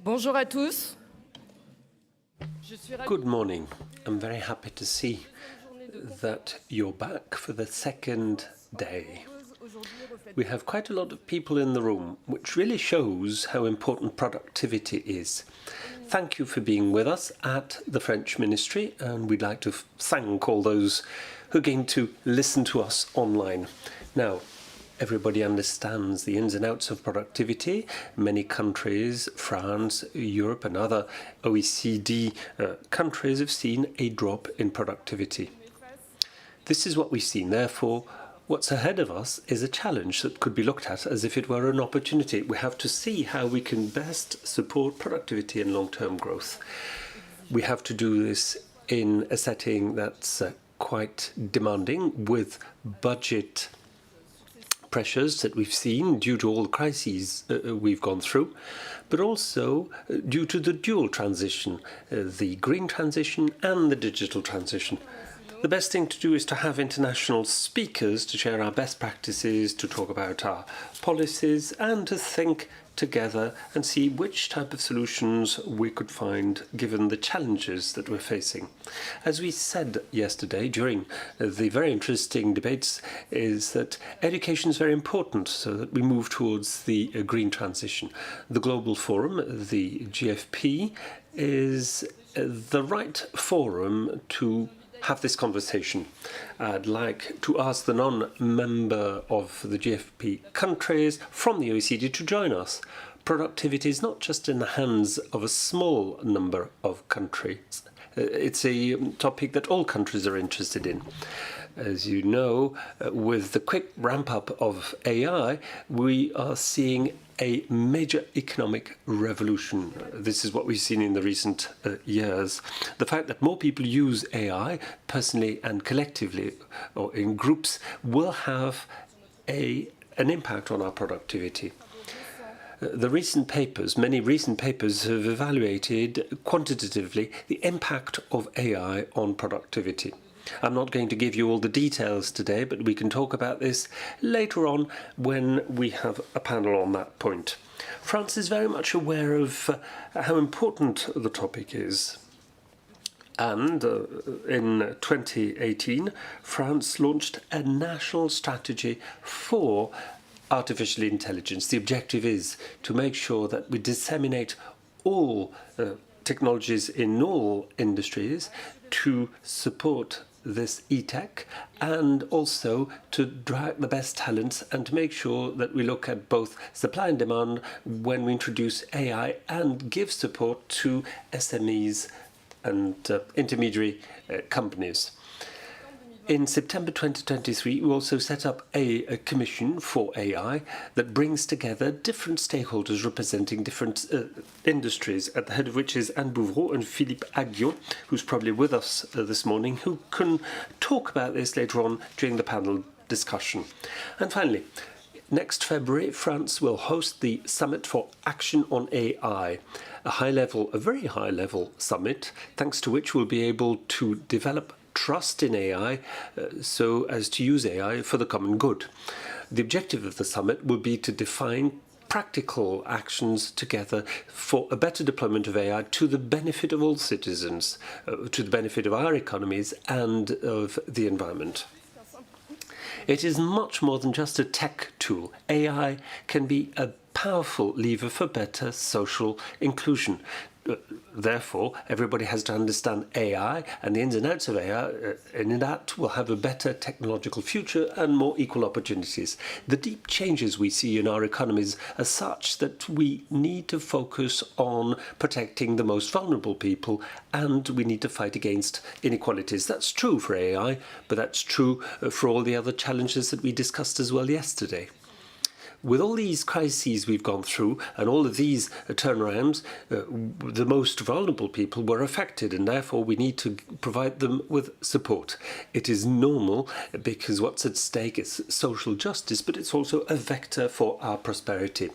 Bonjour à tous. Good morning. I'm very happy to see that you're back for the second day. We have quite a lot of people in the room, which really shows how important productivity is. Thank you for being with us at the French Ministry, and we'd like to thank all those who are going to listen to us online. Now, everybody understands the ins and outs of productivity. Many countries, France, Europe and other OECD countries have seen a drop in productivity. This is what we've seen. Therefore, what's ahead of us is a challenge that could be looked at as if it were an opportunity. We have to see how we can best support productivity and long-term growth. We have to do this in a setting that's quite demanding, with budget pressures that we've seen due to all the crises we've gone through, but also due to the dual transition, the green transition and the digital transition. The best thing to do is to have international speakers to share our best practices, to talk about our policies, and to think together and see which type of solutions we could find given the challenges that we're facing. As we said yesterday during the very interesting debates, is that education is very important so that we move towards the green transition. The Global Forum, the GFP, is the right forum to have this conversation. I'd like to ask the non-member of the GFP countries from the OECD to join us. Productivity is not just in the hands of a small number of countries. It's a topic that all countries are interested in. As you know, with the quick ramp-up of AI, we are seeing a major economic revolution. This is what we've seen in the recent years. The fact that more people use AI, personally and collectively, or in groups, will have an impact on our productivity. The recent papers, many recent papers, have evaluated quantitatively the impact of AI on productivity. I'm not going to give you all the details today, but we can talk about this later on when we have a panel on that point. France is very much aware of how important the topic is. And in 2018, France launched a national strategy for artificial intelligence. The objective is to make sure that we disseminate all technologies in all industries to support this e-tech, and also to draw the best talents and to make sure that we look at both supply and demand when we introduce AI and give support to SMEs and intermediary companies. In September 2023, we also set up a commission for AI that brings together different stakeholders representing different industries, at the head of which is Anne Bouvreau and Philippe, who's probably with us this morning, who can talk about this later on during the panel discussion. And finally, next February, France will host the Summit for Action on AI, a very high-level summit, thanks to which we'll be able to develop trust in AI so as to use AI for the common good. The objective of the summit will be to define practical actions together for a better deployment of AI to the benefit of all citizens, to the benefit of our economies and of the environment. It is much more than just a tech tool. AI can be a powerful lever for better social inclusion. Therefore, everybody has to understand AI and the ins and outs of AI, and in that will have a better technological future and more equal opportunities. The deep changes we see in our economies are such that we need to focus on protecting the most vulnerable people, and we need to fight against inequalities. That's true for AI, but that's true for all the other challenges that we discussed as well yesterday. With all these crises we've gone through and all of these turnarounds, the most vulnerable people were affected, and therefore we need to provide them with support. It is normal because what's at stake is social justice, but it's also a vector for our prosperity.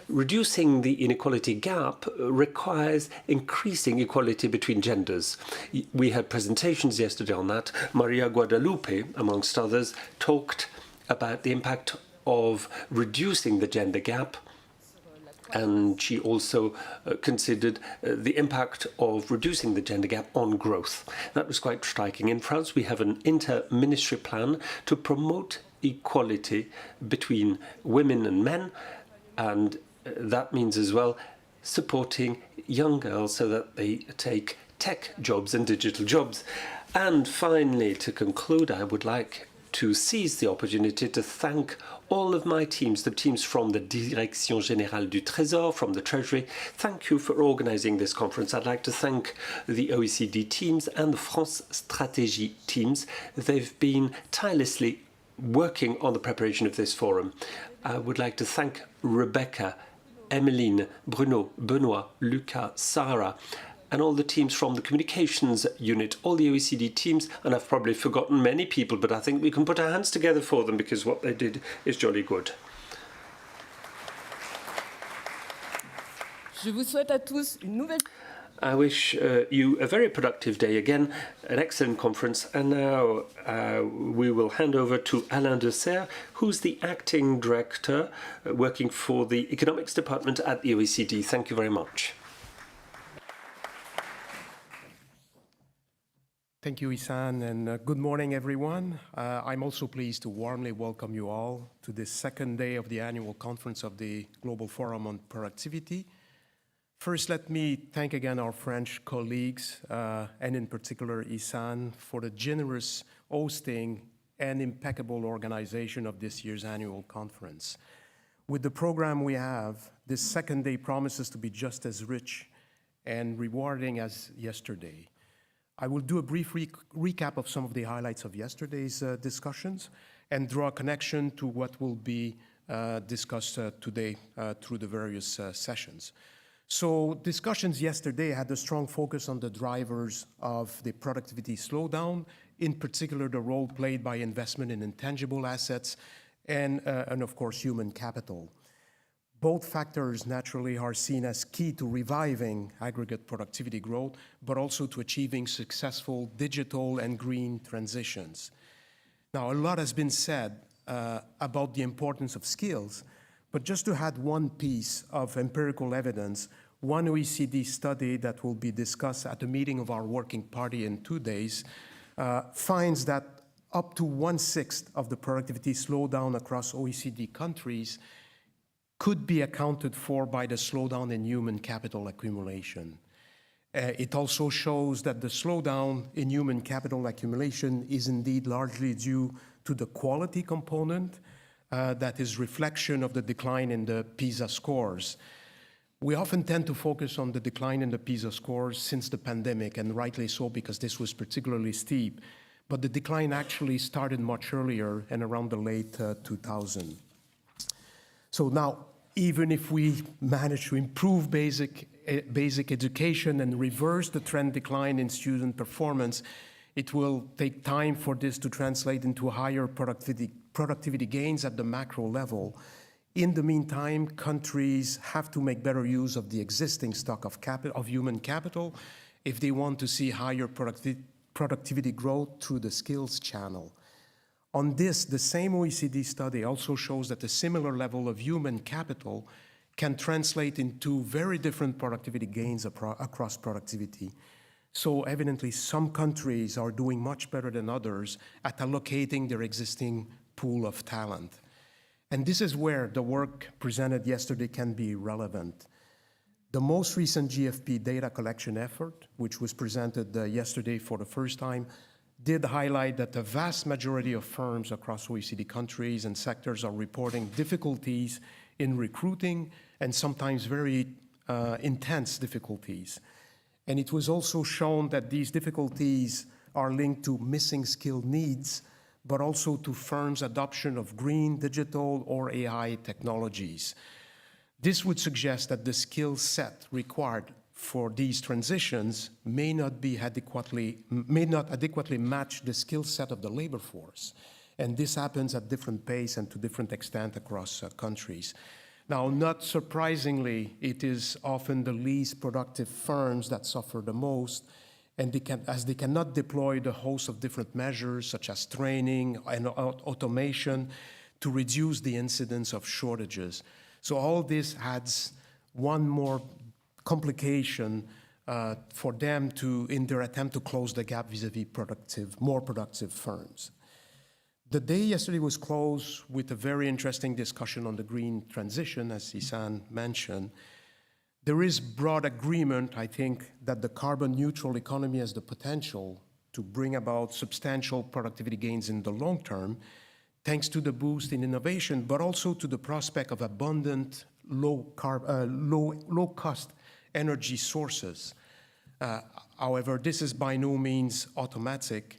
Reducing the inequality gap requires increasing equality between genders. We had presentations yesterday on that. Maria Guadalupe, amongst others, talked about the impact of reducing the gender gap And she also considered the impact of reducing the gender gap on growth. That was quite striking. In France, we have an inter-ministry plan to promote equality between women and men, and that means as well supporting young girls so that they take tech jobs and digital jobs. And finally, to conclude, I would like to seize the opportunity to thank all of my teams, the teams from the Direction Générale du Trésor, from the Treasury. Thank you for organizing this conference. I'd like to thank the OECD teams and the France Stratégie teams. They've been tirelessly working on the preparation of this forum. I would like to thank Rebecca, Emeline, Bruno, Benoit, Luca, Sarah, and all the teams from the communications unit, all the OECD teams, and I've probably forgotten many people, but I think we can put our hands together for them because what they did is jolly good. Je vous souhaite à tous une nouvelle... I wish you a very productive day again, an excellent conference, and now we will hand over to Alain de Serre, who's the acting director working for the economics department at the OECD. Thank you very much. Thank you, Ihssane, and good morning, everyone. I'm also pleased to warmly welcome you all to this second day of the annual conference of the Global Forum on Productivity. First, let me thank again our French colleagues, and in particular Ihssane, for the generous hosting and impeccable organization of this year's annual conference. With the program we have, this second day promises to be just as rich and rewarding as yesterday. I will do a brief recap of some of the highlights of yesterday's discussions and draw a connection to what will be discussed today through the various sessions. So discussions yesterday had a strong focus on the drivers of the productivity slowdown, in particular the role played by investment in intangible assets and of course human capital. Both factors naturally are seen as key to reviving aggregate productivity growth, but also to achieving successful digital and green transitions. Now, a lot has been said about the importance of skills, but just to add one piece of empirical evidence, one OECD study that will be discussed at a meeting of our working party in 2 days finds that up to 1/6 of the productivity slowdown across OECD countries could be accounted for by the slowdown in human capital accumulation. It also shows that the slowdown in human capital accumulation is indeed largely due to the quality component that is reflection of the decline in the PISA scores. We often tend to focus on the decline in the PISA scores since the pandemic, and rightly so because this was particularly steep, but the decline actually started much earlier and around the late 2000. So now, even if we manage to improve basic education and reverse the trend decline in student performance, it will take time for this to translate into higher productivity gains at the macro level. In the meantime, countries have to make better use of the existing stock of human capital if they want to see higher productivity growth through the skills channel. On this, the same OECD study also shows that a similar level of human capital can translate into very different productivity gains across productivity. So evidently, some countries are doing much better than others at allocating their existing pool of talent. And this is where the work presented yesterday can be relevant. The most recent GFP data collection effort, which was presented yesterday for the first time, did highlight that the vast majority of firms across OECD countries and sectors are reporting difficulties in recruiting and sometimes very intense difficulties. And it was also shown that these difficulties are linked to missing skill needs, but also to firms' adoption of green, digital, or AI technologies. This would suggest that the skill set required for these transitions may not adequately match the skill set of the labor force. And this happens at different pace and to different extent across countries. Now, not surprisingly, it is often the least productive firms that suffer the most, and as they cannot deploy the host of different measures, such as training and automation, to reduce the incidence of shortages. So all this adds one more complication for them in their attempt to close the gap vis-a-vis more productive firms. The day yesterday was closed with a very interesting discussion on the green transition, as Ihssane mentioned. There is broad agreement, I think, that the carbon neutral economy has the potential to bring about substantial productivity gains in the long term, thanks to the boost in innovation, but also to the prospect of abundant, low-cost energy sources. However, this is by no means automatic.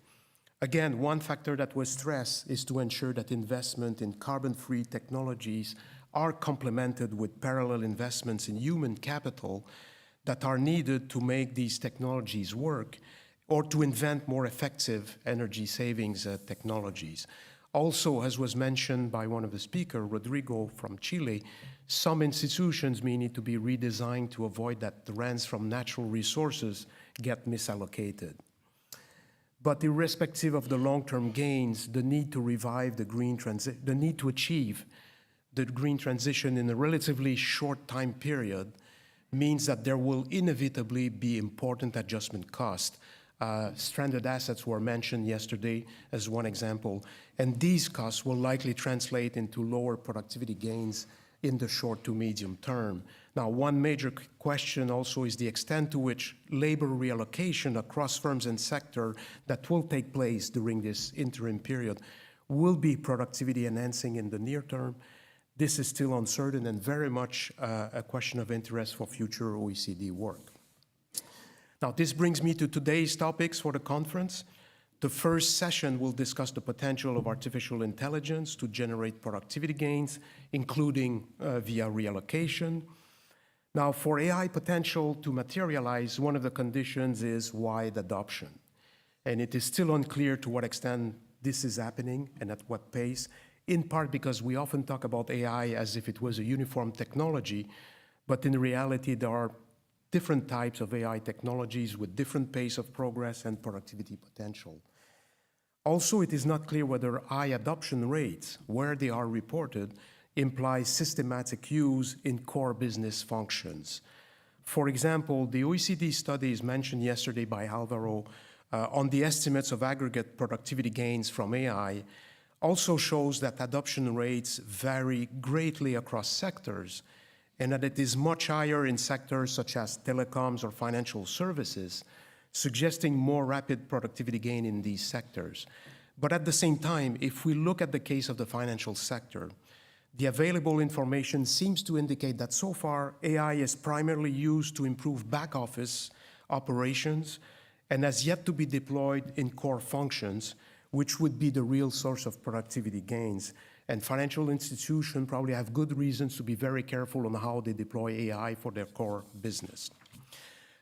Again, one factor that was stressed is to ensure that investment in carbon-free technologies are complemented with parallel investments in human capital that are needed to make these technologies work or to invent more effective energy savings technologies. Also, as was mentioned by one of the speakers, Rodrigo from Chile, some institutions may need to be redesigned to avoid that the rents from natural resources get misallocated. But irrespective of the long-term gains, the need to revive the need to achieve the green transition in a relatively short time period means that there will inevitably be important adjustment costs. Stranded assets were mentioned yesterday as one example, and these costs will likely translate into lower productivity gains in the short to medium term. Now, one major question also is the extent to which labor reallocation across firms and sector that will take place during this interim period will be productivity enhancing in the near term. This is still uncertain and very much a question of interest for future OECD work. Now, this brings me to today's topics for the conference. The first session will discuss the potential of artificial intelligence to generate productivity gains, including via reallocation. Now, for AI potential to materialize, one of the conditions is wide adoption. And it is still unclear to what extent this is happening and at what pace, in part because we often talk about AI as if it was a uniform technology, but in reality, there are different types of AI technologies with different pace of progress and productivity potential. Also, it is not clear whether high adoption rates, where they are reported, imply systematic use in core business functions. For example, the OECD studies mentioned yesterday by Alvaro on the estimates of aggregate productivity gains from AI also shows that adoption rates vary greatly across sectors, and that it is much higher in sectors such as telecoms or financial services, suggesting more rapid productivity gain in these sectors. But at the same time, if we look at the case of the financial sector, the available information seems to indicate that so far AI is primarily used to improve back office operations and has yet to be deployed in core functions, which would be the real source of productivity gains. And financial institutions probably have good reasons to be very careful on how they deploy AI for their core business.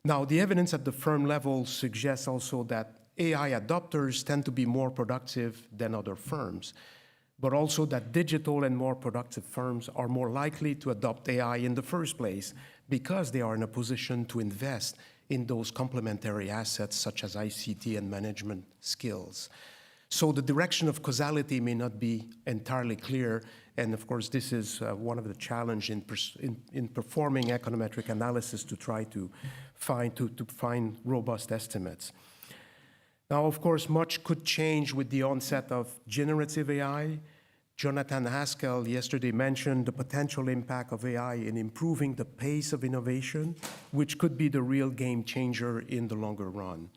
Now, the evidence at the firm level suggests also that AI adopters tend to be more productive than other firms, but also that digital and more productive firms are more likely to adopt AI in the first place because they are in a position to invest in those complementary assets such as ICT and management skills. So the direction of causality may not be entirely clear, and of course this is one of the challenges in performing econometric analysis to try to find robust estimates. Now, of course, much could change with the onset of generative AI. Jonathan Haskell yesterday mentioned the potential impact of AI in improving the pace of innovation, which could be the real game changer in the longer run.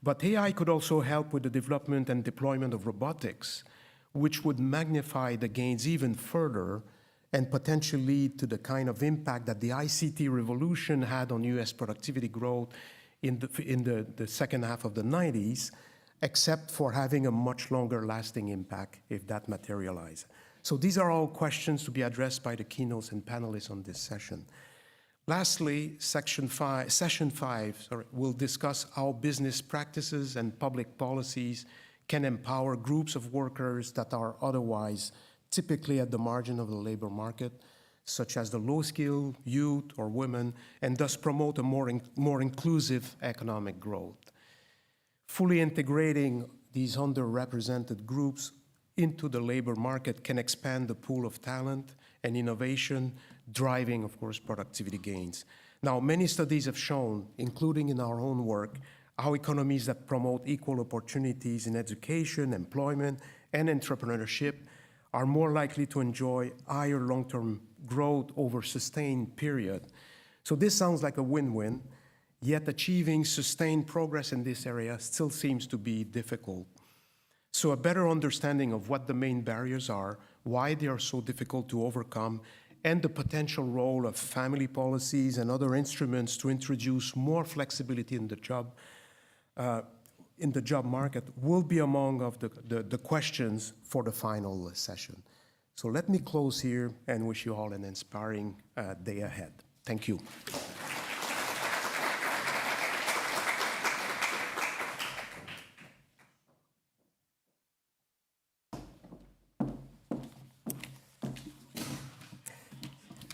But AI could also help with the development and deployment of robotics, which would magnify the gains even further and potentially lead to the kind of impact that the ICT revolution had on US productivity growth in the second half of the 90s, except for having a much longer lasting impact if that materializes. So these are all questions to be addressed by the keynotes and panelists on this session. Lastly, session five will discuss how business practices and public policies can empower groups of workers that are otherwise typically at the margin of the labor market, such as the low-skilled, youth, or women, and thus promote a more inclusive economic growth. Fully integrating these underrepresented groups into the labor market can expand the pool of talent and innovation driving, of course, productivity gains. Now, many studies have shown, including in our own work, how economies that promote equal opportunities in education, employment, and entrepreneurship are more likely to enjoy higher long-term growth over sustained period. So this sounds like a win-win, yet achieving sustained progress in this area still seems to be difficult. So a better understanding of what the main barriers are, why they are so difficult to overcome, and the potential role of family policies and other instruments to introduce more flexibility in the job market will be among of the questions for the final session. So let me close here and wish you all an inspiring day ahead. Thank you.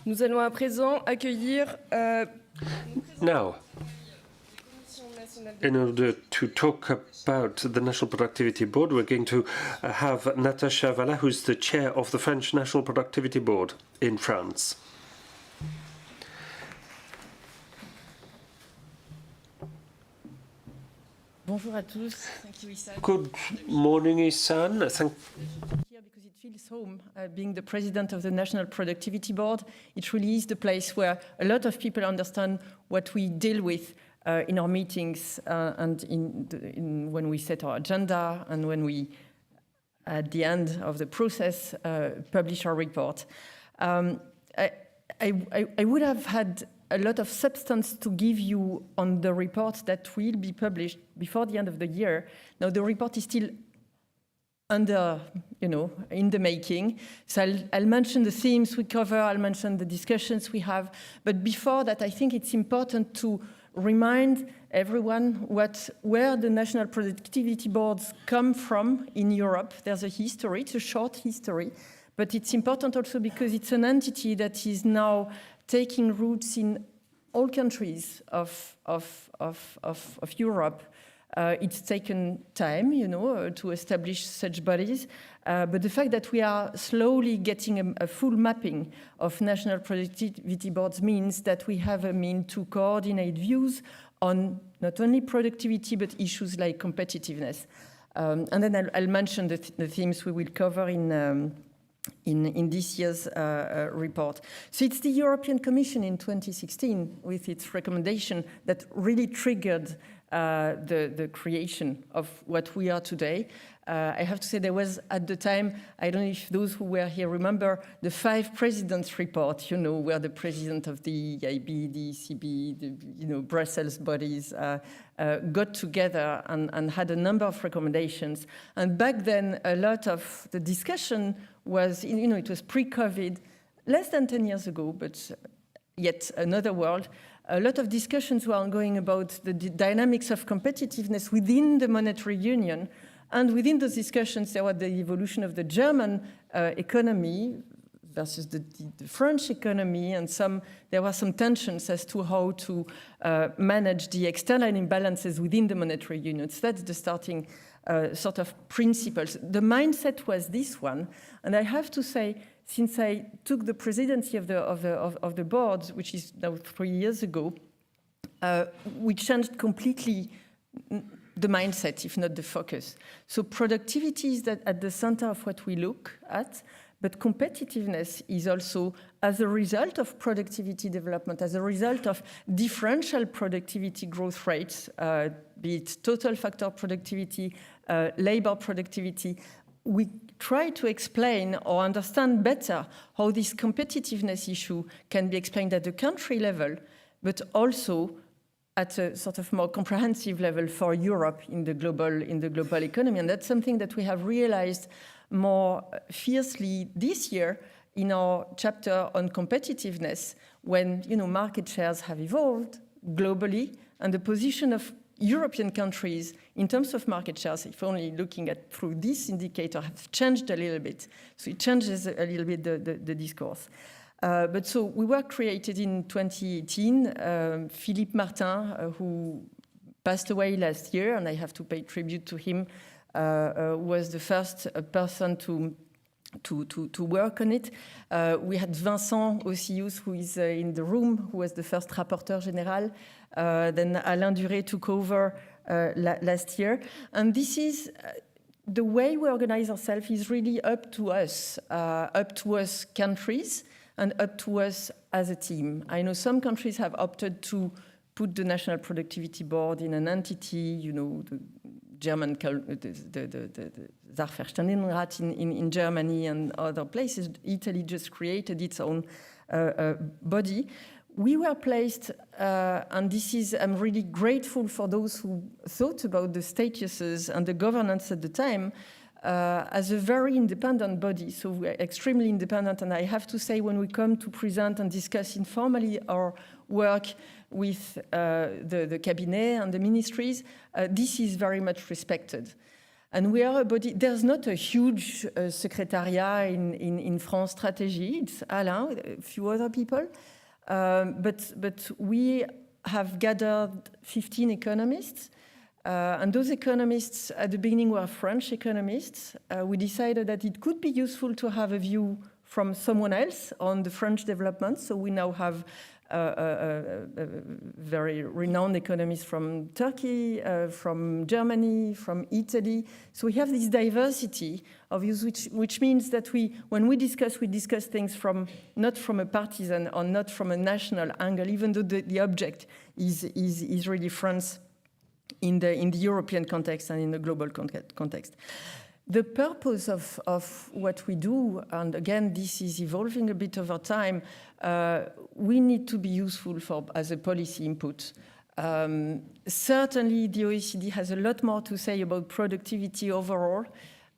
Nous allons à présent accueillir... Now, in order to talk about the National Productivity Board, we're going to have Natasha Valla, who's the chair of the French National Productivity Board in France. Bonjour à tous. Thank you, Ihssane. Good morning, Ihssane. Here because it feels home. Being the president of the National Productivity Board, it really is the place where a lot of people understand what we deal with in our meetings and when we set our agenda and when we, at the end of the process, publish our report. I would have had a lot of substance to give you on the report that will be published before the end of the year. Now, the report is still under, in the making. So I'll mention the themes we cover, I'll mention the discussions we have. But before that, I think it's important to remind everyone where the national productivity boards come from in Europe. There's a history, it's a short history, but it's important also because it's an entity that is now taking roots in all countries of Europe. It's taken time, to establish such bodies, but the fact that we are slowly getting a full mapping of national productivity boards means that we have a means to coordinate views on not only productivity, but issues like competitiveness. And then I'll mention the themes we will cover in this year's report. So it's the European Commission in 2016 with its recommendation that really triggered the creation of what we are today. I have to say there was at the time, I don't know if those who were here remember, the 5 presidents report, where the president of the EIB, the ECB, the Brussels bodies got together and had a number of recommendations. And back then, a lot of the discussion was, it was pre-COVID, less than 10 years ago, but yet another world. A lot of discussions were ongoing about the dynamics of competitiveness within the monetary union. And within those discussions, there was the evolution of the German economy versus the French economy, and there were some tensions as to how to manage the external imbalances within the monetary union. So that's the starting sort of principles. The mindset was this one, and I have to say, since I took the presidency of the board, which is now 3 years ago, we changed completely the mindset, if not the focus. So productivity is at the center of what we look at, but competitiveness is also as a result of productivity development, as a result of differential productivity growth rates, be it total factor productivity, labor productivity. We try to explain or understand better how this competitiveness issue can be explained at the country level, but also at a sort of more comprehensive level for Europe in the global economy. And that's something that we have realized more fiercely this year in our chapter on competitiveness, when market shares have evolved globally, and the position of European countries in terms of market shares, if only looking at through this indicator, have changed a little bit. So it changes a little bit the discourse. But so we were created in 2018. Philippe Martin, who passed away last year, and I have to pay tribute to him, was the first person to to work on it. We had Vincent Ossius, who is in the room, who was the first rapporteur général. Then Alain took over last year. And this is the way we organize ourselves is really up to us countries, and up to us as a team. I know some countries have opted to put the National Productivity Board in an entity, you know, the German, the Sachverständigenrat in Germany and other places. Italy just created its own body. We were placed, and this is, I'm really grateful for those who thought about the statuses and the governance at the time, as a very independent body. So we're extremely independent, and I have to say, when we come to present and discuss informally our work with the cabinet and the ministries, this is very much respected. And we are a body, there's not a huge secretariat in France Stratégie. It's Alain, a few other people. But we have gathered 15 economists. And those economists at the beginning were French economists. We decided that it could be useful to have a view from someone else on the French development. So we now have a very renowned economist from Turkey, from Germany, from Italy. So we have this diversity of views, which means that when we discuss things not from a partisan or not from a national angle, even though the object is really France in the European context and in the global context. The purpose of what we do, and again, this is evolving a bit over time, we need to be useful as a policy input. Certainly, the OECD has a lot more to say about productivity overall,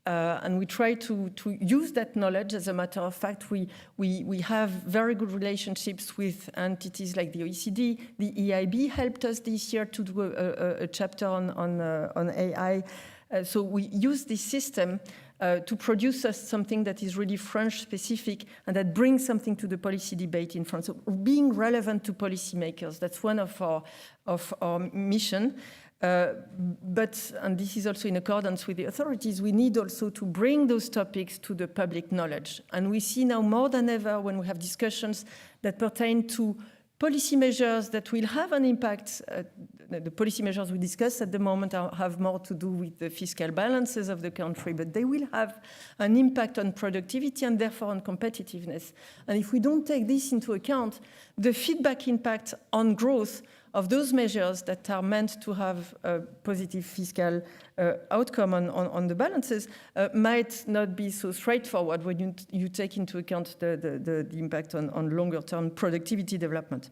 and we try to use that knowledge. As a matter of fact, we have very good relationships with entities like the OECD. The EIB helped us this year to do a chapter on AI. So we use this system to produce us something that is really French-specific and that brings something to the policy debate in France. So being relevant to policymakers, that's one of our mission. And this is also in accordance with the authorities, we need also to bring those topics to the public knowledge. And we see now more than ever when we have discussions that pertain to policy measures that will have an impact. The policy measures we discuss at the moment have more to do with the fiscal balances of the country, but they will have an impact on productivity and therefore on competitiveness. And if we don't take this into account, the feedback impact on growth of those measures that are meant to have a positive fiscal outcome on the balances might not be so straightforward when you take into account the impact on longer-term productivity development.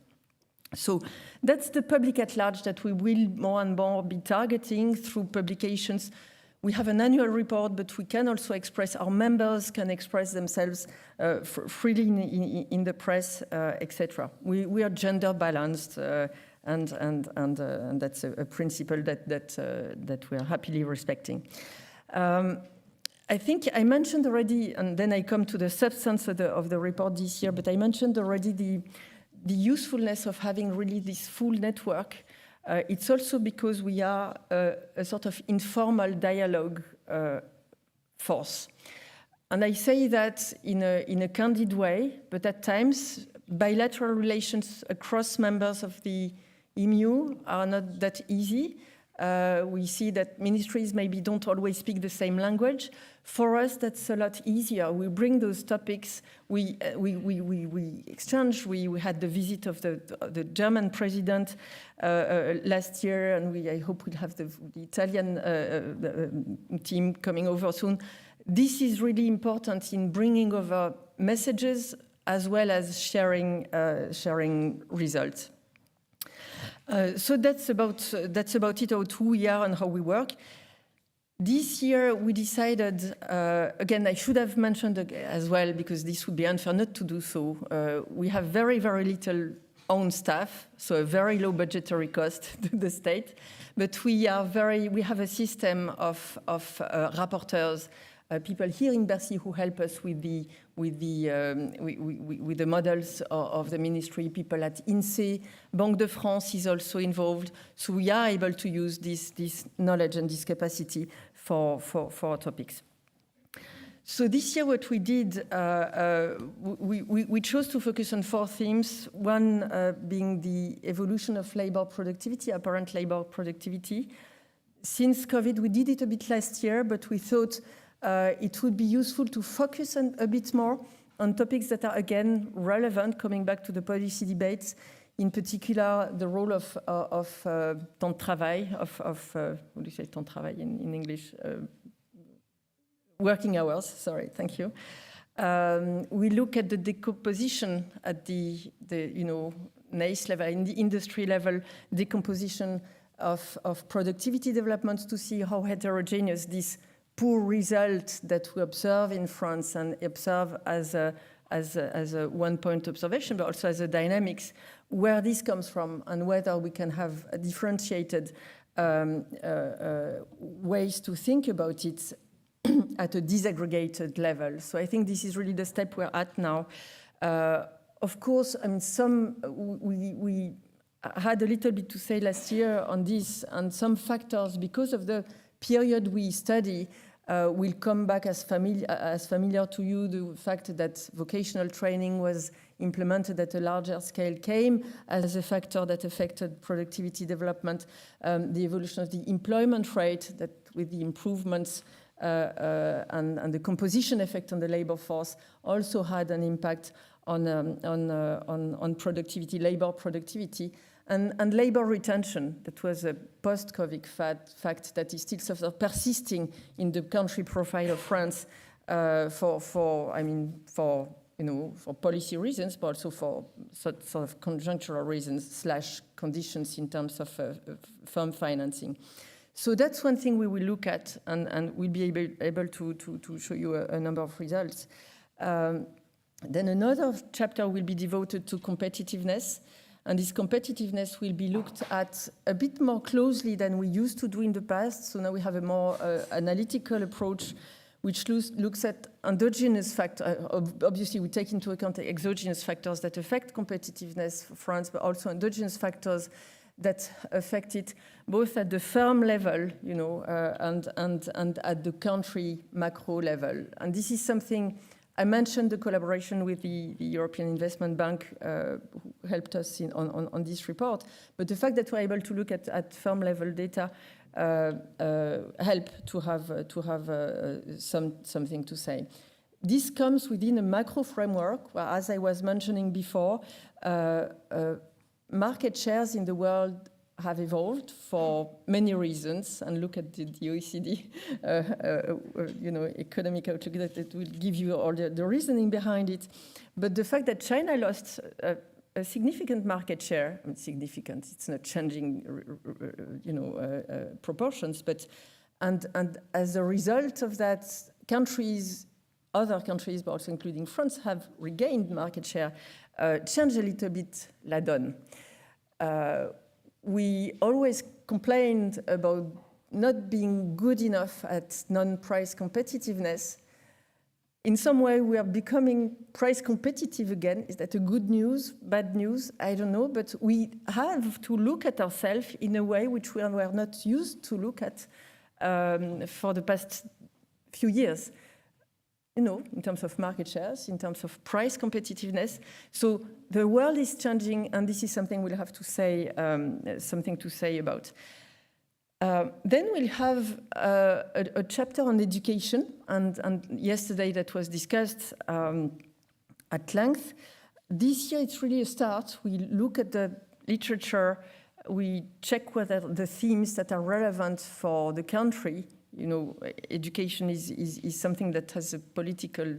So that's the public at large that we will more and more be targeting through publications. We have an annual report, but we can also express, our members can express themselves freely in the press, etc. We are gender balanced, and that's a principle that we are happily respecting. I think I mentioned already, and then I come to the substance of the report this year, but I mentioned already the usefulness of having really this full network. It's also because we are a sort of informal dialogue force. And I say that in a candid way, but at times bilateral relations across members of the EMU are not that easy. We see that ministries maybe don't always speak the same language. For us, that's a lot easier. We bring those topics, we exchange. We had the visit of the German president last year, and I hope we'll have the Italian team coming over soon. This is really important in bringing over messages as well as sharing results. So that's about it, about who we are and how we work. This year we decided, again, I should have mentioned as well, because this would be unfair not to do so. We have very, very little own staff, so a very low budgetary cost to the state. But we have a system of rapporteurs, people here in Bercy who help us with the models of the ministry. People at INSEE, Banque de France is also involved. So we are able to use this knowledge and this capacity for topics. So this year what we did, we chose to focus on 4 themes, one being the evolution of labor productivity, apparent labor productivity. Since COVID, we did it a bit last year, but we thought it would be useful to focus a bit more on topics that are, again, relevant, coming back to the policy debates, in particular, the role of temps de travail, what do you say, temps de travail in English? Working hours, sorry, thank you. We look at the decomposition at the NACE level, in the industry level, decomposition of productivity developments to see how heterogeneous this poor result that we observe in France and observe as a one-point observation, but also as a dynamics, where this comes from and whether we can have a differentiated ways to think about it at a disaggregated level. So I think this is really the step we're at now. Of course, I mean, we had a little bit to say last year on this, and some factors, because of the period we study, will come back as familiar to you. The fact that vocational training was implemented at a larger scale came as a factor that affected productivity development. The evolution of the employment rate, that with the improvements and the composition effect on the labor force, also had an impact on productivity, labor productivity. And labor retention, that was a post-COVID fact that is still sort of persisting in the country profile of France for policy reasons, but also for sort of conjunctural reasons / conditions in terms of firm financing. So that's one thing we will look at, and we'll be able to show you a number of results. Then another chapter will be devoted to competitiveness. And this competitiveness will be looked at a bit more closely than we used to do in the past. So now we have a more analytical approach, which looks at endogenous factors. Obviously, we take into account the exogenous factors that affect competitiveness for France, but also endogenous factors that affect it both at the firm level, and at the country macro level. And this is something. I mentioned the collaboration with the European Investment Bank who helped us on this report, but the fact that we're able to look at firm level data help to have something to say. This comes within a macro framework where, as I was mentioning before, market shares in the world have evolved for many reasons, and look at the OECD, economic outlook that will give you all the reasoning behind it. But the fact that China lost a significant market share, I mean, significant, it's not changing, proportions, but and as a result of that, other countries, but also including France, have regained market share, changed a little bit la donne. We always complained about not being good enough at non-price competitiveness. In some way, we are becoming price competitive again. Is that a good news, bad news? I don't know, but we have to look at ourselves in a way which we were not used to look at for the past few years. In terms of market shares, in terms of price competitiveness. So the world is changing, and this is something we'll have to say, something to say about. Then we'll have a chapter on education, and yesterday that was discussed at length. This year it's really a start. We look at the literature, we check whether the themes that are relevant for the country, education is something that has a political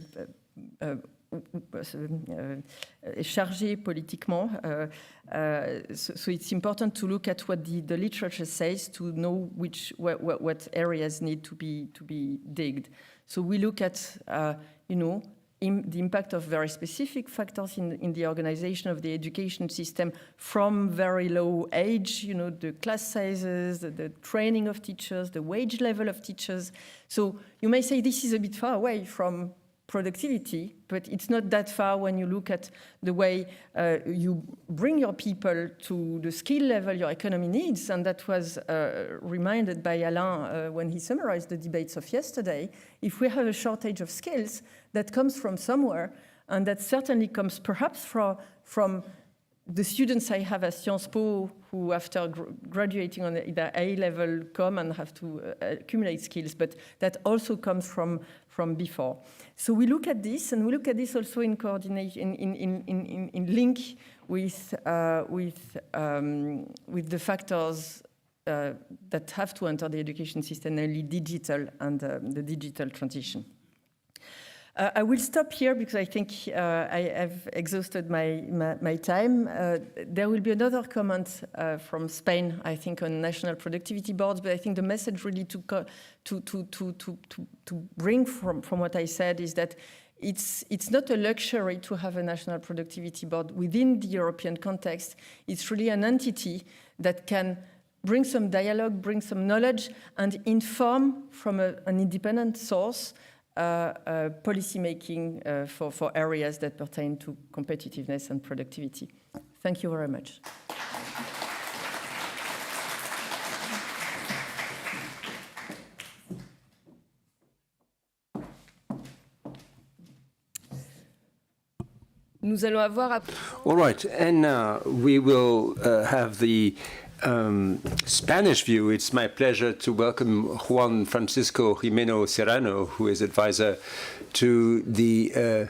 chargé politiquement. So it's important to look at what the literature says to know what areas need to be digged. So we look at the impact of very specific factors in the organization of the education system from very low age, the class sizes, the training of teachers, the wage level of teachers. So you may say this is a bit far away from productivity, but it's not that far when you look at the way you bring your people to the skill level your economy needs, and that was reminded by Alain when he summarized the debates of yesterday. If we have a shortage of skills, that comes from somewhere, and that certainly comes perhaps from the students I have at Sciences Po who, after graduating on either A level, come and have to accumulate skills, but that also comes from before. So we look at this, and we look at this also in coordination, in link with the factors that have to enter the education system, namely digital and the digital transition. I will stop here because I think I have exhausted my time. There will be another comment from Spain, I think, on national productivity boards, but I think the message really to bring from what I said is that it's not a luxury to have a national productivity board within the European context. It's really an entity that can bring some dialogue, bring some knowledge, and inform from an independent source policy making for areas that pertain to competitiveness and productivity. Thank you very much. Nous allons avoir All right, and now we will have the Spanish view. It's my pleasure to welcome Juan Francisco JIMENO Serrano, who is advisor to the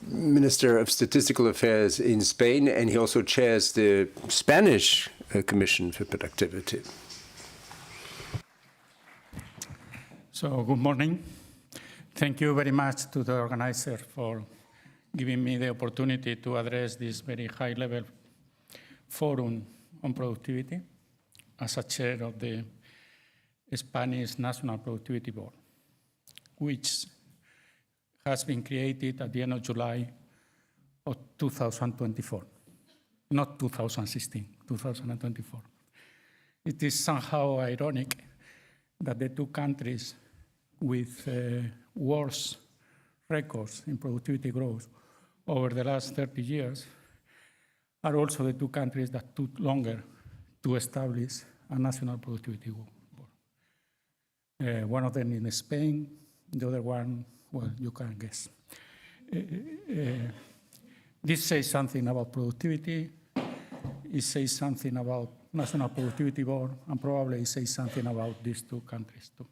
Minister of Statistical Affairs in Spain, and he also chairs the Spanish Commission for Productivity. So, good morning. Thank you very much to the organizer for giving me the opportunity to address this very high-level forum on productivity as a chair of the Spanish National Productivity Board, which has been created at the end of July of 2024, not 2016, 2024. It is somehow ironic that the two countries with worse records in productivity growth over the last 30 years are also the two countries that took longer to establish a national productivity board. One of them in Spain, the other one, well, you can guess. This says something about productivity, it says something about National Productivity Board, and probably it says something about these two countries too.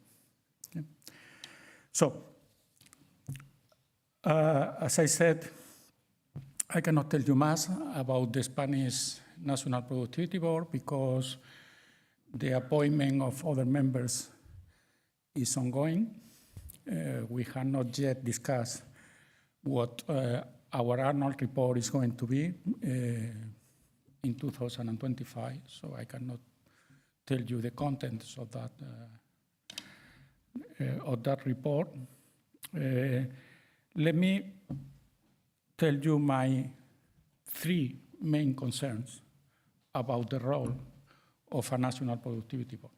Okay? So, as I said, I cannot tell you much about the Spanish National Productivity Board because the appointment of other members is ongoing. We have not yet discussed what our annual report is going to be in 2025, so I cannot tell you the contents of that report. Let me tell you my three main concerns about the role of a national productivity board.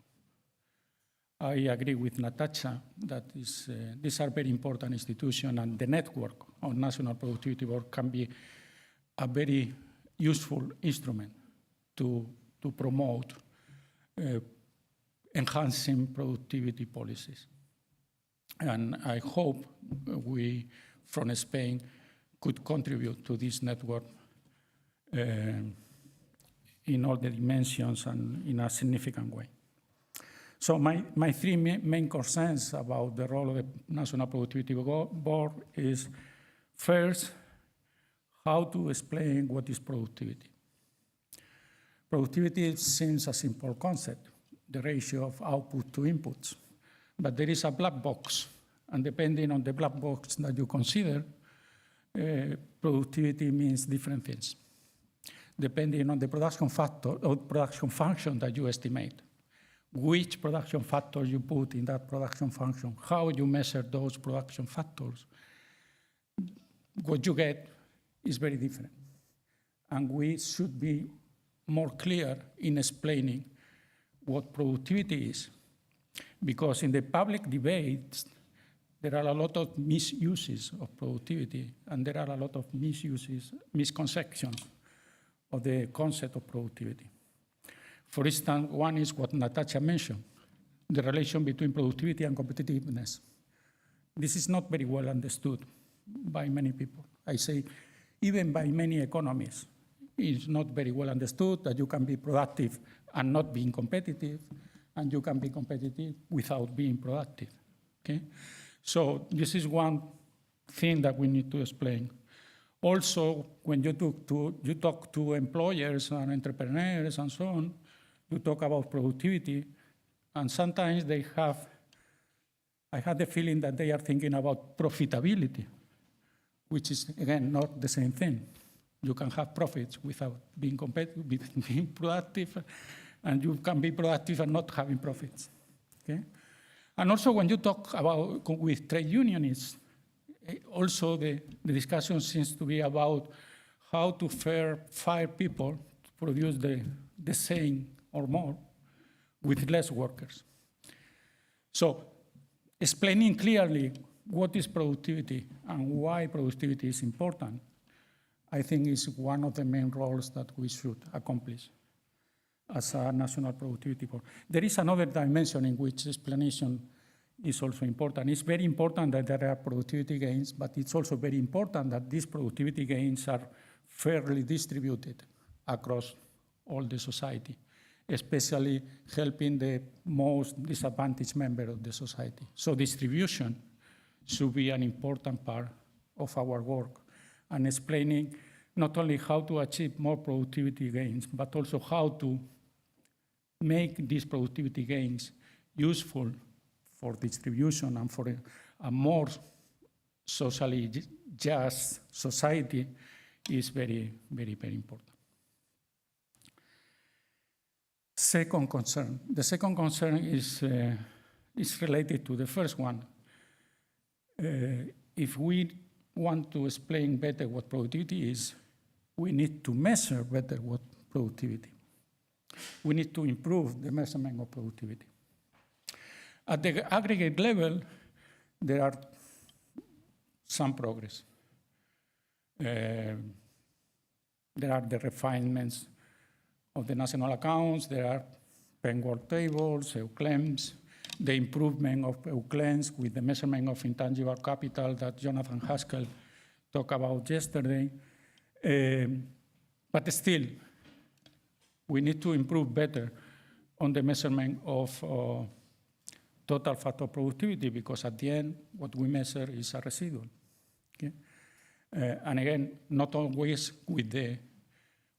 I agree with Natasha that these are very important institutions, and the network of national productivity board can be a very useful instrument to promote enhancing productivity policies. And I hope we, from Spain, could contribute to this network in all the dimensions and in a significant way. So my three main concerns about the role of the National Productivity Board is, first, how to explain what is productivity. Productivity seems a simple concept, the ratio of output to inputs, but there is a black box, and depending on the black box that you consider, productivity means different things, depending on the production factor or production function that you estimate. Which production factor you put in that production function, how you measure those production factors, what you get is very different. And we should be more clear in explaining what productivity is, because in the public debates, there are a lot of misuses of productivity, and there are a lot of misconceptions of the concept of productivity. For instance, one is what Natasha mentioned, the relation between productivity and competitiveness. This is not very well understood by many people. I say, even by many economists, it's not very well understood that you can be productive and not being competitive, and you can be competitive without being productive, okay? So this is one thing that we need to explain. Also, when you talk to employers and entrepreneurs and so on, you talk about productivity, and sometimes I have the feeling that they are thinking about profitability, which is, again, not the same thing. You can have profits without being competitive, being productive, and you can be productive and not having profits, okay? And also when you talk about with trade unionists, also the discussion seems to be about how to fire people to produce the same or more with less workers. So explaining clearly what is productivity and why productivity is important, I think is one of the main roles that we should accomplish as a national productivity board. There is another dimension in which explanation is also important. It's very important that there are productivity gains, but it's also very important that these productivity gains are fairly distributed across all the society, especially helping the most disadvantaged member of the society. So distribution should be an important part of our work, and explaining not only how to achieve more productivity gains, but also how to make these productivity gains useful for distribution and for a more socially just society is very, very, very important. Second concern. The second concern is related to the first one. If we want to explain better what productivity is, we need to measure better what productivity. We need to improve the measurement of productivity. At the aggregate level, there are some progress. There are the refinements of the national accounts, there are benchmark tables, EUCLEMS, the improvement of EUCLEMS with the measurement of intangible capital that Jonathan Haskell talked about yesterday. But still, we need to improve better on the measurement of total factor productivity, because at the end, what we measure is a residual. Okay? And again, not always with the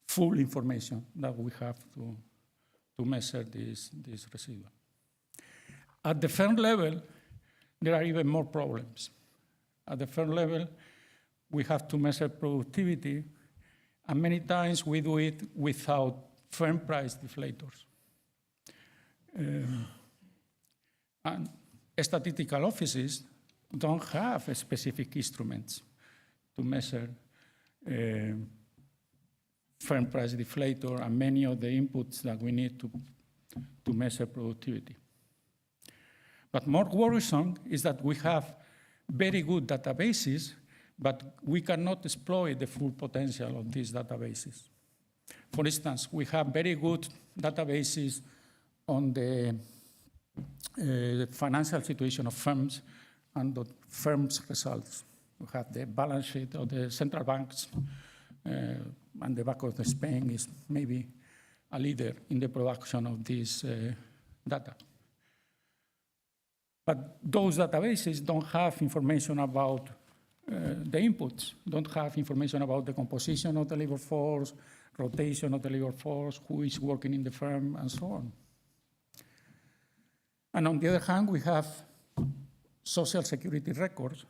full information that we have to measure this residual. At the firm level, there are even more problems. At the firm level, we have to measure productivity, and many times we do it without firm price deflators. And statistical offices don't have specific instruments to measure firm price deflator and many of the inputs that we need to measure productivity. But more worrisome is that we have very good databases, but we cannot exploit the full potential of these databases. For instance, we have very good databases on the financial situation of firms and the firms' results. We have the balance sheet of the central banks, and the Bank of Spain is maybe a leader in the production of this data. But those databases don't have information about the inputs, don't have information about the composition of the labor force, rotation of the labor force, who is working in the firm, and so on. And on the other hand, we have social security records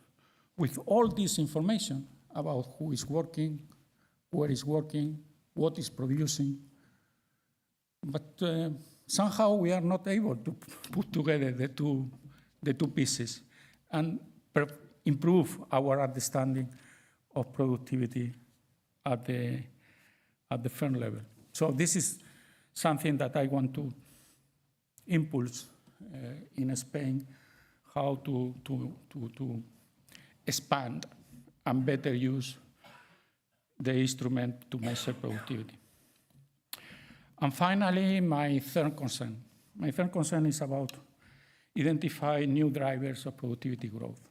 with all this information about who is working, where is working, what is producing. But somehow we are not able to put together the two pieces and improve our understanding of productivity at the firm level. So this is something that I want to impulse in Spain, how to expand and better use the instrument to measure productivity. And finally, my third concern. My third concern is about identifying new drivers of productivity growth.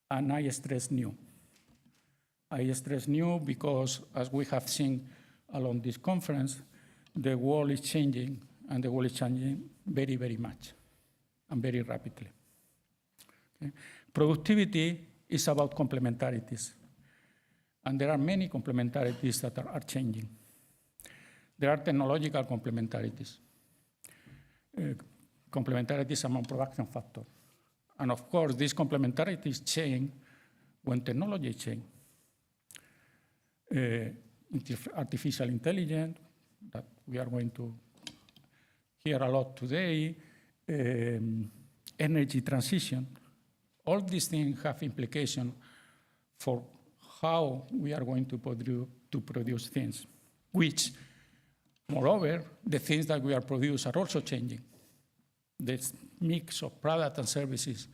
And I stress new. I stress new because, as we have seen along this conference, the world is changing, and the world is changing very, very much and very rapidly. Okay? Productivity is about complementarities. And there are many complementarities that are changing. There are technological complementarities. Complementarities among production factors. And of course, these complementarities change when technology changes. Artificial intelligence, that we are going to hear a lot today, energy transition, all these things have implications for how we are going to produce things, which, moreover, the things that we are producing are also changing. This mix of products and services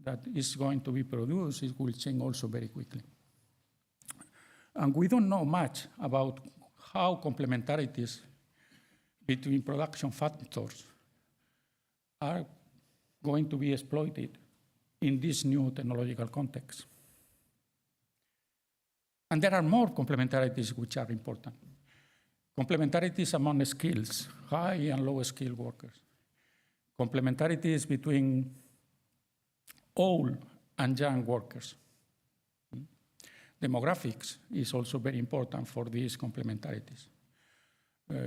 that is going to be produced will change also very quickly. And we don't know much about how complementarities between production factors are going to be exploited in this new technological context. And there are more complementarities which are important. Complementarities among skills, high and low skilled workers. Complementarities between old and young workers. Demographics is also very important for these complementarities.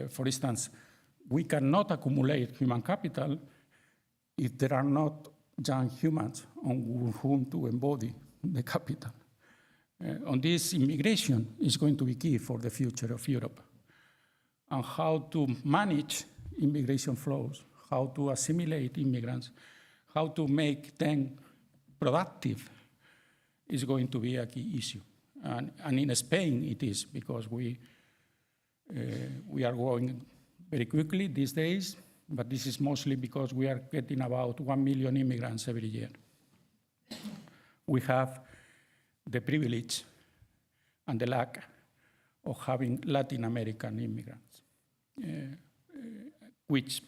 For instance, we cannot accumulate human capital if there are not young humans on whom to embody the capital. On this, immigration is going to be key for the future of Europe. And how to manage immigration flows, how to assimilate immigrants, how to make them productive is going to be a key issue. And in Spain it is, because we are growing very quickly these days, but this is mostly because we are getting about 1 million immigrants every year. We have the privilege and the lack of having Latin American immigrants, which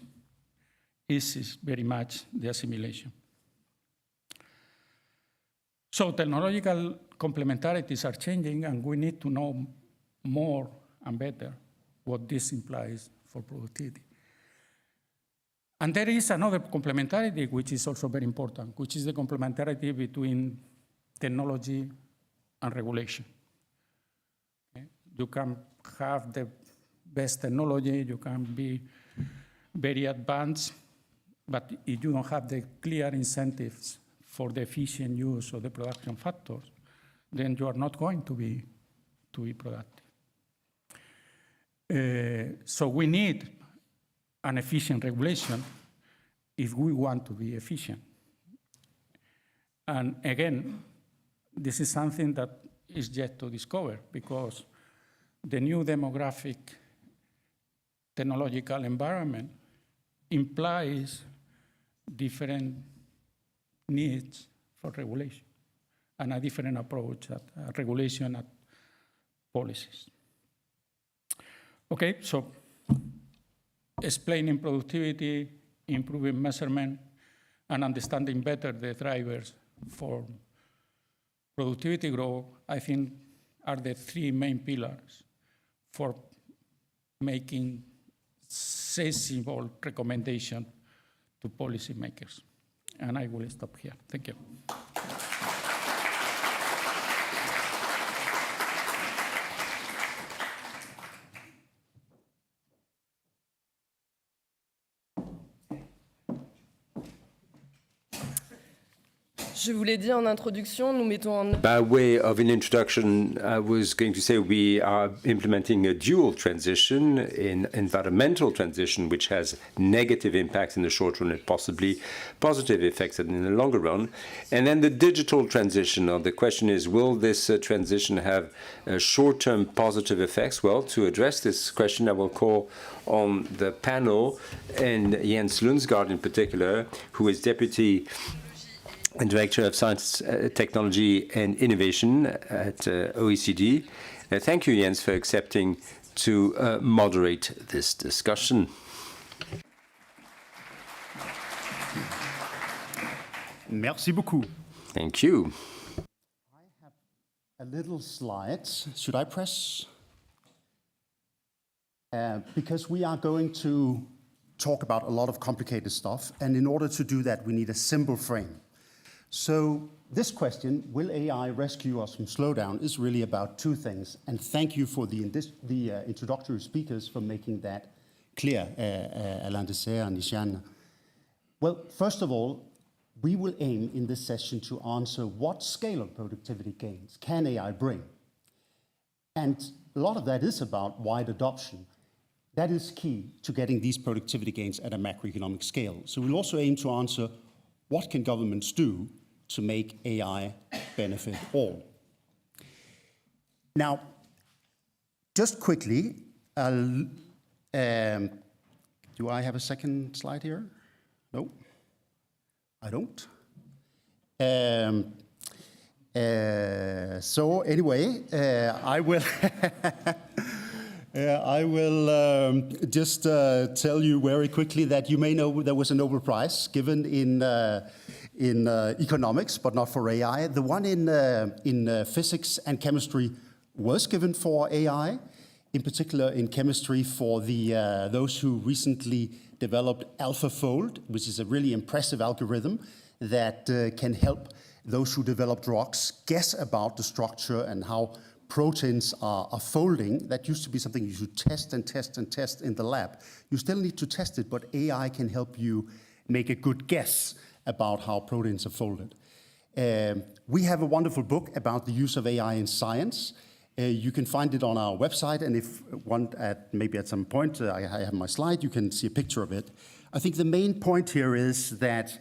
is very much the assimilation. So technological complementarities are changing, and we need to know more and better what this implies for productivity. And there is another complementarity which is also very important, which is the complementarity between technology and regulation. Okay? You can have the best technology, you can be very advanced, but if you don't have the clear incentives for the efficient use of the production factors, then you are not going to be productive. So we need an efficient regulation if we want to be efficient. And again, this is something that is yet to discover, because the new demographic technological environment implies different needs for regulation and a different approach at regulation and policies. Okay, so explaining productivity, improving measurement, and understanding better the drivers for productivity growth, I think, are the three main pillars for making sensible recommendation to policymakers. And I will stop here. Thank you. Je vous l'ai dit en introduction, nous mettons en... By way of an introduction, I was going to say we are implementing a dual transition, in environmental transition, which has negative impacts in the short run and possibly positive effects in the longer run. And then the digital transition. The question is, will this transition have short-term positive effects? Well, to address this question, I will call on the panel, and Jens LUNDSGAARD in particular, who is Deputy and Director of Science, Technology and Innovation at OECD. Thank you, Jens, for accepting to moderate this discussion. Merci beaucoup. Thank you. I have a little slide. Should I press? Because we are going to talk about a lot of complicated stuff, and in order to do that, we need a simple frame. So this question, will AI rescue us from slowdown, is really about two things. And thank you for the introductory speakers for making that clear, Alain and Ihssane. Well, first of all, we will aim in this session to answer what scale of productivity gains can AI bring? And a lot of that is about wide adoption. That is key to getting these productivity gains at a macroeconomic scale. So we'll also aim to answer what can governments do to make AI benefit all? Now, just quickly, do I have a second slide here? No, I don't. So anyway, I will I will just tell you very quickly that you may know there was a Nobel Prize given in economics, but not for AI. The one in physics and chemistry was given for AI, in particular in chemistry for those who recently developed AlphaFold, which is a really impressive algorithm that can help those who develop drugs guess about the structure and how proteins are folding. That used to be something you should test and test and test in the lab. You still need to test it, but AI can help you make a good guess about how proteins are folded. We have a wonderful book about the use of AI in science. You can find it on our website, and if one maybe at some point, I have my slide, you can see a picture of it. I think the main point here is that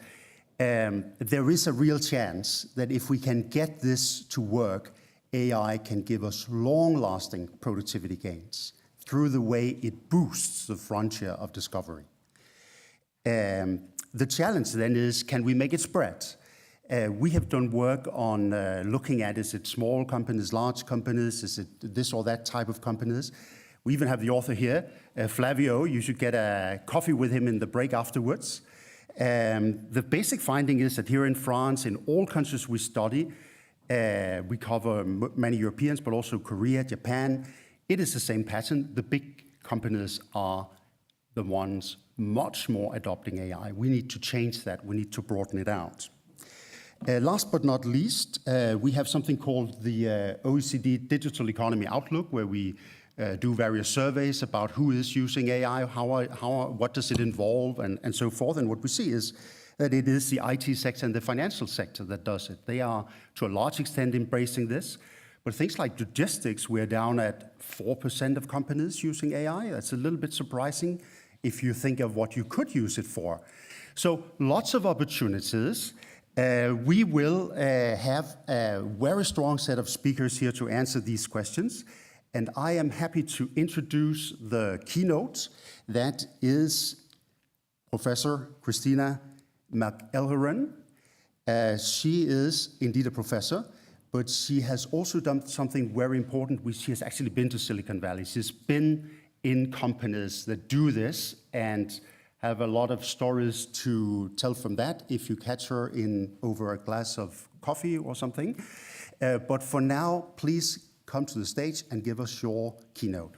there is a real chance that if we can get this to work, AI can give us long-lasting productivity gains through the way it boosts the frontier of discovery. The challenge then is, can we make it spread? We have done work on looking at, is it small companies, large companies, is it this or that type of companies? We even have the author here, Flavio. You should get a coffee with him in the break afterwards. The basic finding is that here in France, in all countries we study, we cover many Europeans, but also Korea, Japan. It is the same pattern. The big companies are the ones much more adopting AI. We need to change that. We need to broaden it out. Last but not least, we have something called the OECD Digital Economy Outlook, where we do various surveys about who is using AI, what does it involve, and so forth. And what we see is that it is the IT sector and the financial sector that does it. They are, to a large extent, embracing this. But things like logistics, we're down at 4% of companies using AI. That's a little bit surprising if you think of what you could use it for. So lots of opportunities. We will have a very strong set of speakers here to answer these questions. And I am happy to introduce the keynote. That is Professor Kristina McELHERAN. She is indeed a professor, but she has also done something very important. She has actually been to Silicon Valley. She's been in companies that do this and have a lot of stories to tell from that if you catch her over a glass of coffee or something. But for now, please come to the stage and give us your keynote.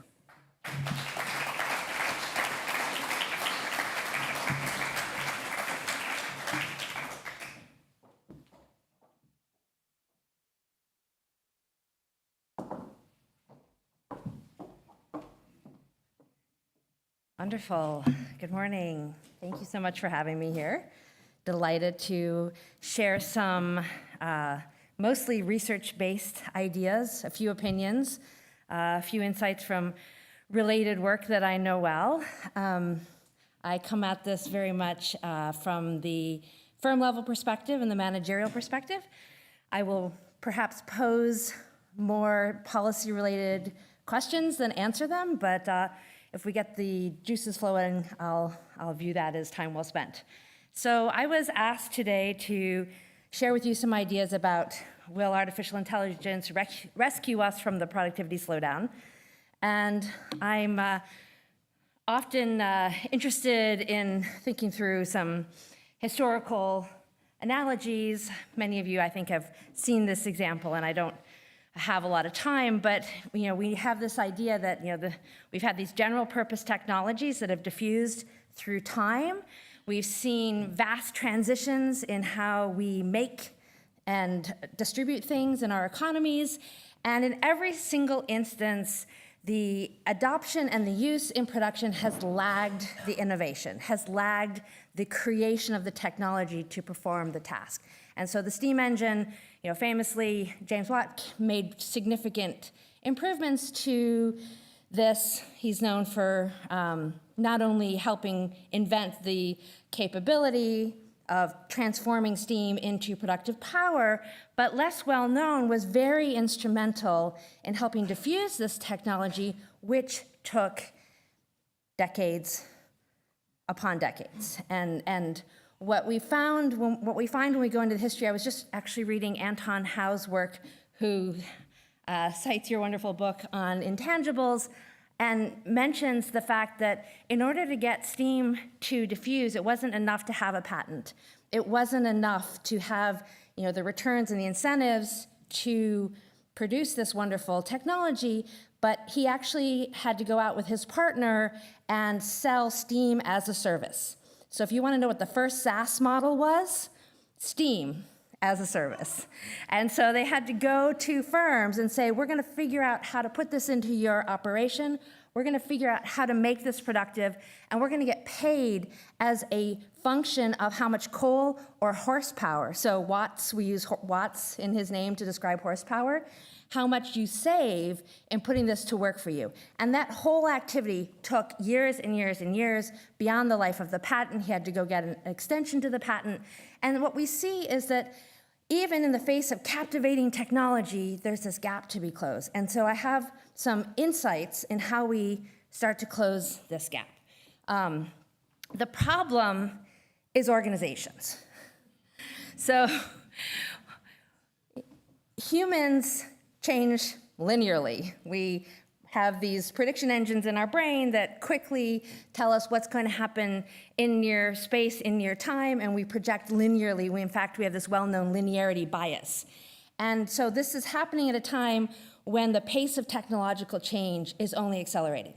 Wonderful. Good morning. Thank you so much for having me here. delighted to share some mostly research-based ideas, a few opinions, a few insights from related work that I know well. I come at this very much from the firm-level perspective and the managerial perspective. I will perhaps pose more policy-related questions than answer them, but if we get the juices flowing, I'll view that as time well spent. So I was asked today to share with you some ideas about will artificial intelligence rescue us from the productivity slowdown. And I'm often interested in thinking through some historical analogies. Many of you, I think, have seen this example, and I don't have a lot of time, but we have this idea that we've had these general purpose technologies that have diffused through time. We've seen vast transitions in how we make and distribute things in our economies, and in every single instance, the adoption and the use in production has lagged the innovation, has lagged the creation of the technology to perform the task. And so the steam engine, famously, James Watt made significant improvements to this. He's known for not only helping invent the capability of transforming steam into productive power, but less well known, was very instrumental in helping diffuse this technology, which took decades upon decades. And what we find when we go into the history, I was just actually reading Anton Howe's work, who cites your wonderful book on intangibles, and mentions the fact that in order to get steam to diffuse, it wasn't enough to have a patent. It wasn't enough to have the returns and the incentives to produce this wonderful technology, but he actually had to go out with his partner and sell steam as a service. So if you want to know what the first SaaS model was, steam as a service. And so they had to go to firms and say, we're going to figure out how to put this into your operation, we're going to figure out how to make this productive, and we're going to get paid as a function of how much coal or horsepower. So watts, we use watts in his name to describe horsepower, how much you save in putting this to work for you. And that whole activity took years and years and years beyond the life of the patent. He had to go get an extension to the patent. And what we see is that even in the face of captivating technology, there's this gap to be closed. And so I have some insights in how we start to close this gap. The problem is organizations. So humans change linearly. We have these prediction engines in our brain that quickly tell us what's going to happen in near space, in near time, and we project linearly. In fact, we have this well-known linearity bias. And so this is happening at a time when the pace of technological change is only accelerating.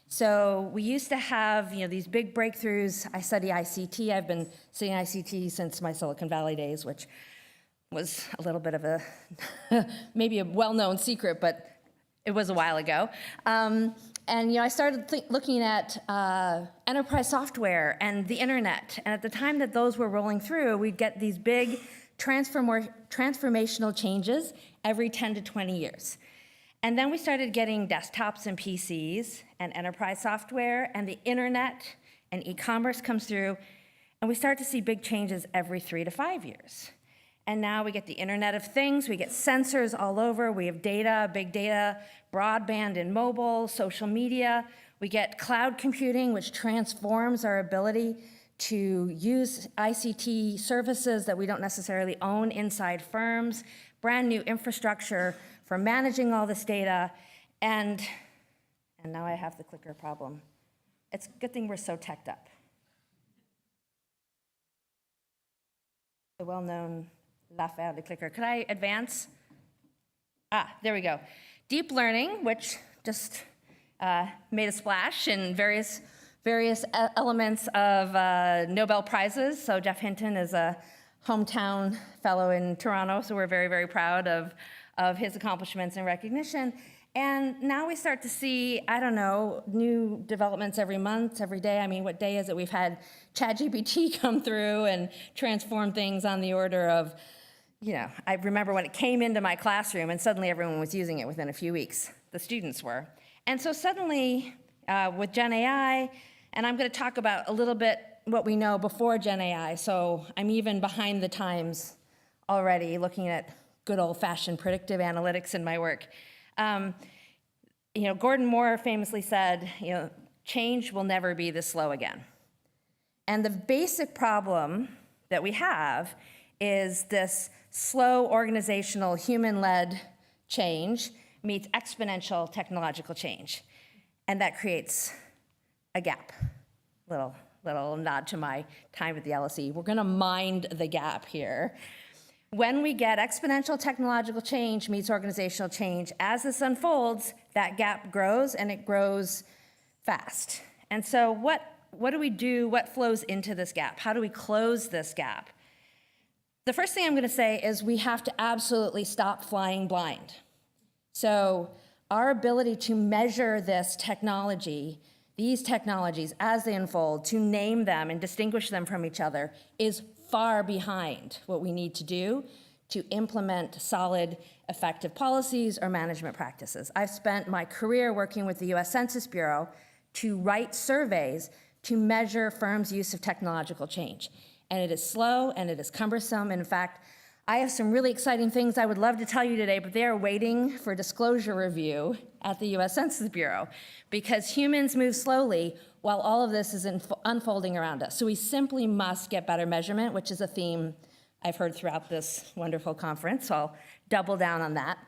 So we used to have these big breakthroughs. I study ICT. I've been studying ICT since my Silicon Valley days, which was a little bit of a, maybe a well-known secret, but it was a while ago. And I started looking at enterprise software and the internet. And at the time that those were rolling through, we'd get these big transformational changes every 10 to 20 years. And then we started getting desktops and PCs and enterprise software, and the internet and e-commerce comes through, and we start to see big changes every 3 to 5 years. And now we get the Internet of Things, we get sensors all over, we have data, big data, broadband and mobile, social media. We get cloud computing, which transforms our ability to use ICT services that we don't necessarily own inside firms, brand new infrastructure for managing all this data, and now I have the clicker problem. It's a good thing we're so teched up. The well-known l'affaire de clicker. Could I advance? There we go. Deep learning, which just made a splash in various elements of Nobel Prizes. So Jeff Hinton is a hometown fellow in Toronto, so we're very, very proud of of his accomplishments and recognition. And now we start to see, I don't know, new developments every month, every day. I mean, what day is it? We've had ChatGPT come through and transform things on the order of, you know, I remember when it came into my classroom and suddenly everyone was using it within a few weeks. The students were. And so suddenly, with Gen AI, and I'm going to talk about a little bit what we know before Gen AI, so I'm even behind the times already looking at good old-fashioned predictive analytics in my work. You know, Gordon Moore famously said, you know, change will never be this slow again. And the basic problem that we have is this slow organizational human-led change meets exponential technological change. And that creates a gap. Little nod to my time at the LSE. We're gonna mind the gap here. When we get exponential technological change meets organizational change, as this unfolds, that gap grows and it grows fast. And so what do we do? What flows into this gap? How do we close this gap? The first thing I'm going to say is we have to absolutely stop flying blind. So our ability to measure this technology, these technologies as they unfold, to name them and distinguish them from each other is far behind what we need to do to implement solid, effective policies or management practices. I've spent my career working with the US Census Bureau to write surveys to measure firms' use of technological change. And it is slow and it is cumbersome. In fact, I have some really exciting things I would love to tell you today, but they are waiting for disclosure review at the US Census Bureau because humans move slowly while all of this is unfolding around us. So we simply must get better measurement, which is a theme I've heard throughout this wonderful conference, so I'll double down on that.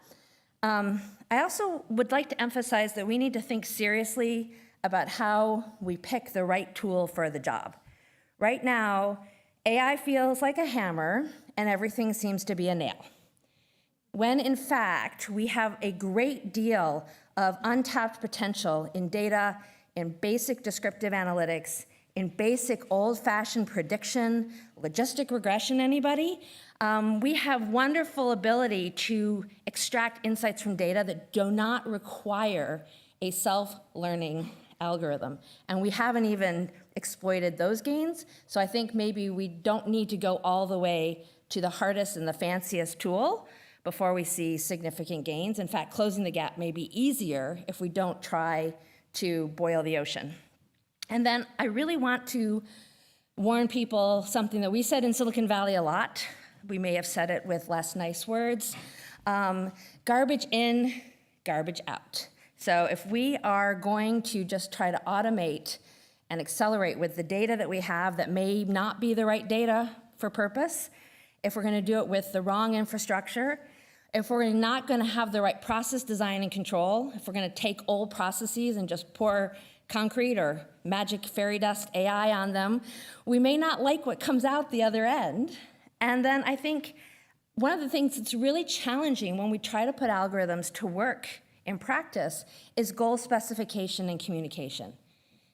I also would like to emphasize that we need to think seriously about how we pick the right tool for the job. Right now, AI feels like a hammer and everything seems to be a nail. When in fact, we have a great deal of untapped potential in data, in basic descriptive analytics, in basic old-fashioned prediction, logistic regression, anybody? We have wonderful ability to extract insights from data that do not require a self-learning algorithm. And we haven't even exploited those gains. So I think maybe we don't need to go all the way to the hardest and the fanciest tool before we see significant gains. In fact, closing the gap may be easier if we don't try to boil the ocean. And then I really want to warn people something that we said in Silicon Valley a lot. We may have said it with less nice words. Garbage in, garbage out. So if we are going to just try to automate and accelerate with the data that we have that may not be the right data for purpose, if we're going to do it with the wrong infrastructure, if we're not going to have the right process design and control, if we're going to take old processes and just pour concrete or magic fairy dust AI on them, we may not like what comes out the other end. And then I think one of the things that's really challenging when we try to put algorithms to work in practice is goal specification and communication.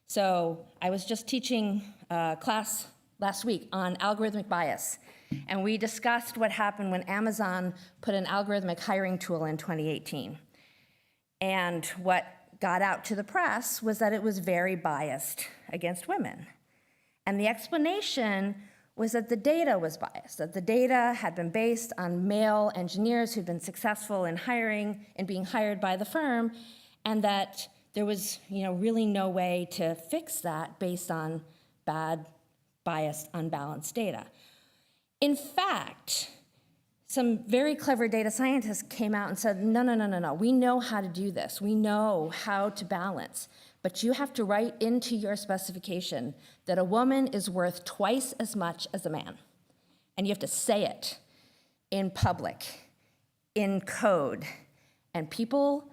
So I was just teaching a class last week on algorithmic bias, and we discussed what happened when Amazon put an algorithmic hiring tool in 2018. And what got out to the press was that it was very biased against women. And the explanation was that the data was biased, that the data had been based on male engineers who'd been successful in hiring and being hired by the firm, and that there was, really no way to fix that based on bad, biased, unbalanced data. In fact, some very clever data scientists came out and said, no, we know how to do this. We know how to balance, but you have to write into your specification that a woman is worth twice as much as a man. And you have to say it in public, in code. And people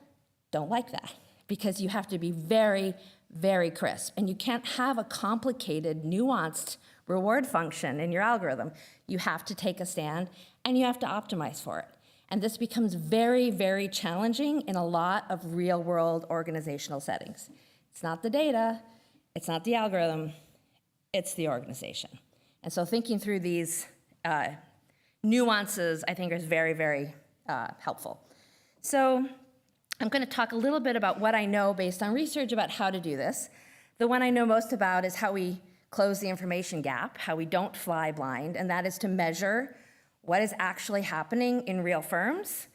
don't like that because you have to be very, very crisp. And you can't have a complicated, nuanced reward function in your algorithm. You have to take a stand and you have to optimize for it. And this becomes very, very challenging in a lot of real-world organizational settings. It's not the data, it's not the algorithm, it's the organization. And so thinking through these nuances, I think, is very, very helpful. So I'm going to talk a little bit about what I know based on research about how to do this. The one I know most about is how we close the information gap, how we don't fly blind, and that is to measure what is actually happening in real firms,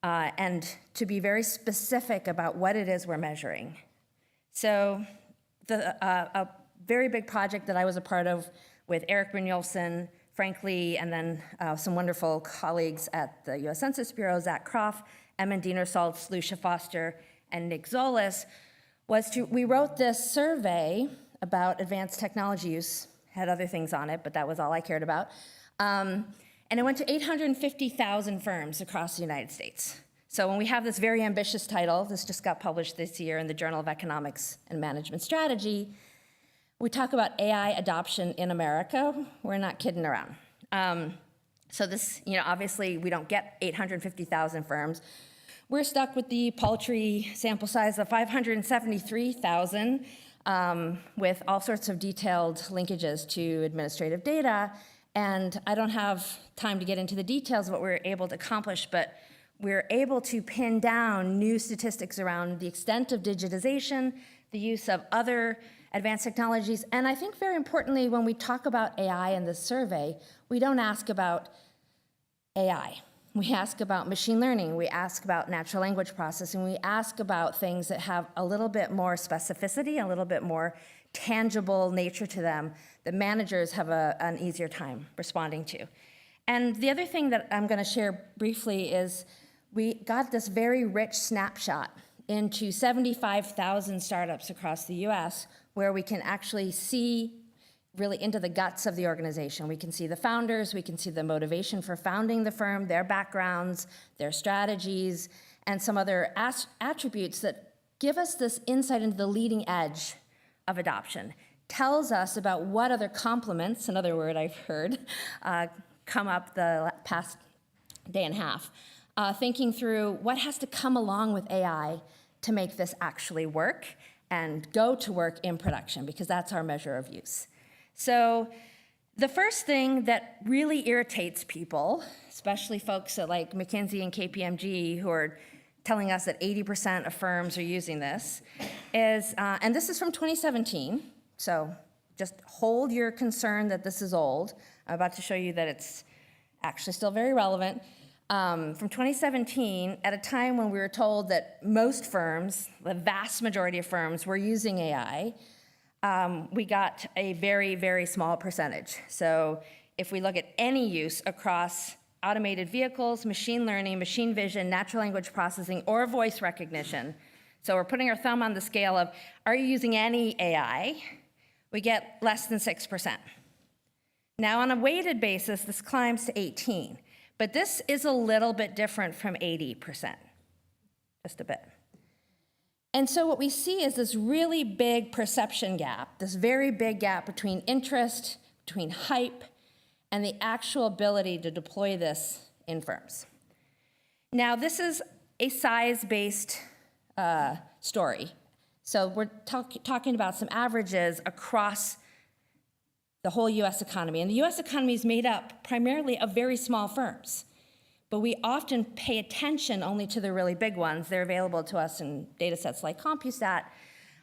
and to be very specific about what it is we're measuring. So a very big project that I was a part of with Eric Brynjolfsson, Frank Lee, and then some wonderful colleagues at the US Census Bureau, Zach Croft, Emma Dienersaltz, Lucia Foster, and Nick Zolis, we wrote this survey about advanced technology use, had other things on it, but that was all I cared about. And it went to 850,000 firms across the United States. So when we have this very ambitious title, this just got published this year in the Journal of Economics and Management Strategy, we talk about AI adoption in America. We're not kidding around. So this, obviously we don't get 850,000 firms. We're stuck with the paltry sample size of 573,000 with all sorts of detailed linkages to administrative data. And I don't have time to get into the details of what we were able to accomplish, but we're able to pin down new statistics around the extent of digitization, the use of other advanced technologies, and I think very importantly, when we talk about AI in this survey, we don't ask about AI. We ask about machine learning, we ask about natural language processing, we ask about things that have a little bit more specificity, a little bit more tangible nature to them that managers have an easier time responding to. And the other thing that I'm going to share briefly is we got this very rich snapshot into 75,000 startups across the US where we can actually see really into the guts of the organization. We can see the founders, we can see the motivation for founding the firm, their backgrounds, their strategies, and some other attributes that give us this insight into the leading edge of adoption. Tells us about what other complements, another word I've heard, come up the past day and a half, thinking through what has to come along with AI to make this actually work and go to work in production, because that's our measure of use. So the first thing that really irritates people, especially folks at like McKinsey and KPMG who are telling us that 80% of firms are using this, is, and this is from 2017, so just hold your concern that this is old. I'm about to show you that it's actually still very relevant. From 2017, at a time when we were told that most firms, the vast majority of firms, were using AI, we got a very, very small percentage. So if we look at any use across automated vehicles, machine learning, machine vision, natural language processing, or voice recognition, so we're putting our thumb on the scale of, are you using any AI? We get less than 6%. Now, on a weighted basis, this climbs to 18%. But this is a little bit different from 80%, just a bit. And so what we see is this really big perception gap, this very big gap between interest, between hype, and the actual ability to deploy this in firms. Now, this is a size-based story. So we're talking about some averages across the whole US economy. And the US economy is made up primarily of very small firms. But we often pay attention only to the really big ones. They're available to us in data sets like CompuStat.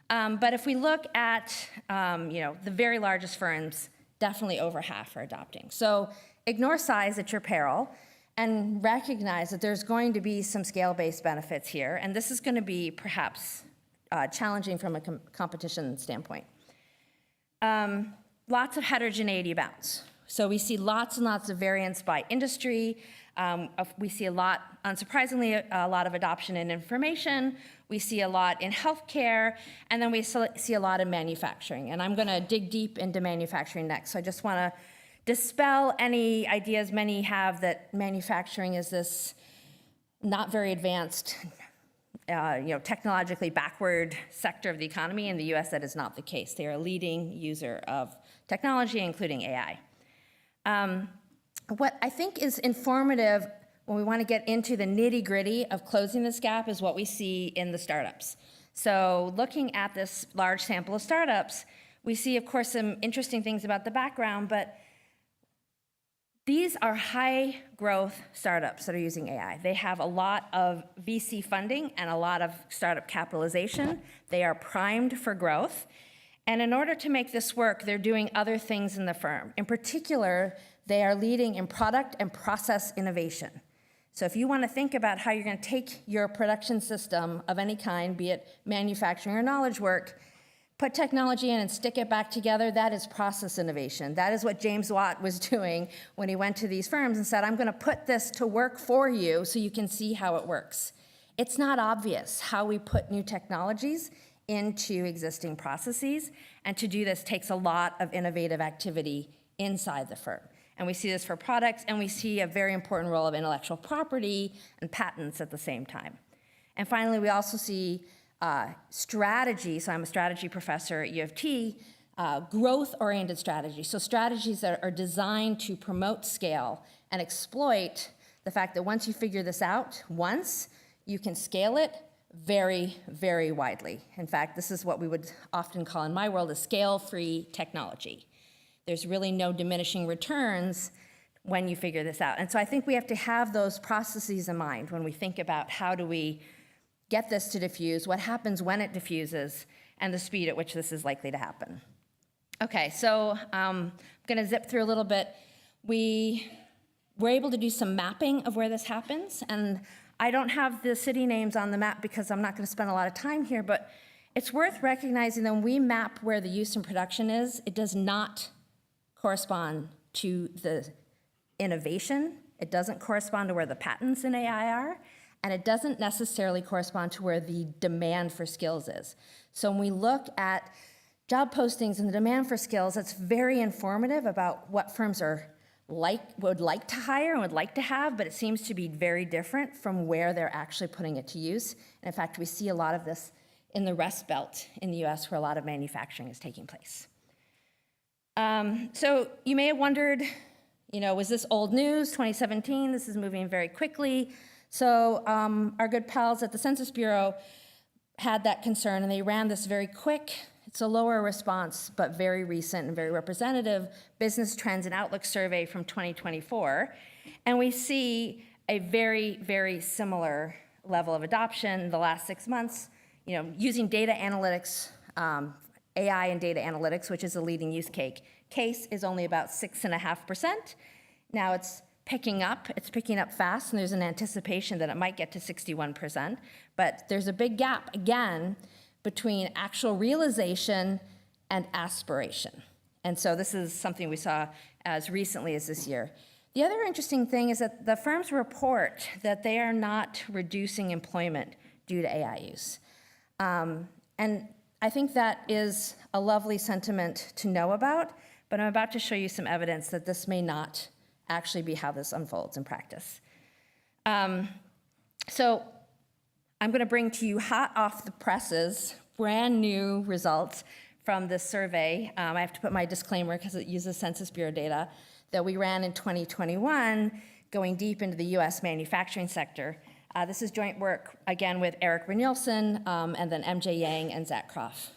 But if we look at the very largest firms, definitely over half are adopting. So ignore size at your peril and recognize that there's going to be some scale-based benefits here. And this is going to be perhaps challenging from a competition standpoint. Lots of heterogeneity abounds. So we see lots and lots of variance by industry. We see a lot, unsurprisingly, a lot of adoption in information. We see a lot in healthcare, and then we see a lot in manufacturing. And I'm going to dig deep into manufacturing next. So I just want to dispel any ideas many have that manufacturing is this not very advanced, technologically backward sector of the economy. In the US, that is not the case. They are a leading user of technology, including AI. What I think is informative when we want to get into the nitty-gritty of closing this gap is what we see in the startups. So looking at this large sample of startups, we see, of course, some interesting things about the background, but These are high growth startups that are using AI. They have a lot of VC funding and a lot of startup capitalization. They are primed for growth. And in order to make this work, they're doing other things in the firm. In particular, they are leading in product and process innovation. So if you want to think about how you're going to take your production system of any kind, be it manufacturing or knowledge work, put technology in and stick it back together, that is process innovation. That is what James Watt was doing when he went to these firms and said, I'm going to put this to work for you so you can see how it works. It's not obvious how we put new technologies into existing processes, and to do this takes a lot of innovative activity inside the firm. And we see this for products, and we see a very important role of intellectual property and patents at the same time. And finally, we also see strategy, so I'm a strategy professor at U of T, growth-oriented strategy. So strategies that are designed to promote scale and exploit the fact that once you figure this out once, you can scale it very, very widely. In fact, this is what we would often call in my world a scale-free technology. There's really no diminishing returns when you figure this out. And so I think we have to have those processes in mind when we think about how do we get this to diffuse, what happens when it diffuses, and the speed at which this is likely to happen. Okay, so I'm gonna zip through a little bit. We were able to do some mapping of where this happens, and I don't have the city names on the map because I'm not gonna spend a lot of time here, but it's worth recognizing that when we map where the use and production is, it does not correspond to the innovation. It doesn't correspond to where the patents in AI are, and it doesn't necessarily correspond to where the demand for skills is. So when we look at job postings and the demand for skills, it's very informative about what firms would like to hire and would like to have, but it seems to be very different from where they're actually putting it to use. And in fact, we see a lot of this in the Rust Belt in the US, where a lot of manufacturing is taking place. So you may have wondered, was this old news, 2017? This is moving very quickly. So our good pals at the Census Bureau had that concern, and they ran this very quick, it's a lower response, but very recent and very representative business trends and outlook survey from 2024. And we see a very, very similar level of adoption in the last 6 months, using data analytics, AI and data analytics, which is a leading use case, is only about 6.5%. Now it's picking up fast, and there's an anticipation that it might get to 61%, but there's a big gap, again, between actual realization and aspiration. And so this is something we saw as recently as this year. The other interesting thing is that the firms report that they are not reducing employment due to AI use. And I think that is a lovely sentiment to know about, but I'm about to show you some evidence that this may not actually be how this unfolds in practice. So I'm going to bring to you hot off the presses, brand new results from this survey. I have to put my disclaimer because it uses Census Bureau data that we ran in 2021, going deep into the US manufacturing sector. This is joint work, again, with Eric Brynjolfsson, and then MJ Yang and Zach Croft.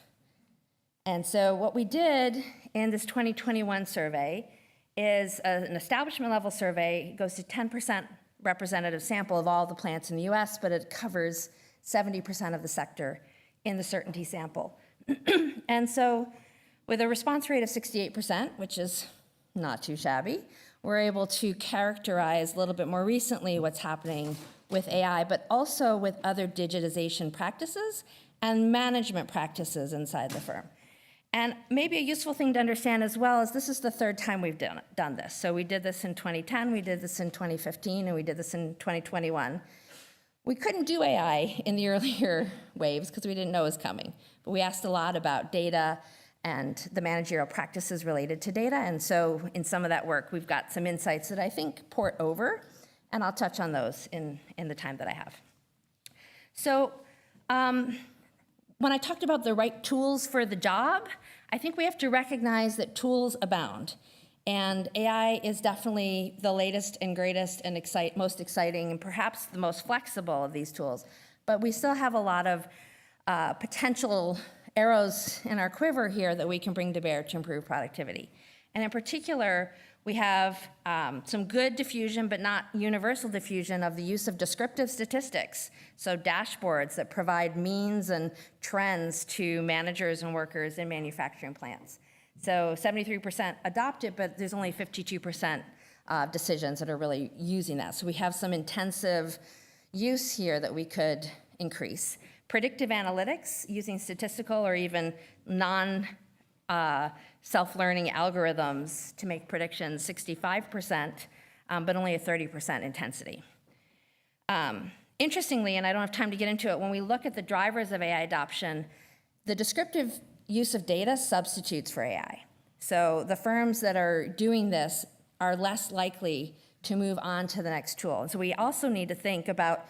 And so what we did in this 2021 survey is an establishment level survey. It goes to 10% representative sample of all the plants in the US, but it covers 70% of the sector in the certainty sample. And so with a response rate of 68%, which is not too shabby, we're able to characterize a little bit more recently what's happening with AI, but also with other digitization practices and management practices inside the firm. And maybe a useful thing to understand as well is this is the third time we've done this. So we did this in 2010, we did this in 2015, and we did this in 2021. We couldn't do AI in the earlier waves because we didn't know it was coming. But we asked a lot about data and the managerial practices related to data. And so in some of that work, we've got some insights that I think port over, and I'll touch on those in the time that I have. So when I talked about the right tools for the job, I think we have to recognize that tools abound. And AI is definitely the latest and greatest and most exciting and perhaps the most flexible of these tools. But we still have a lot of potential arrows in our quiver here that we can bring to bear to improve productivity. And in particular, We have some good diffusion, but not universal diffusion of the use of descriptive statistics. So dashboards that provide means and trends to managers and workers in manufacturing plants. So 73% adopt it, but there's only 52% decisions that are really using that. So we have some intensive use here that we could increase. Predictive analytics using statistical or even self-learning algorithms to make predictions, 65%, but only a 30% intensity. Interestingly, and I don't have time to get into it, when we look at the drivers of AI adoption, the descriptive use of data substitutes for AI. So the firms that are doing this are less likely to move on to the next tool. And so we also need to think about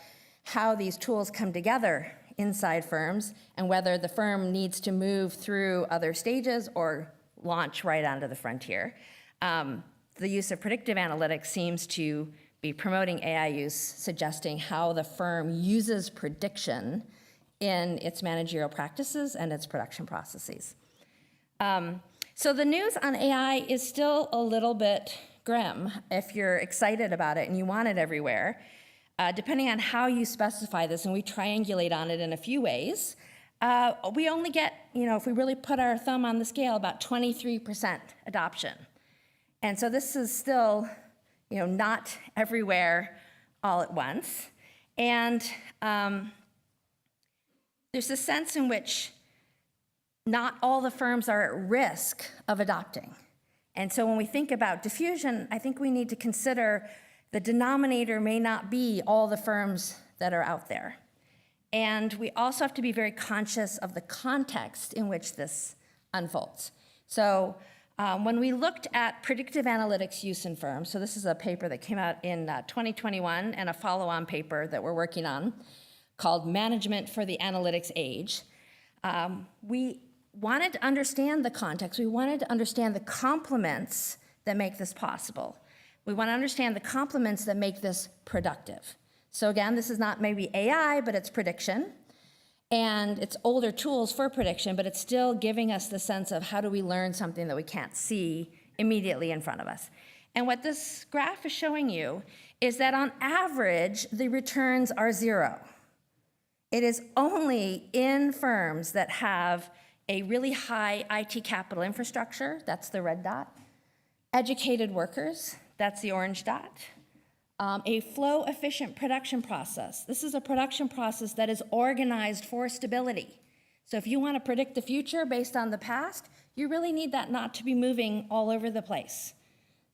how these tools come together inside firms and whether the firm needs to move through other stages or launch right onto the frontier. The use of predictive analytics seems to be promoting AI use, suggesting how the firm uses prediction in its managerial practices and its production processes. So the news on AI is still a little bit grim if you're excited about it and you want it everywhere. Depending on how you specify this, and we triangulate on it in a few ways, we only get, if we really put our thumb on the scale, about 23% adoption. And so this is still, not everywhere all at once. And there's a sense in which not all the firms are at risk of adopting. And so when we think about diffusion, I think we need to consider the denominator may not be all the firms that are out there. And we also have to be very conscious of the context in which this unfolds. So when we looked at predictive analytics use in firms, so this is a paper that came out in 2021 and a follow-on paper that we're working on called Management for the Analytics Age. We wanted to understand the context. We wanted to understand the complements that make this possible. We want to understand the complements that make this productive. So again, this is not maybe AI, but it's prediction. And it's older tools for prediction, but it's still giving us the sense of how do we learn something that we can't see immediately in front of us. And what this graph is showing you is that on average, the returns are 0. It is only in firms that have a really high IT capital infrastructure, that's the red dot, educated workers, that's the orange dot. A flow-efficient production process. This is a production process that is organized for stability. So if you want to predict the future based on the past, you really need that not to be moving all over the place.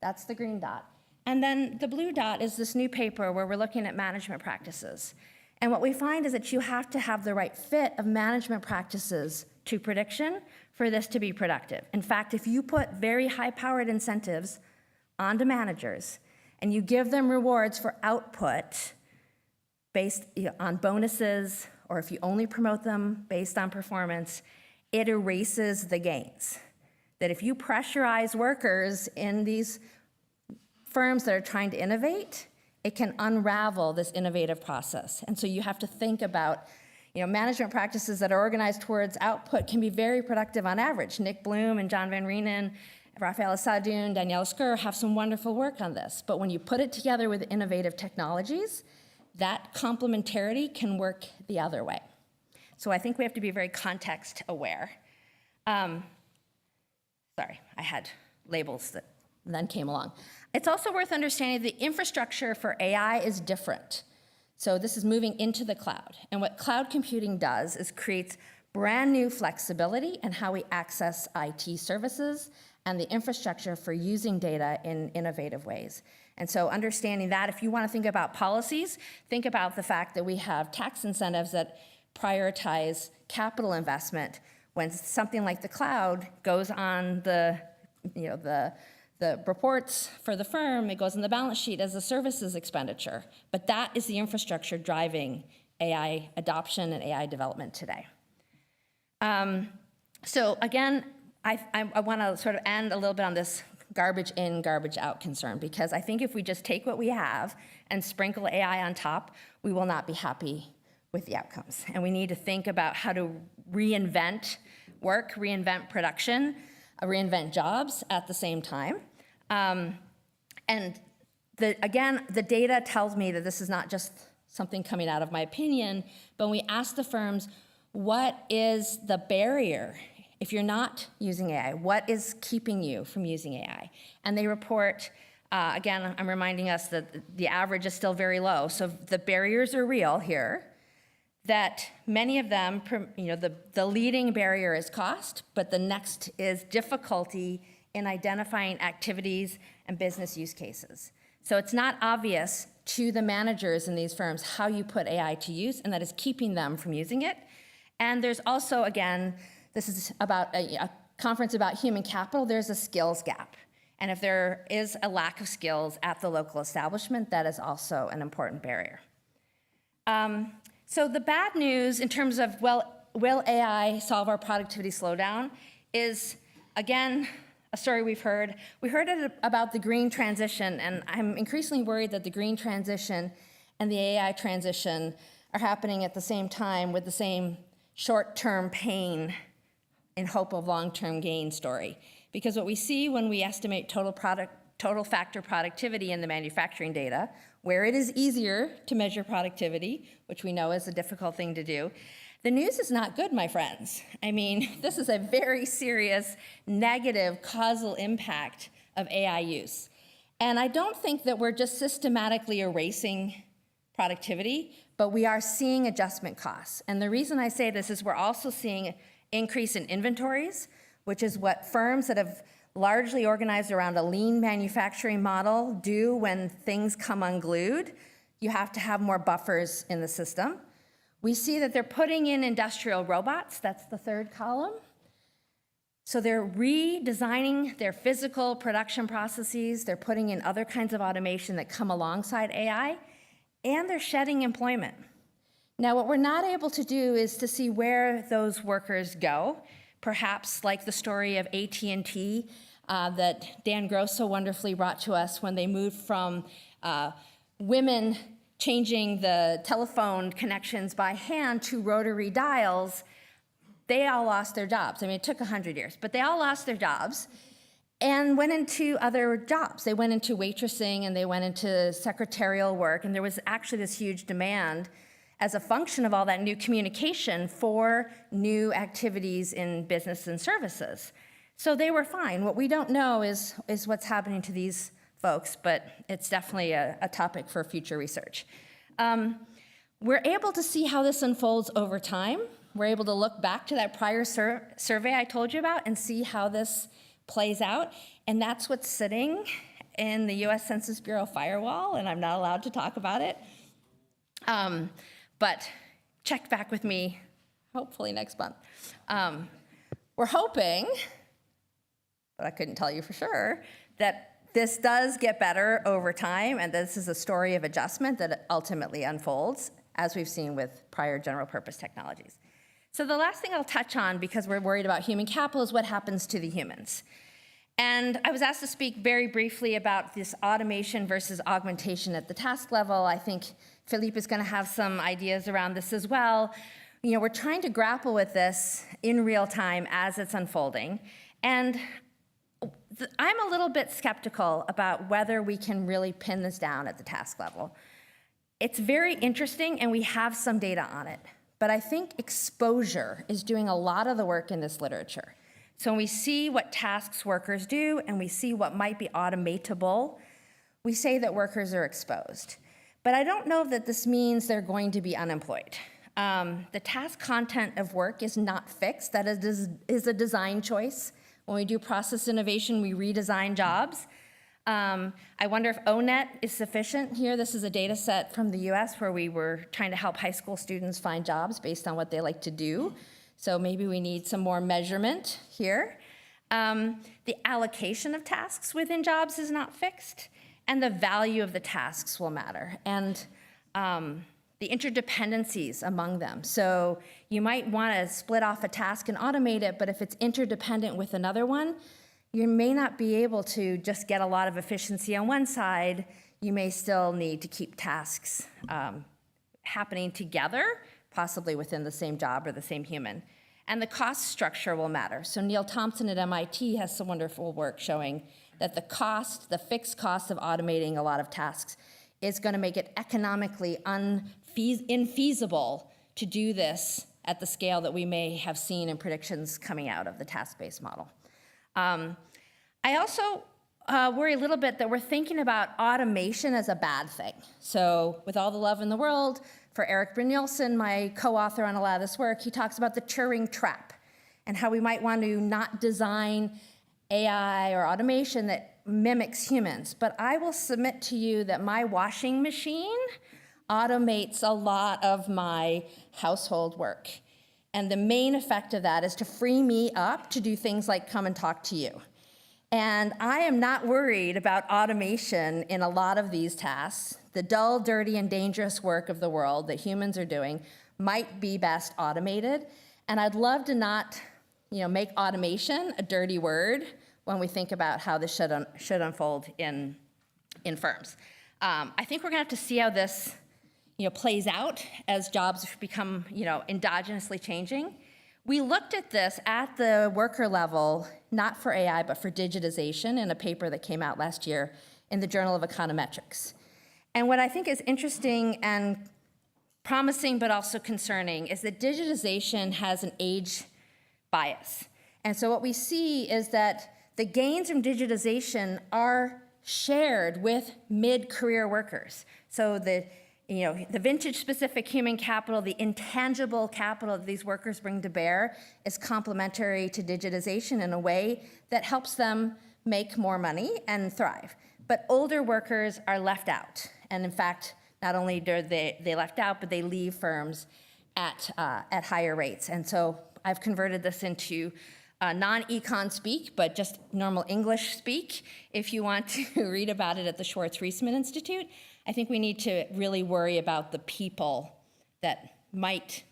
That's the green dot. And then the blue dot is this new paper where we're looking at management practices. And what we find is that you have to have the right fit of management practices to prediction for this to be productive. In fact, if you put very high-powered incentives onto managers, and you give them rewards for output based on bonuses, or if you only promote them based on performance, it erases the gains. That if you pressurize workers in these firms that are trying to innovate, it can unravel this innovative process. And so you have to think about, management practices that are organized towards output can be very productive on average. Nick Bloom and John Van Reenen, Rafael Sadoun, Danielle Skur have some wonderful work on this. But when you put it together with innovative technologies, that complementarity can work the other way. So I think we have to be very context aware. Sorry, I had labels that then came along. It's also worth understanding the infrastructure for AI is different. So this is moving into the cloud. And what cloud computing does is creates brand new flexibility in how we access IT services and the infrastructure for using data in innovative ways. And so understanding that, if you want to think about policies, think about the fact that we have tax incentives that prioritize capital investment. When something like the cloud goes on the reports for the firm, it goes on the balance sheet as a services expenditure. But that is the infrastructure driving AI adoption and AI development today. So again, I want to sort of end a little bit on this garbage in, garbage out concern, because I think if we just take what we have and sprinkle AI on top, we will not be happy with the outcomes. And we need to think about how to reinvent work, reinvent production, reinvent jobs at the same time. And again, the data tells me that this is not just something coming out of my opinion, but when we ask the firms, what is the barrier if you're not using AI? What is keeping you from using AI? And they report, again, I'm reminding us that the average is still very low, so the barriers are real here, that many of them, the leading barrier is cost, but the next is difficulty in identifying activities and business use cases. So it's not obvious to the managers in these firms how you put AI to use, and that is keeping them from using it. And there's also, again, this is about a conference about human capital, there's a skills gap. And if there is a lack of skills at the local establishment, that is also an important barrier. So the bad news in terms of, well, will AI solve our productivity slowdown is, again, a story we've heard. We heard it about the green transition, and I'm increasingly worried that the green transition and the AI transition are happening at the same time with the same short-term pain in hope of long-term gain story. Because what we see when we estimate total factor productivity in the manufacturing data, where it is easier to measure productivity, which we know is a difficult thing to do, the news is not good, my friends. I mean, this is a very serious negative causal impact of AI use. And I don't think that we're just systematically erasing productivity, but we are seeing adjustment costs. And the reason I say this is we're also seeing increase in inventories, which is what firms that have largely organized around a lean manufacturing model do when things come unglued. You have to have more buffers in the system. We see that they're putting in industrial robots, that's the third column. So they're redesigning their physical production processes, they're putting in other kinds of automation that come alongside AI, and they're shedding employment. Now, what we're not able to do is to see where those workers go, perhaps like the story of AT&T that Dan Gross so wonderfully brought to us when they moved from women changing the telephone connections by hand to rotary dials. They all lost their jobs. I mean, it took 100 years, but they all lost their jobs and went into other jobs. They went into waitressing and they went into secretarial work, and there was actually this huge demand as a function of all that new communication for new activities in business and services. So they were fine. What we don't know is what's happening to these folks, but it's definitely a topic for future research. We're able to see how this unfolds over time. We're able to look back to that prior survey I told you about and see how this plays out, and that's what's sitting in the US Census Bureau firewall, and I'm not allowed to talk about it. But check back with me, hopefully next month. We're hoping, but I couldn't tell you for sure, that this does get better over time, and this is a story of adjustment that ultimately unfolds, as we've seen with prior general purpose technologies. So the last thing I'll touch on, because we're worried about human capital, is what happens to the humans. And I was asked to speak very briefly about this automation versus augmentation at the task level. I think Philippe is going to have some ideas around this as well. You know, we're trying to grapple with this in real time as it's unfolding. And I'm a little bit skeptical about whether we can really pin this down at the task level. It's very interesting, and we have some data on it. But I think exposure is doing a lot of the work in this literature. So when we see what tasks workers do and we see what might be automatable, we say that workers are exposed. But I don't know that this means they're going to be unemployed. The task content of work is not fixed. That is a design choice. When we do process innovation, we redesign jobs. I wonder if ONET is sufficient here. This is a data set from the US where we were trying to help high school students find jobs based on what they like to do. So maybe we need some more measurement here. The allocation of tasks within jobs is not fixed, and the value of the tasks will matter, and the interdependencies among them. So you might want to split off a task and automate it, but if it's interdependent with another one, you may not be able to just get a lot of efficiency on one side. You may still need to keep tasks happening together, possibly within the same job or the same human. And the cost structure will matter. So Neil Thompson at MIT has some wonderful work showing that the fixed cost of automating a lot of tasks is going to make it economically infeasible to do this at the scale that we may have seen in predictions coming out of the task-based model. I also worry a little bit that we're thinking about automation as a bad thing. So with all the love in the world for Eric Brynjolfsson, my co-author on a lot of this work, he talks about the Turing trap and how we might want to not design AI or automation that mimics humans. But I will submit to you that my washing machine automates a lot of my household work. And the main effect of that is to free me up to do things like come and talk to you. And I am not worried about automation in a lot of these tasks. The dull, dirty, and dangerous work of the world that humans are doing might be best automated. And I'd love to not, make automation a dirty word when we think about how this should unfold in firms. I think we're going to have to see how this plays out as jobs become endogenously changing. We looked at this at the worker level, not for AI, but for digitization in a paper that came out last year in the Journal of Econometrics. And what I think is interesting and promising but also concerning is that digitization has an age bias. And so what we see is that the gains from digitization are shared with mid-career workers. So the vintage-specific human capital, the intangible capital that these workers bring to bear is complementary to digitization in a way that helps them make more money and thrive. But older workers are left out. And in fact, not only are they left out, but they leave firms at higher rates. And so I've converted this into non-econ speak, but just normal English speak. If you want to read about it at the Schwartz-Reisman Institute, I think we need to really worry about the people that might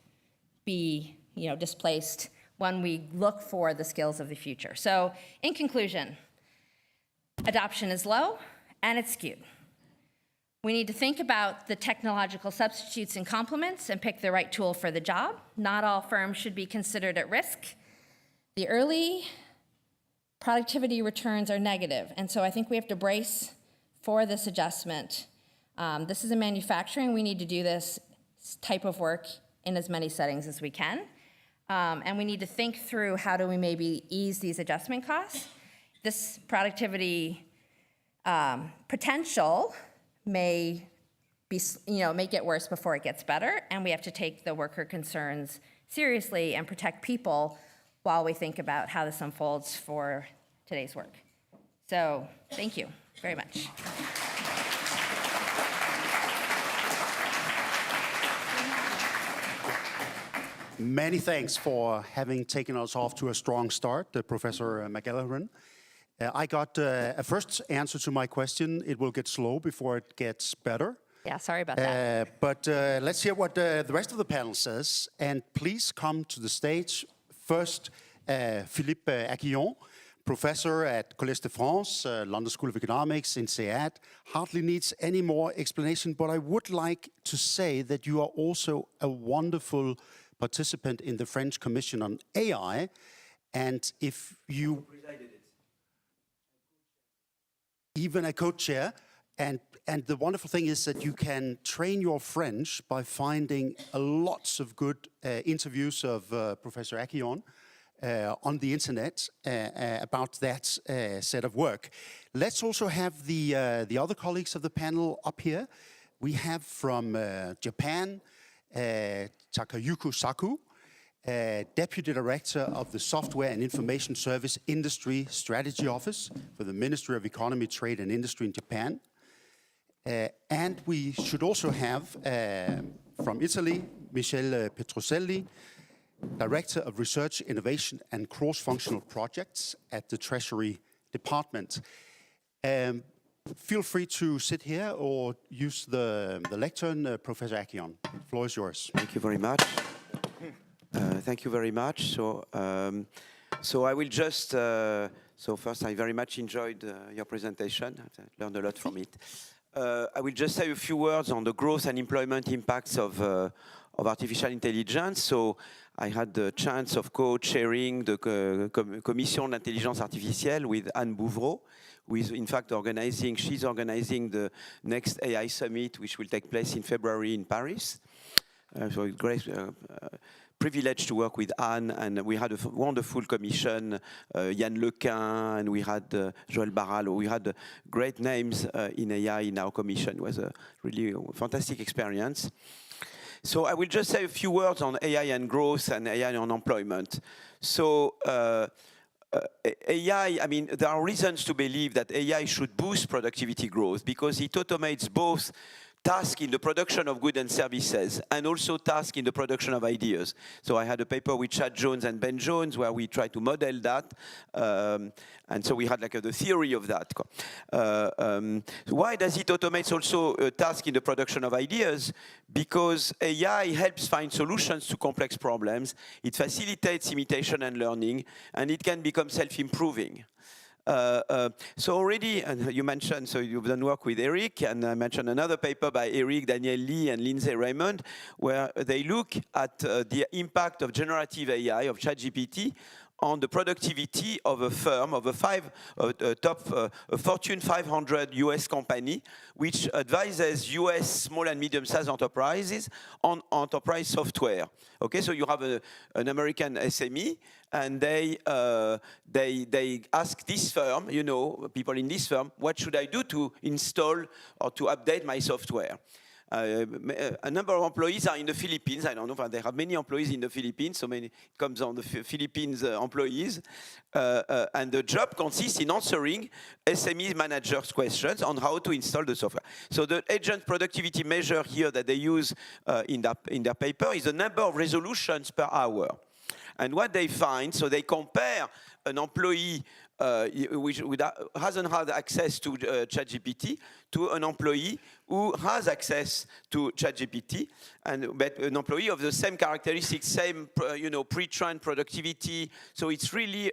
be, displaced when we look for the skills of the future. So, in conclusion, adoption is low and it's skewed. We need to think about the technological substitutes and complements and pick the right tool for the job. Not all firms should be considered at risk. The early productivity returns are negative, and so I think we have to brace for this adjustment. This is in manufacturing. We need to do this type of work in as many settings as we can. And we need to think through how do we maybe ease these adjustment costs. This productivity potential may get worse before it gets better, and we have to take the worker concerns seriously and protect people while we think about how this unfolds for today's work. So, thank you very much. Many thanks for having taken us off to a strong start, Professor McELHERAN. I got a first answer to my question. It will get slow before it gets better. Yeah, sorry about that. But let's hear what the rest of the panel says. And please come to the stage. First, Philippe AGHION, professor at Collège de France, London School of Economics, INSEAD, hardly needs any more explanation, but I would like to say that you are also a wonderful participant in the French Commission on AI, and if you... even a co-chair, and the wonderful thing is that you can train your French by finding lots of good interviews of Professor AGHION on the internet about that set of work. Let's also have the other colleagues of the panel up here. We have from Japan, Takayuki SAKO, Deputy Director of the Software and Information Service Industry Strategy Office for the Ministry of Economy, Trade and Industry in Japan. And we should also have from Italy, Michele PETROCELLI, Director of Research, Innovation and Cross-Functional Projects at the Treasury Department. Feel free to sit here or use the lectern. Professor AGHION, the floor is yours. Thank you very much. Thank you very much. So I will just, so first I very much enjoyed your presentation. I learned a lot from it. I will just say a few words on the growth and employment impacts of artificial intelligence. So I had the chance of co-chairing the Commission d'Intelligence Artificielle with Anne Bouvreau, who is in fact she's organizing the next AI Summit, which will take place in February in Paris. So it's great privilege to work with Anne, and we had a wonderful commission, Yann Lequin, and we had Joël Barral. We had great names in AI in our commission. It was a really fantastic experience. So I will just say a few words on AI and growth and AI on employment. So AI, I mean, there are reasons to believe that AI should boost productivity growth because it automates both tasks in the production of goods and services and also tasks in the production of ideas. So I had a paper with Chad Jones and Ben Jones where we tried to model that. And so we had like the theory of that. Why does it automate also a task in the production of ideas? Because AI helps find solutions to complex problems. It facilitates imitation and learning, and it can become self-improving. So already, and you mentioned, so you've done work with Eric, and I mentioned another paper by Eric, Daniel Lee, and Lindsay Raymond, where they look at the impact of generative AI, of ChatGPT, on the productivity of a firm, of a Fortune 500 US company, which advises US small and medium-sized enterprises on enterprise software. Okay, so you have an American SME, and they ask this firm, you know, people in this firm, what should I do to install or to update my software? A number of employees are in the Philippines. I don't know if they have many employees in the Philippines, so many, it comes on the Philippines employees. And the job consists in answering SME managers' questions on how to install the software. So the agent productivity measure here that they use in their paper is the number of resolutions per hour. And what they find, so they compare an employee which hasn't had access to ChatGPT to an employee who has access to ChatGPT, but an employee of the same characteristics, same pre-trained productivity. So it's really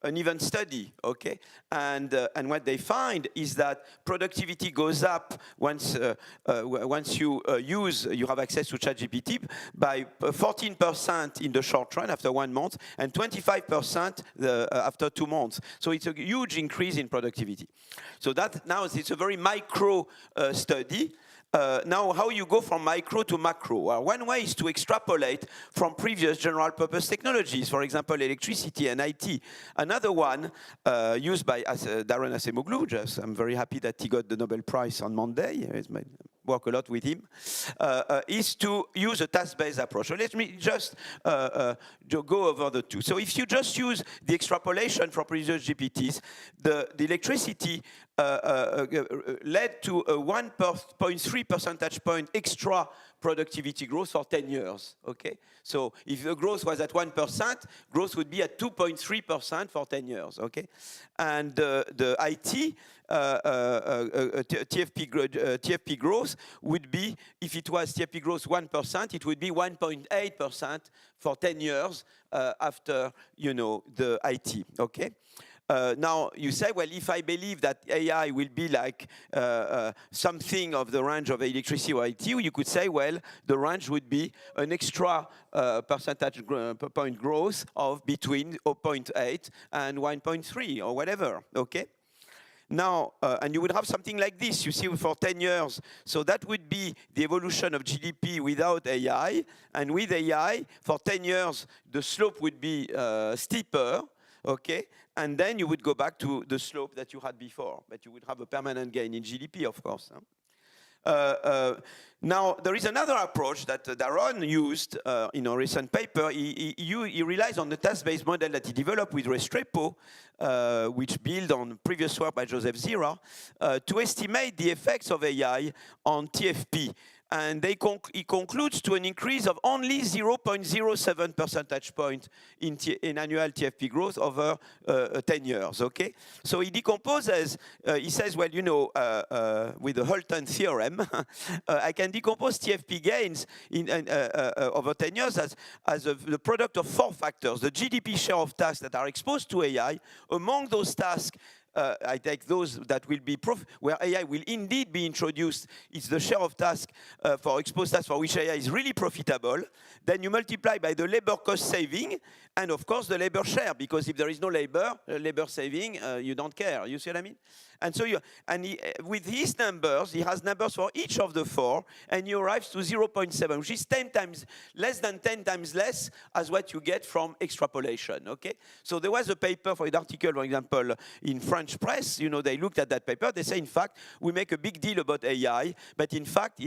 an even study, okay? And what they find is that productivity goes up once you have access to ChatGPT by 14% in the short run after 1 month and 25% after 2 months. So it's a huge increase in productivity. So that now it's a very micro study. Now, how you go from micro to macro? Well, one way is to extrapolate from previous general-purpose technologies, for example, electricity and IT. Another one used by Daron Acemoglu, I'm very happy that he got the Nobel Prize on Monday. I work a lot with him, is to use a task-based approach. So let me just go over the two. So if you just use the extrapolation from previous GPTs, the electricity led to a 1.3 percentage point extra productivity growth for 10 years, okay? So if the growth was at 1%, growth would be at 2.3% for 10 years, okay? And the IT, TFP growth would be, if it was TFP growth 1%, it would be 1.8% for 10 years after, the IT, okay? Now, you say, well, if I believe that AI will be like something of the range of electricity or IT, you could say, well, the range would be an extra percentage point growth of between 0.8 and 1.3 or whatever, okay? Now, and you would have something like this, you see, for 10 years. So that would be the evolution of GDP without AI. And with AI, for 10 years, the slope would be steeper, okay? And then you would go back to the slope that you had before, but you would have a permanent gain in GDP, of course. Now, there is another approach that Daron used in a recent paper. He relies on the task-based model that he developed with Restrepo, which built on previous work by Joseph Zira, to estimate the effects of AI on TFP. And he concludes to an increase of only 0.07 percentage point in annual TFP growth over 10 years, okay? So he decomposes, he says, well, with the Holton theorem, I can decompose TFP gains over 10 years as the product of 4 factors. The GDP share of tasks that are exposed to AI. Among those tasks, I take those that will be where AI will indeed be introduced. It's the share of task for exposed tasks for which AI is really profitable. Then you multiply by the labor cost saving, and of course the labor share, because if there is no labor saving, you don't care. You see what I mean? And so with his numbers, he has numbers for each of the 4, and he arrives to 0.7, which is 10 times less than 10 times less as what you get from extrapolation. Okay, so there was a paper for an article, for example, in French press. You know, they looked at that paper. They say, in fact, we make a big deal about AI, but in fact,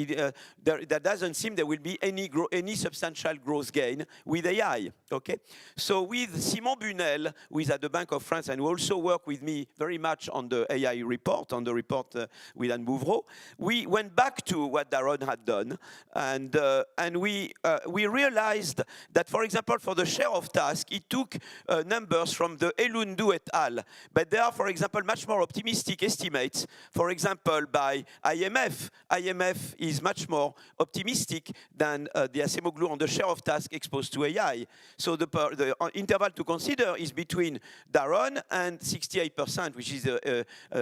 there doesn't seem there will be any substantial growth gain with AI. Okay, so with Simon Bunel, who is at the Bank of France and who also worked with me very much on the AI report, with Anne Bouvreau, we went back to what Daron had done, and we realized that, for example, for the share of task, it took numbers from the Elundu et al. But there are, for example, much more optimistic estimates, for example, by IMF. IMF is much more optimistic than the Acemoglu on the share of task exposed to AI. So the interval to consider is between Daron and 68%, which is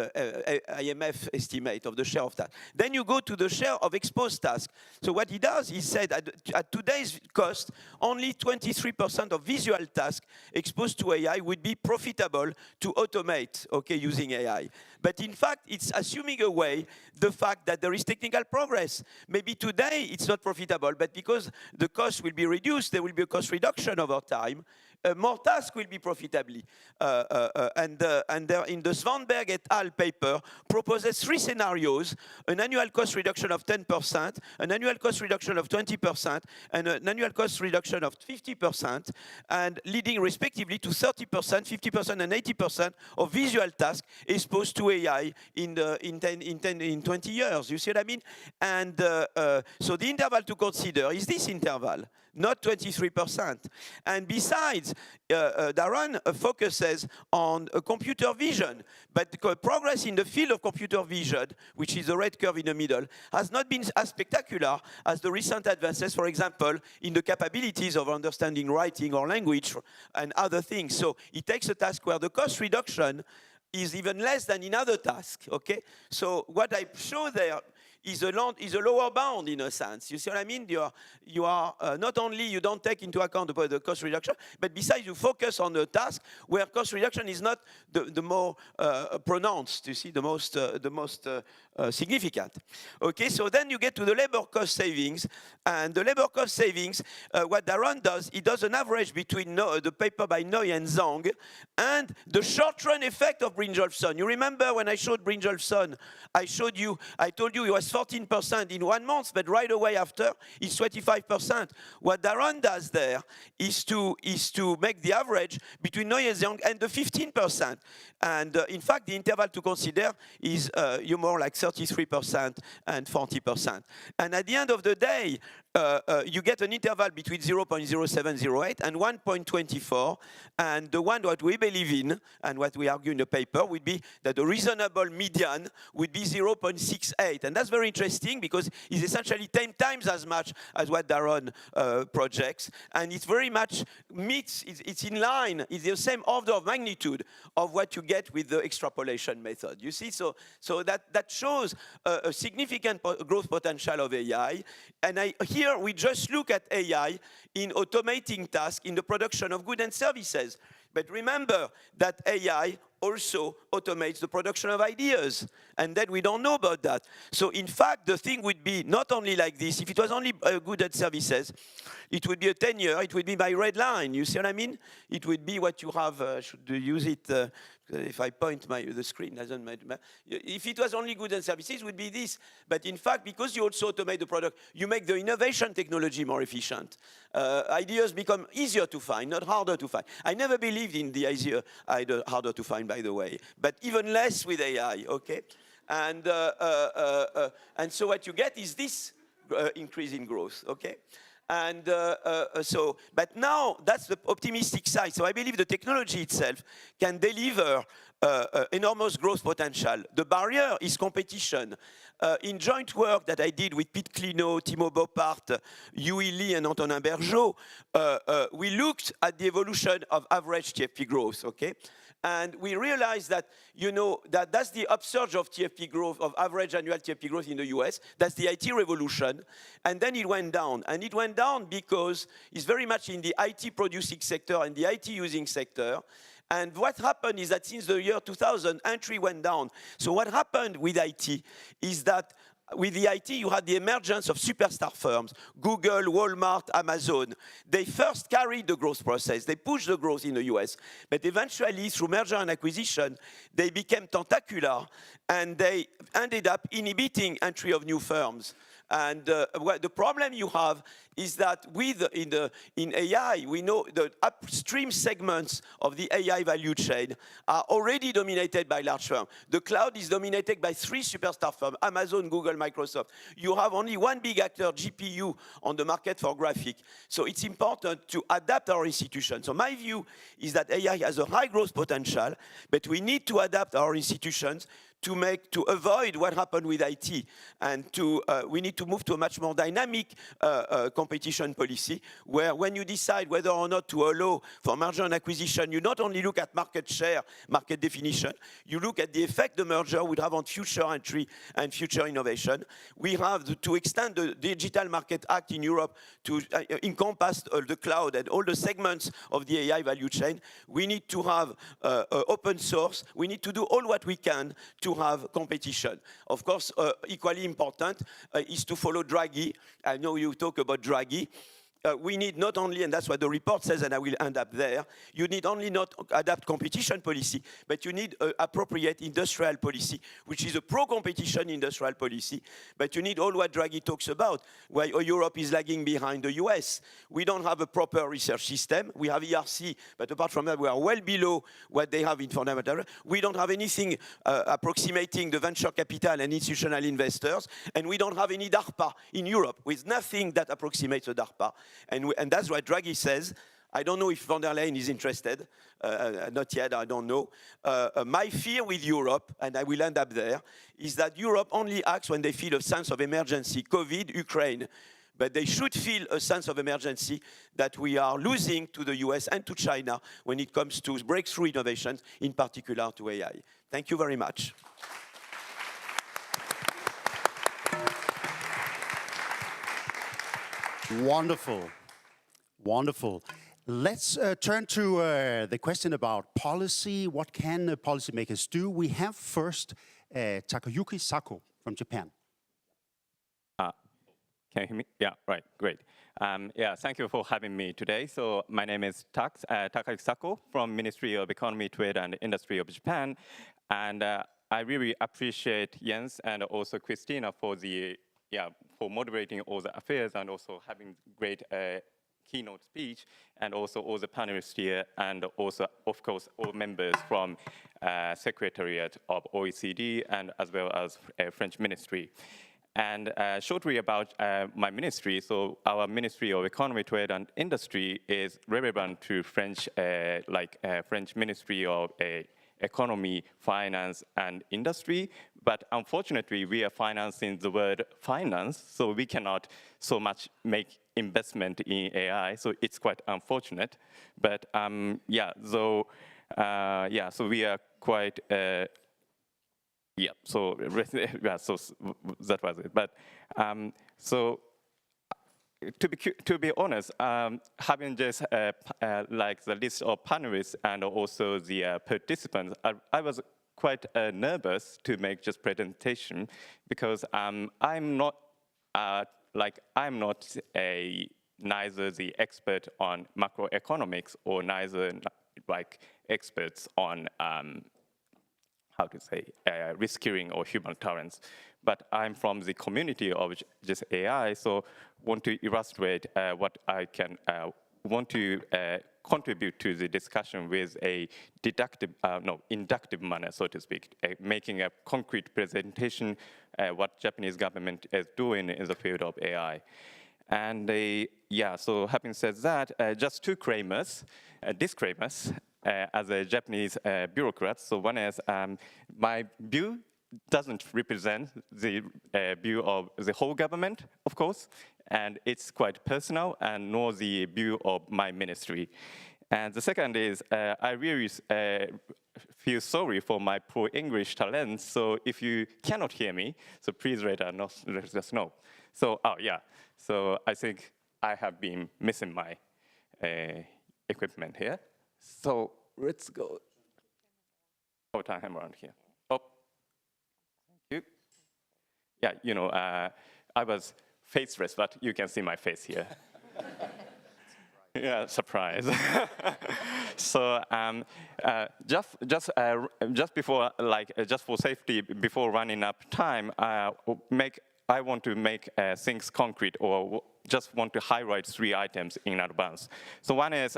IMF estimate of the share of task. Then you go to the share of exposed task. So what he does, he said at today's cost, only 23% of visual tasks exposed to AI would be profitable to automate, okay, using AI. But in fact, it's assuming away the fact that there is technical progress. Maybe today it's not profitable, but because the cost will be reduced, there will be a cost reduction over time. More tasks will be profitably. And there, in the Svanberg et al. Paper, proposes 3 scenarios: an annual cost reduction of 10%, an annual cost reduction of 20%, and an annual cost reduction of 50%, and leading respectively to 30%, 50%, and 80% of visual tasks exposed to AI in 20 years. You see what I mean? And so the interval to consider is this interval, not 23%. And besides, Daron focuses on computer vision, but the progress in the field of computer vision, which is the red curve in the middle, has not been as spectacular as the recent advances, for example, in the capabilities of understanding writing or language and other things. So it takes a task where the cost reduction is even less than in other tasks, okay? So what I show there is a lower bound in a sense. You see what I mean? You are not only you don't take into account the cost reduction, but besides you focus on the task where cost reduction is not the more pronounced. You see, the most significant. Okay, so then you get to the labor cost savings, and the labor cost savings. What Daron does, he does an average between the paper by Noy and Zhang and the short-run effect of Brynjolfsson. You remember when I showed Brynjolfsson, I told you it was 14% in 1 month, but right away after, it's 25%. What Daron does there is to make the average between Noy and Zhang and the 15%. And in fact, the interval to consider is you're more like 33% and 40%. And at the end of the day, you get an interval between 0.0708 and 1.24, and the one that we believe in, and what we argue in the paper, would be that the reasonable median would be 0.68. And that's very interesting because it's essentially 10 times as much as what Daron projects, and it's very much meets, it's in line, it's the same order of magnitude of what you get with the extrapolation method. You see, so that shows a significant growth potential of AI, and here we just look at AI in automating tasks in the production of goods and services. But remember that AI also automates the production of ideas, and then we don't know about that. So in fact, the thing would be not only like this. If it was only goods and services, it would be a 10-year, it would be my red line. You see what I mean? It would be what you have, should use it, if I point the screen, doesn't matter. If it was only goods and services, it would be this. But in fact, because you also automate the product, you make the innovation technology more efficient. Ideas become easier to find, not harder to find. I never believed in the harder to find, by the way, but even less with AI, okay? And so what you get is this increase in growth, okay? And but now that's the optimistic side. So I believe the technology itself can deliver enormous growth potential. The barrier is competition. In joint work that I did with Pete Clino, Timo Boppart, Yui Lee, and Antonin Bergeau, we looked at the evolution of average TFP growth, okay? And we realized that, you know, that's the upsurge of TFP growth, of average annual TFP growth in the US. That's the IT revolution. And then it went down. And it went down because it's very much in the IT producing sector and the IT using sector. And what happened is that since the year 2000, entry went down. So what happened with IT is that with the IT, you had the emergence of superstar firms, Google, Walmart, Amazon. They first carried the growth process. They pushed the growth in the US. But eventually, through merger and acquisition, they became tentacular, and they ended up inhibiting entry of new firms. And the problem you have is that in AI, we know the upstream segments of the AI value chain are already dominated by large firms. The cloud is dominated by 3 superstar firms, Amazon, Google, Microsoft. You have only one big actor, GPU, on the market for graphic. So it's important to adapt our institutions. So my view is that AI has a high growth potential, but we need to adapt our institutions to avoid what happened with IT, and we need to move to a much more dynamic competition policy, where when you decide whether or not to allow for merger and acquisition, you not only look at market share, market definition, you look at the effect the merger would have on future entry and future innovation. We have to extend the Digital Market Act in Europe to encompass the cloud and all the segments of the AI value chain. We need to have open source. We need to do all what we can to have competition. Of course, equally important is to follow Draghi. I know you talk about Draghi. We need not only, and that's what the report says, and I will end up there, you need only not adapt competition policy, but you need appropriate industrial policy, which is a pro-competition industrial policy, but you need all what Draghi talks about, where Europe is lagging behind the US. We don't have a proper research system. We have ERC, but apart from that, we are well below what they have in fundamental. We don't have anything approximating the venture capital and institutional investors, and we don't have any DARPA in Europe, with nothing that approximates a DARPA. And that's what Draghi says. I don't know if von der Leyen is interested. Not yet, I don't know. My fear with Europe, and I will end up there, is that Europe only acts when they feel a sense of emergency, COVID, Ukraine. But they should feel a sense of emergency that we are losing to the US and to China when it comes to breakthrough innovations, in particular to AI. Thank you very much. Wonderful, wonderful. Let's turn to the question about policy. What can policymakers do? We have first Takayuki SAKO from Japan. Can you hear me? Yeah, right, great. Yeah, thank you for having me today. So my name is Takayuki SAKO from Ministry of Economy, Trade and Industry of Japan. And I really appreciate Jens and also Kristina for for moderating all the affairs and also having great keynote speech, and also all the panelists here, and also, of course, all members from Secretariat of OECD and as well as French Ministry. And shortly about my ministry, so our Ministry of Economy, Trade and Industry is relevant to French, French Ministry of Economy, Finance and Industry, but unfortunately we are financing the word finance, so we cannot so much make investment in AI, so it's quite unfortunate. But so we are quite, so that was it. But to be honest, having just like the list of panelists and also the participants, I was quite nervous to make just presentation because I'm not neither the expert on macroeconomics or neither like experts on reskilling or human talents. But I'm from the community of just AI, so want to illustrate what I can want to contribute to the discussion with a inductive manner, so to speak, making a concrete presentation what Japanese government is doing in the field of AI. And so having said that, just two disclaimers. as a Japanese bureaucrat. So one is my view doesn't represent the view of the whole government, of course, and it's quite personal, and nor the view of my ministry. And the second is I really feel sorry for my poor English talent, so if you cannot hear me, so please let us know. So, oh yeah, so I think I have been missing my equipment here. So let's go. Oh, time around here. Oh, thank you. Yeah, you know, I was faceless, but you can see my face here. Yeah, surprise. So just before, just for safety, before running up time, I want to make things concrete, or just want to highlight 3 items in advance. So one is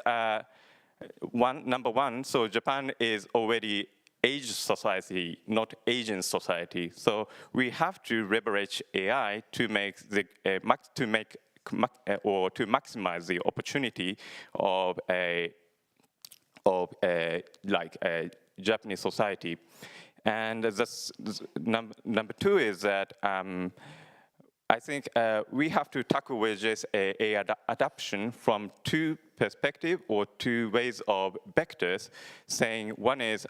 number one. So Japan is already aged society, not aging society. So we have to leverage AI to make the to maximize the opportunity of Japanese society. And number 2 is that I think we have to tackle with this AI adoption from 2 perspectives or 2 ways of vectors, saying one is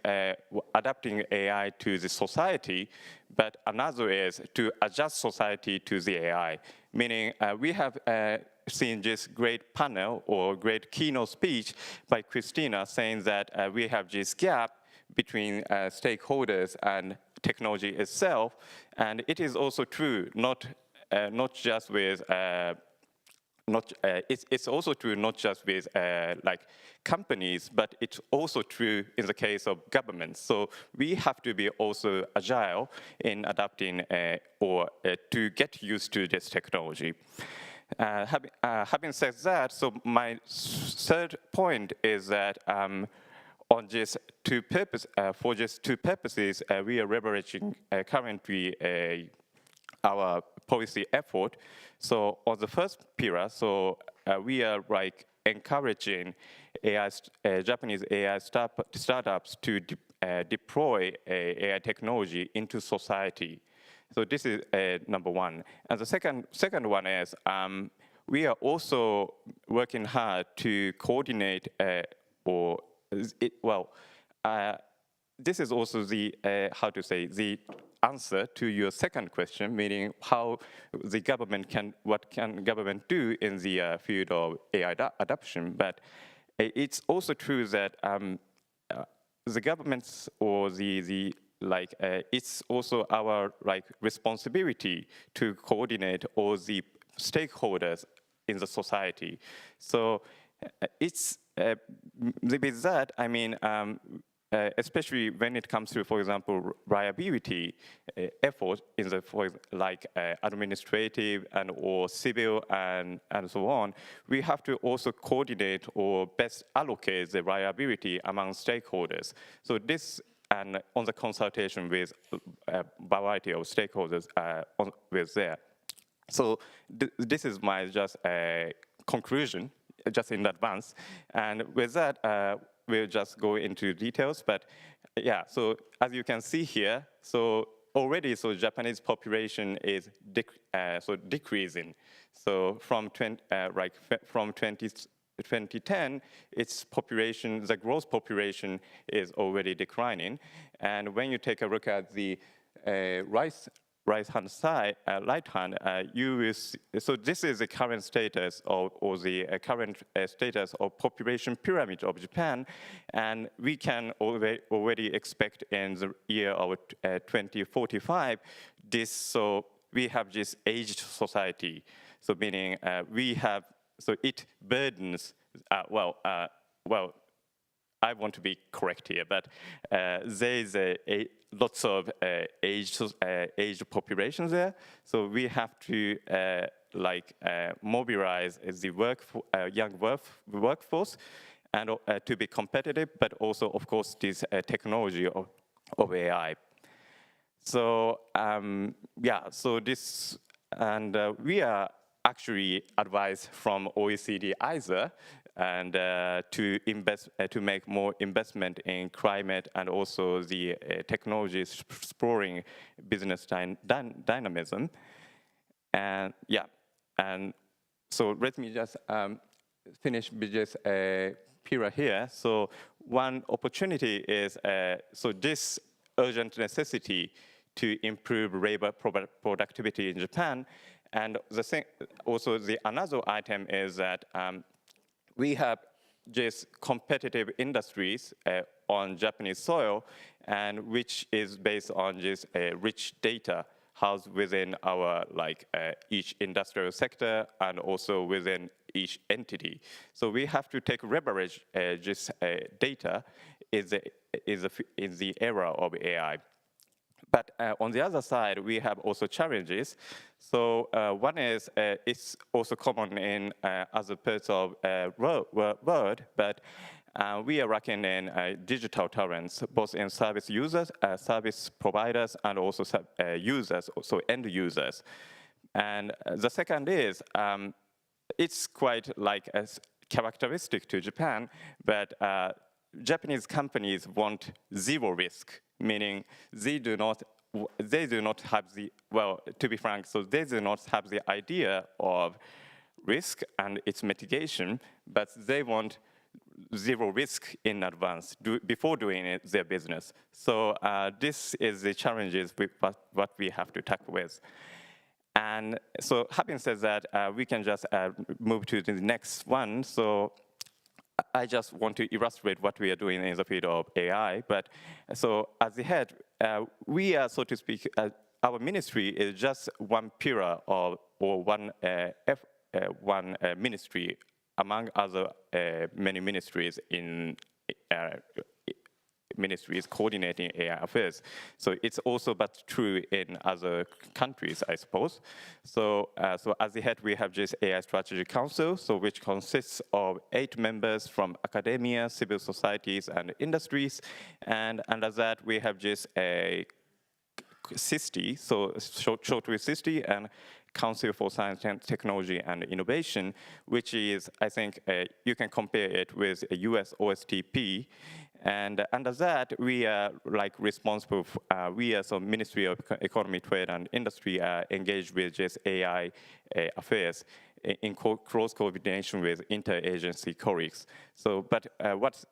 adapting AI to the society, but another is to adjust society to the AI. Meaning we have seen this great panel or great keynote speech by Kristina saying that we have this gap between stakeholders and technology itself, and it is also true not just with it's also true not just with like companies, but it's also true in the case of governments. So we have to be also agile in adapting or to get used to this technology. Having said that, so my 3rd point is that on just for just 2 purposes, we are leveraging currently our policy effort. So on the first pillar, so we are like encouraging Japanese AI startups to deploy AI technology into society. So this is number 1. And the second one is we are also working hard to coordinate this is also the the answer to your second question, meaning how the government what can government do in the field of AI adoption. But it's also true that the governments or it's also our responsibility to coordinate all the stakeholders in the society. So it's with that, I mean, especially when it comes to, for example, reliability effort in the administrative and or civil and so on, we have to also coordinate or best allocate the reliability among stakeholders. So this, and on the consultation with a variety of stakeholders with there. So this is my just conclusion, just in advance. And with that, we'll just go into details, but yeah, so as you can see here, so already, so Japanese population is decreasing. So from 2010, its population, the gross population is already declining. And when you take a look at the right-hand side, you will see, so this is the current status or the current status of population pyramid of Japan, and we can already expect in the year of 2045 this. So we have this aged society. So meaning we have, so it burdens. I want to be correct here, but there is lots of aged populations there. So we have to mobilize the young workforce and to be competitive, but also, of course, this technology of AI. So so this, and we are actually advised from OECD either and to invest, to make more investment in climate and also the technology exploring business dynamism. And yeah, and so let me just finish with this pillar here. So one opportunity is, so this urgent necessity to improve labor productivity in Japan. And the thing, also the another item is that we have just competitive industries on Japanese soil, and which is based on just rich data housed within our each industrial sector and also within each entity. So we have to take leverage this data in the era of AI. But on the other side, we have also challenges. So one is, it's also common in other parts of world, but we are lacking in digital talents, both in service users, service providers, and also users, so end users. And the second is, it's quite like as characteristic to Japan, but Japanese companies want zero risk, meaning they do not have the, well, to be frank, so they do not have the idea of risk and its mitigation, but they want zero risk in advance before doing their business. So this is the challenges with what we have to tackle with. And so having said that, we can just move to the next one. So I just want to illustrate what we are doing in the field of AI. But so as the head, we are, so to speak, our ministry is just one pillar of, or one ministry among other many ministries in ministries coordinating AI affairs. So it's also but true in other countries, I suppose. So, so as the head, we have this AI Strategy Council, so which consists of 8 members from academia, civil societies, and industries. And under that, we have just a CISTI, so short with CISTI, and Council for Science and Technology and Innovation, which is, I think, you can compare it with a US OSTP. And under that, we are responsible, we as a Ministry of Economy, Trade, and Industry are engaged with just AI affairs in close coordination with interagency colleagues. So, but what's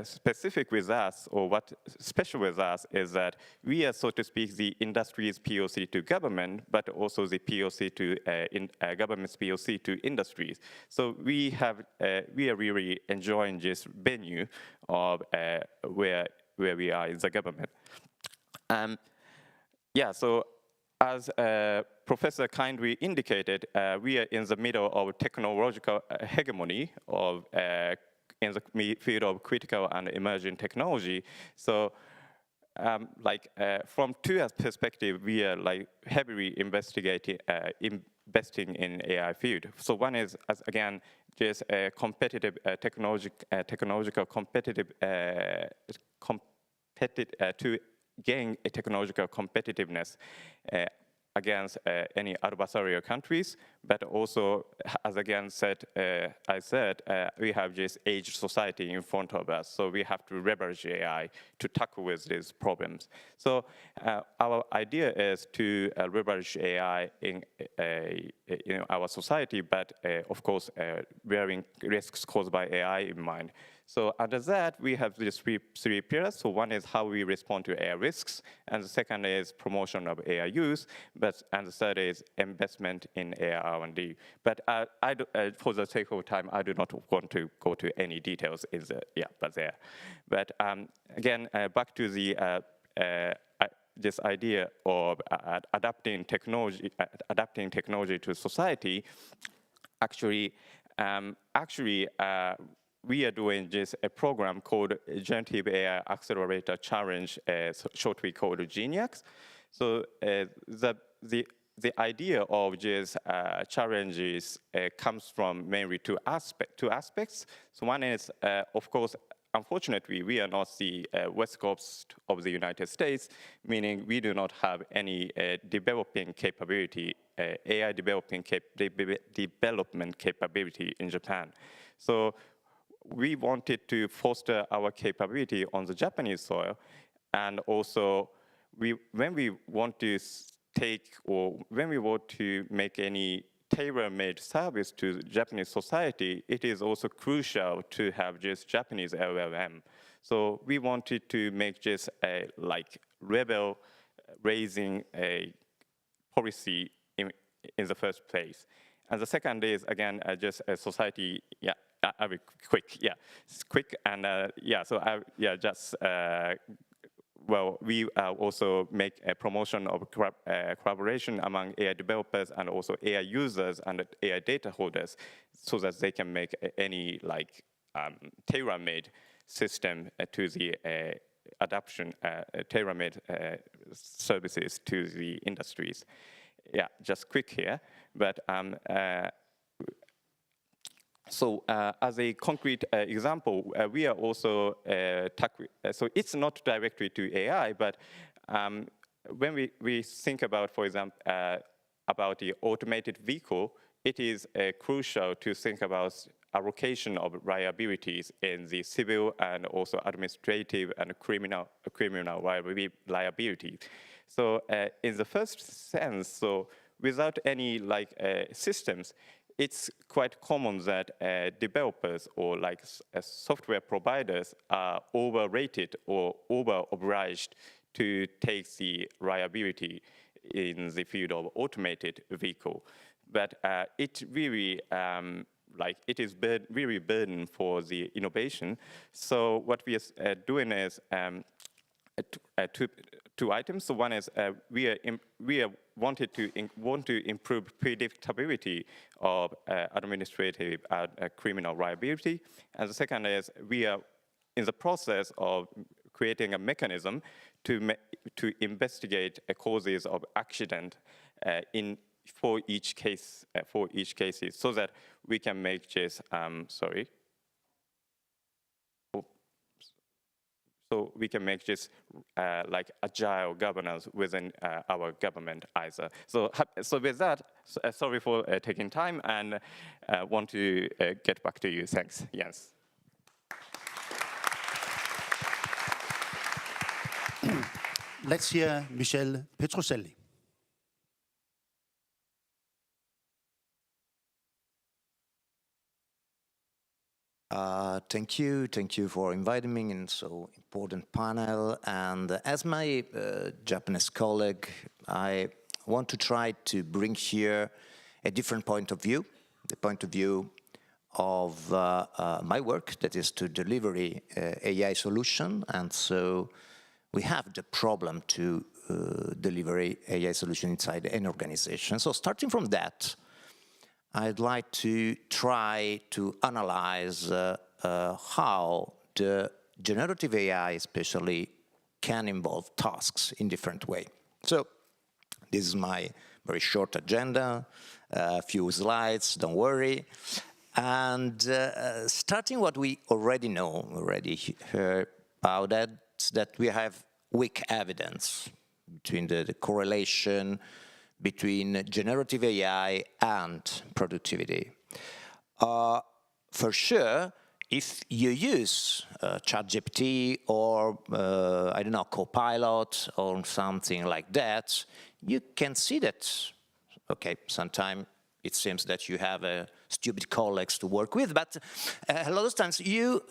specific with us, or what's special with us, is that we are, so to speak, the industry's POC to government, but also the POC to government's POC to industries. So we are really enjoying this venue of where we are in the government. Yeah, so as Professor kindly indicated, we are in the middle of technological hegemony of in the field of critical and emerging technology. So from 2 years perspective, we are heavily investing in AI field. So one is, again, just a competitive technological competitive to gain a technological competitiveness against any adversarial countries, but also, as again said, I said, we have this aged society in front of us, so we have to leverage AI to tackle with these problems. So our idea is to leverage AI in our society, but of course, bearing risks caused by AI in mind. So under that, we have these three pillars. So one is how we respond to AI risks, and the second is promotion of AI use, and the third is investment in AI R&D. But for the sake of time, I do not want to go to any details in the, But again, back to the this idea of adapting technology to society. Actually, we are doing just a program called Generative AI Accelerator Challenge, shortly called GENIAX. So the idea of just challenges comes from mainly two aspects. So one is, of course, unfortunately, we are not the west coast of the United States, meaning we do not have any developing capability, AI development capability in Japan. So we wanted to foster our capability on the Japanese soil, and also when we want to make any tailor-made service to the Japanese society, it is also crucial to have just Japanese LLM. So we wanted to make just a level raising a policy in the first place. And the second is, again, just a society, I'll be quick, it's quick, and well, we also make a promotion of collaboration among AI developers and also AI users and AI data holders, so that they can make any tailor-made system to the adoption, tailor-made services to the industries. Yeah, just quick here, but so as a concrete example, we are also, so it's not directly to AI, but when we think about, for example, about the automated vehicle, it is crucial to think about allocation of liabilities in the civil and also administrative and criminal liability. So in the first sense, so without any systems, it's quite common that developers or software providers are overrated or over-obliged to take the liability in the field of automated vehicle. But it really, it is really burden for the innovation. So what we are doing is two items. So one is we want to improve predictability of administrative and criminal liability, and the second is we are in the process of creating a mechanism to investigate causes of accident for each case so that we can make this so we can make this agile governance within our government either. So with that, sorry for taking time, and want to get back to you. Thanks, Jens. Let's hear Michele PETROCELLI. Thank you for inviting me in so important panel. And as my Japanese colleague, I want to try to bring here a different point of view, the point of view of my work, that is to deliver AI solution. And so we have the problem to deliver AI solution inside an organization. So starting from that, I'd like to try to analyze how the generative AI especially can involve tasks in different way. So this is my very short agenda, a few slides, don't worry. And starting what we already know, already heard about that we have weak evidence between the correlation between generative AI and productivity. For sure, if you use ChatGPT or, I don't know, Copilot or something like that, you can see that, okay, sometimes it seems that you have stupid colleagues to work with, but a lot of times you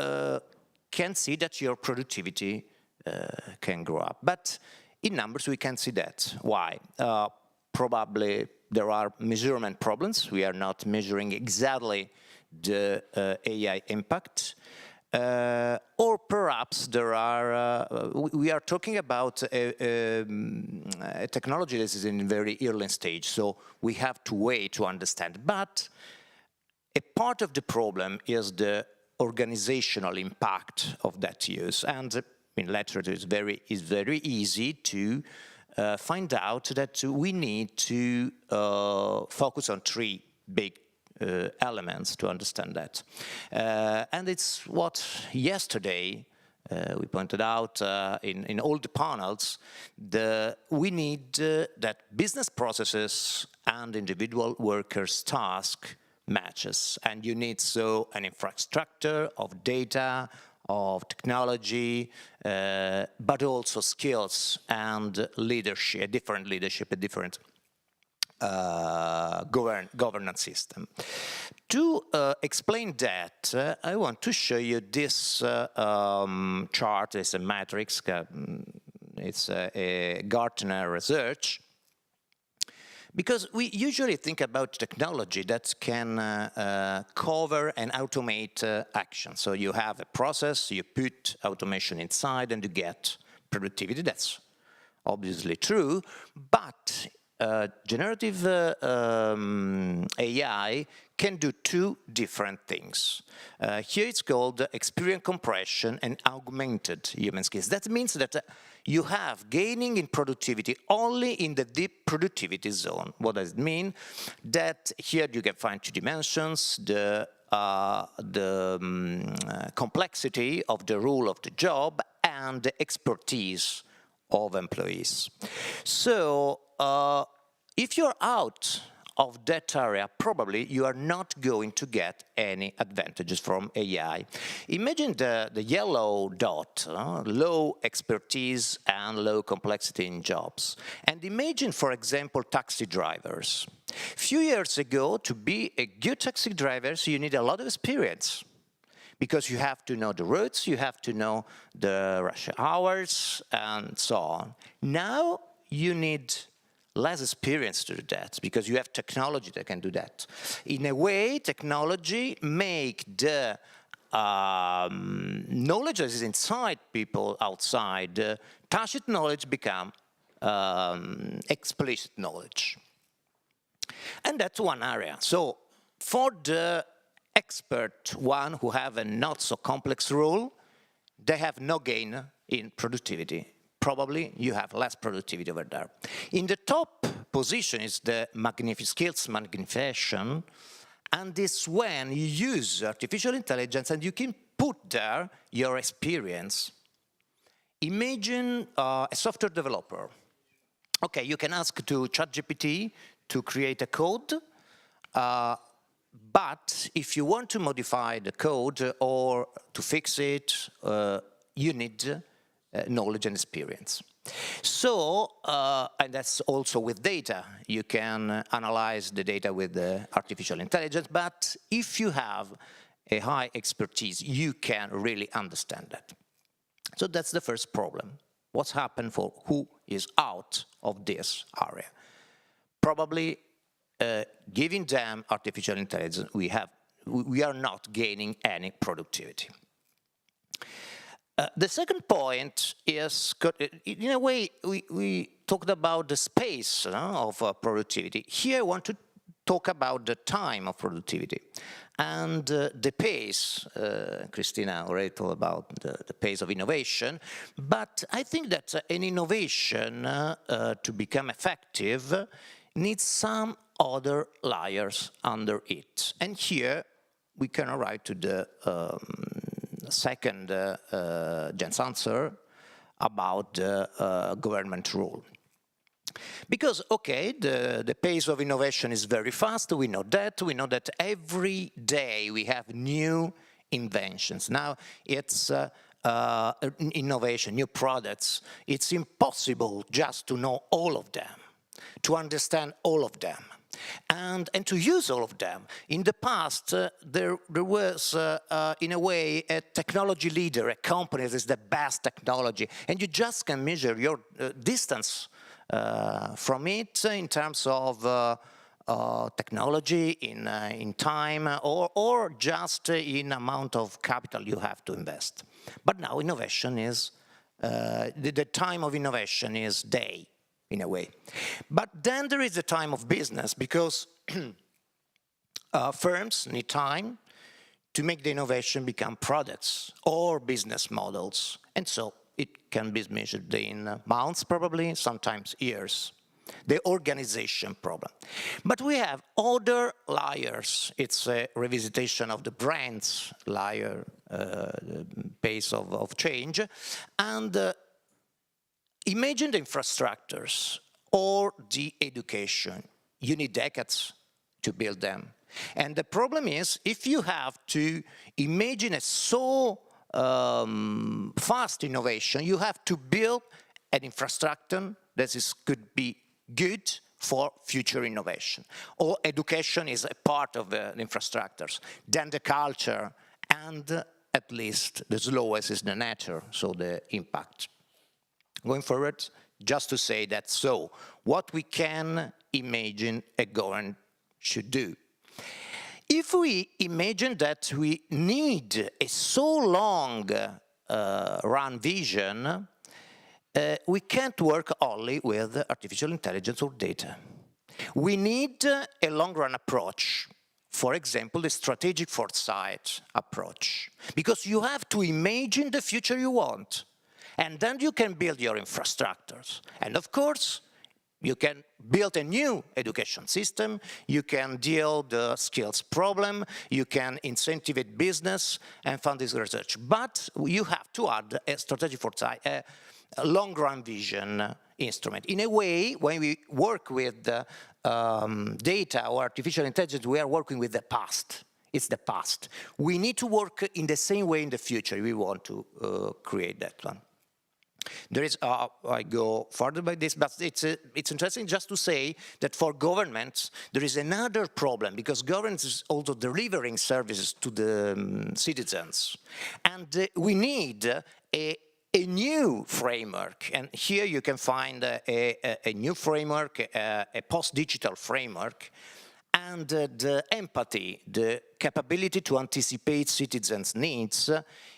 can see that your productivity can grow up. But in numbers, we can see that. Why? Probably there are measurement problems. We are not measuring exactly the AI impact. Or perhaps there are, we are talking about a technology that is in a very early stage, so we have to wait to understand. But a part of the problem is the organizational impact of that use. And in literature, it's very easy to find out that we need to focus on three big elements to understand that. And it's what yesterday we pointed out in all the panels, we need that business processes and individual workers' task matches. And you need so an infrastructure of data, of technology, but also skills and leadership, a different governance system. To explain that, I want to show you this chart. It's a matrix. It's a Gartner research. Because we usually think about technology that can cover and automate action. So you have a process, you put automation inside, and you get productivity. That's obviously true, but generative AI can do two different things. Here it's called experience compression and augmented human skills. That means that you have gaining in productivity only in the deep productivity zone. What does it mean? That here you can find two dimensions, the complexity of the role of the job and the expertise of employees. So if you're out of that area, probably you are not going to get any advantages from AI. Imagine the yellow dot, low expertise and low complexity in jobs. And imagine, for example, taxi drivers. A few years ago, to be a good taxi driver, you need a lot of experience, because you have to know the routes, you have to know the rush hours, and so on. Now you need less experience to do that, because you have technology that can do that. In a way, technology make the knowledge that is inside people outside, tacit knowledge become explicit knowledge. And that's one area. So for the expert one who have a not so complex role, they have no gain in productivity. Probably you have less productivity over there. In the top position is the skills magnification, and this when you use artificial intelligence and you can put there your experience. Imagine a software developer. Okay, you can ask to ChatGPT to create a code, but if you want to modify the code or to fix it, you need knowledge and experience. So, and that's also with data. You can analyze the data with artificial intelligence, but if you have a high expertise, you can really understand that. So that's the first problem. What's happened for who is out of this area? Probably giving them artificial intelligence, we are not gaining any productivity. The second point is, in a way, we talked about the space of productivity. Here I want to talk about the time of productivity and the pace. Kristina already told about the pace of innovation, but I think that an innovation to become effective needs some other layers under it. And here we can arrive to the second Jen's answer about the government role. Because, okay, the pace of innovation is very fast, we know that every day we have new inventions. Now it's innovation, new products. It's impossible just to know all of them, to understand all of them. And to use all of them. In the past, there was, in a way, a technology leader, a company that is the best technology, and you just can measure your distance from it in terms of technology, in time, or just in amount of capital you have to invest. But now innovation is, the time of innovation is day, in a way. But then there is the time of business, because firms need time to make the innovation become products or business models. And so it can be measured in months, probably, sometimes years. the organization problem. But we have other layers. It's a revisitation of the brand's layer, pace of change. And imagine the infrastructures or the education. You need decades to build them. And the problem is, if you have to imagine a so fast innovation, you have to build an infrastructure that could be good for future innovation. Or education is a part of the infrastructures. Then the culture, and at least the slowest is the nature, so the impact. Going forward, just to say that, so what we can imagine a government should do. If we imagine that we need a so long run vision, we can't work only with artificial intelligence or data. We need a long-run approach. For example, the strategic foresight approach. Because you have to imagine the future you want. And then you can build your infrastructures. And of course, you can build a new education system, you can deal the skills problem, you can incentivize business and fund this research. But you have to add a strategic foresight, a long-run vision instrument. In a way, when we work with data or artificial intelligence, we are working with the past. It's the past. We need to work in the same way in the future. We want to create that one. There is, I go further by this, but it's interesting just to say that for governments, there is another problem, because governments is also delivering services to the citizens. And we need a new framework. And here you can find a new framework, a post-digital framework. And the empathy, the capability to anticipate citizens' needs,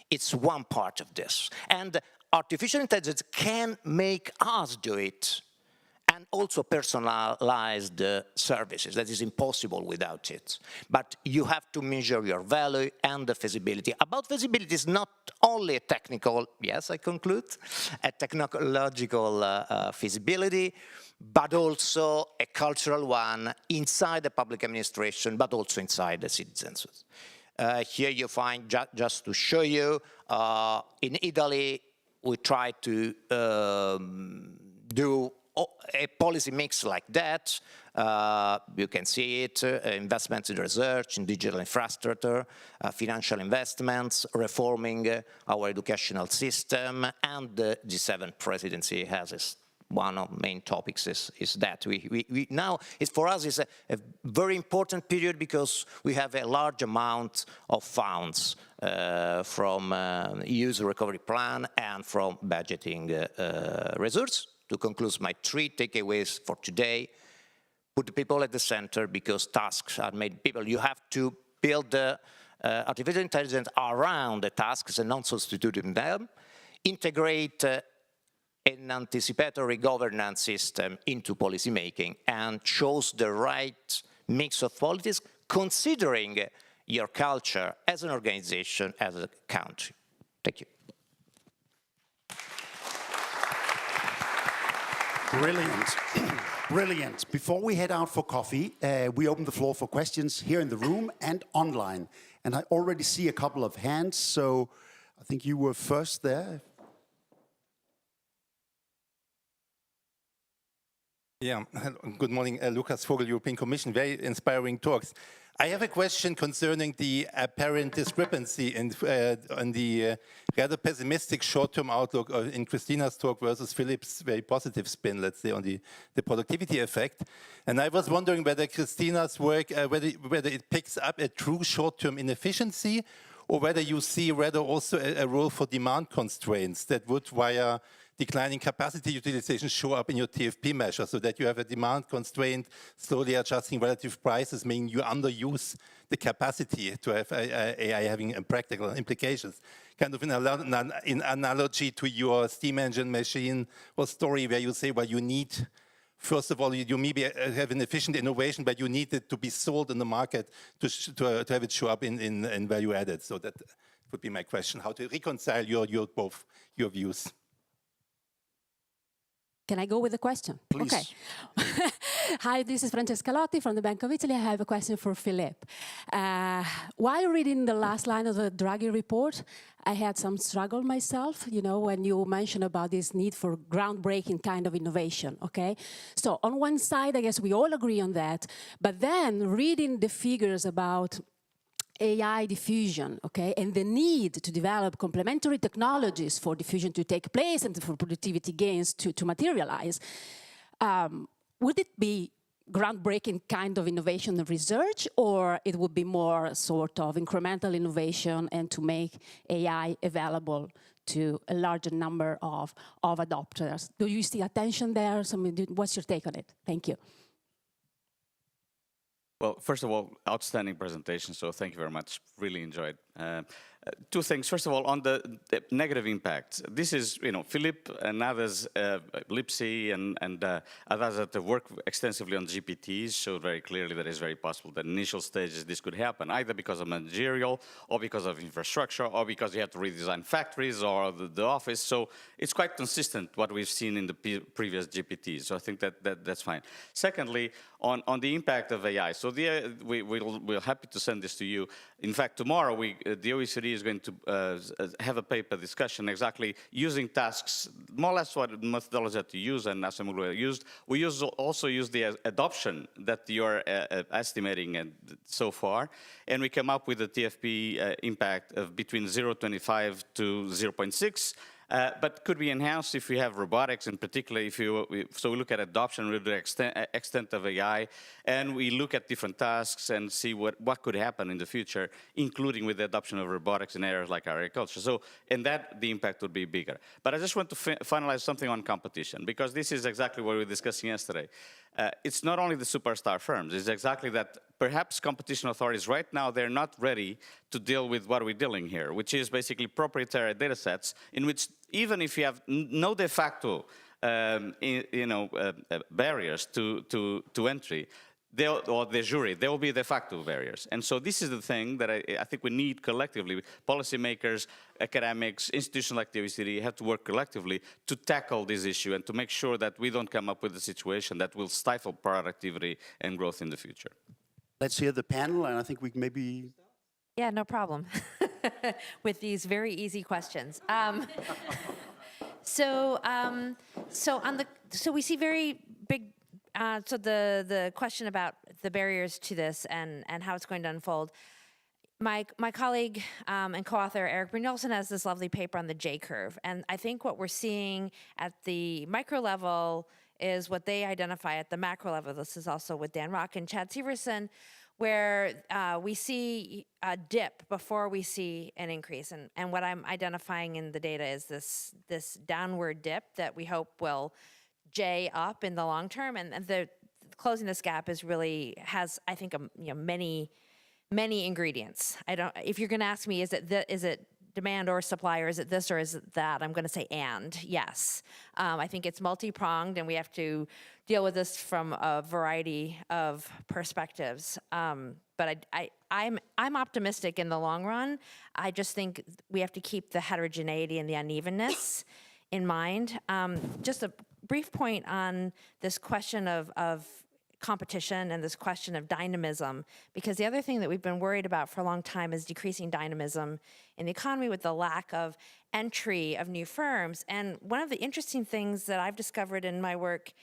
it's one part of this. And artificial intelligence can make us do it, and also personalize the services. That is impossible without it. But you have to measure your value and the feasibility. About feasibility is not only a technical, yes, I conclude, a technological feasibility, but also a cultural one inside the public administration, but also inside the citizens. Here you find, just to show you, in Italy, we try to do a policy mix like that. You can see it, investments in research, in digital infrastructure, financial investments, reforming our educational system, and the G7 presidency has one of the main topics is that. We now, for us, it's a very important period because we have a large amount of funds from EU's recovery plan and from budgeting resources. To conclude my 3 takeaways for today, put the people at the center because tasks are made people. You have to build the artificial intelligence around the tasks and not substituting them. Integrate an anticipatory governance system into policymaking and chose the right mix of policies, considering your culture as an organization, as a country. Thank you. Brilliant. Brilliant. Before we head out for coffee, we open the floor for questions here in the room and online. And I already see a couple of hands, so I think you were first there. Yeah, good morning, Lukas Vogel, European Commission. Very inspiring talks. I have a question concerning the apparent discrepancy in the rather pessimistic short-term outlook in Kristina's talk versus Philippe's very positive spin, let's say, on the productivity effect. And I was wondering whether Kristina's work, whether it picks up a true short-term inefficiency, or whether you see rather also a role for demand constraints that would, via declining capacity utilization, show up in your TFP measure, so that you have a demand constraint, slowly adjusting relative prices, meaning you underuse the capacity to have AI having practical implications. Kind of in analogy to your steam engine machine or story where you say, well, you need, first of all, you maybe have an efficient innovation, but you need it to be sold in the market to have it show up in value added. So that would be my question, how to reconcile both your views. Can I go with the question? Please. Okay. Hi, this is Francesca Lotti from the Bank of Italy. I have a question for Philippe. While reading the last line of the Draghi report, I had some struggle myself, you know, when you mentioned about this need for groundbreaking kind of innovation, okay? So on one side, I guess we all agree on that, but then reading the figures about AI diffusion, okay, and the need to develop complementary technologies for diffusion to take place and for productivity gains to materialize, would it be groundbreaking kind of innovation and research, or it would be more sort of incremental innovation and to make AI available to a larger number of adopters? Do you see attention there? What's your take on it? Thank you. Well, first of all, outstanding presentation, so thank you very much. Really enjoyed. Two things. First of all, on the negative impact. This is, you know, Philippe and others, Lipsy and others that have worked extensively on GPTs showed very clearly that it's very possible that in initial stages this could happen, either because of managerial or because of infrastructure or because you have to redesign factories or the office. So it's quite consistent what we've seen in the previous GPTs. So I think that's fine. Secondly, on the impact of AI. So we're happy to send this to you. In fact, tomorrow the OECD is going to have a paper discussion exactly using tasks, more or less what methodology that you use and actionable used. We also use the adoption that you're estimating so far, and we come up with a TFP impact of between 0.25 to 0.6. But could be enhanced if we have robotics, in particular, so we look at adoption, we look at extent of AI, and we look at different tasks and see what could happen in the future, including with the adoption of robotics in areas like agriculture. So, and that, the impact would be bigger. But I just want to finalize something on competition, because this is exactly what we were discussing yesterday. It's not only the superstar firms, it's exactly that perhaps competition authorities right now, they're not ready to deal with what we're dealing here, which is basically proprietary data sets in which even if you have no de facto barriers to entry, or the jury, there will be de facto barriers. And so this is the thing that I think we need collectively. Policymakers, academics, institutions like the OECD have to work collectively to tackle this issue and to make sure that we don't come up with a situation that will stifle productivity and growth in the future. Let's hear the panel, and I think we can maybe... Yeah, no with these very easy questions. So we see very big. So the question about the barriers to this and how it's going to unfold. My colleague and co-author Eric Brynjolfsson has this lovely paper on the J curve, and I think what we're seeing at the micro level is what they identify at the macro level. This is also with Dan Rock and Chad Severson, where we see a dip before we see an increase. And what I'm identifying in the data is this downward dip that we hope will J up in the long term. And the closing this gap has, I think, many ingredients. If you're going to ask me, is it demand or supply, or is it this or is it that? I'm going to say yes. I think it's multi-pronged, and we have to deal with this from a variety of perspectives. But I'm optimistic in the long run. I just think we have to keep the heterogeneity and the unevenness in mind. Just a brief point on this question of competition and this question of dynamism, because the other thing that we've been worried about for a long time is decreasing dynamism in the economy with the lack of entry of new firms. And one of the interesting things that I've discovered in my work,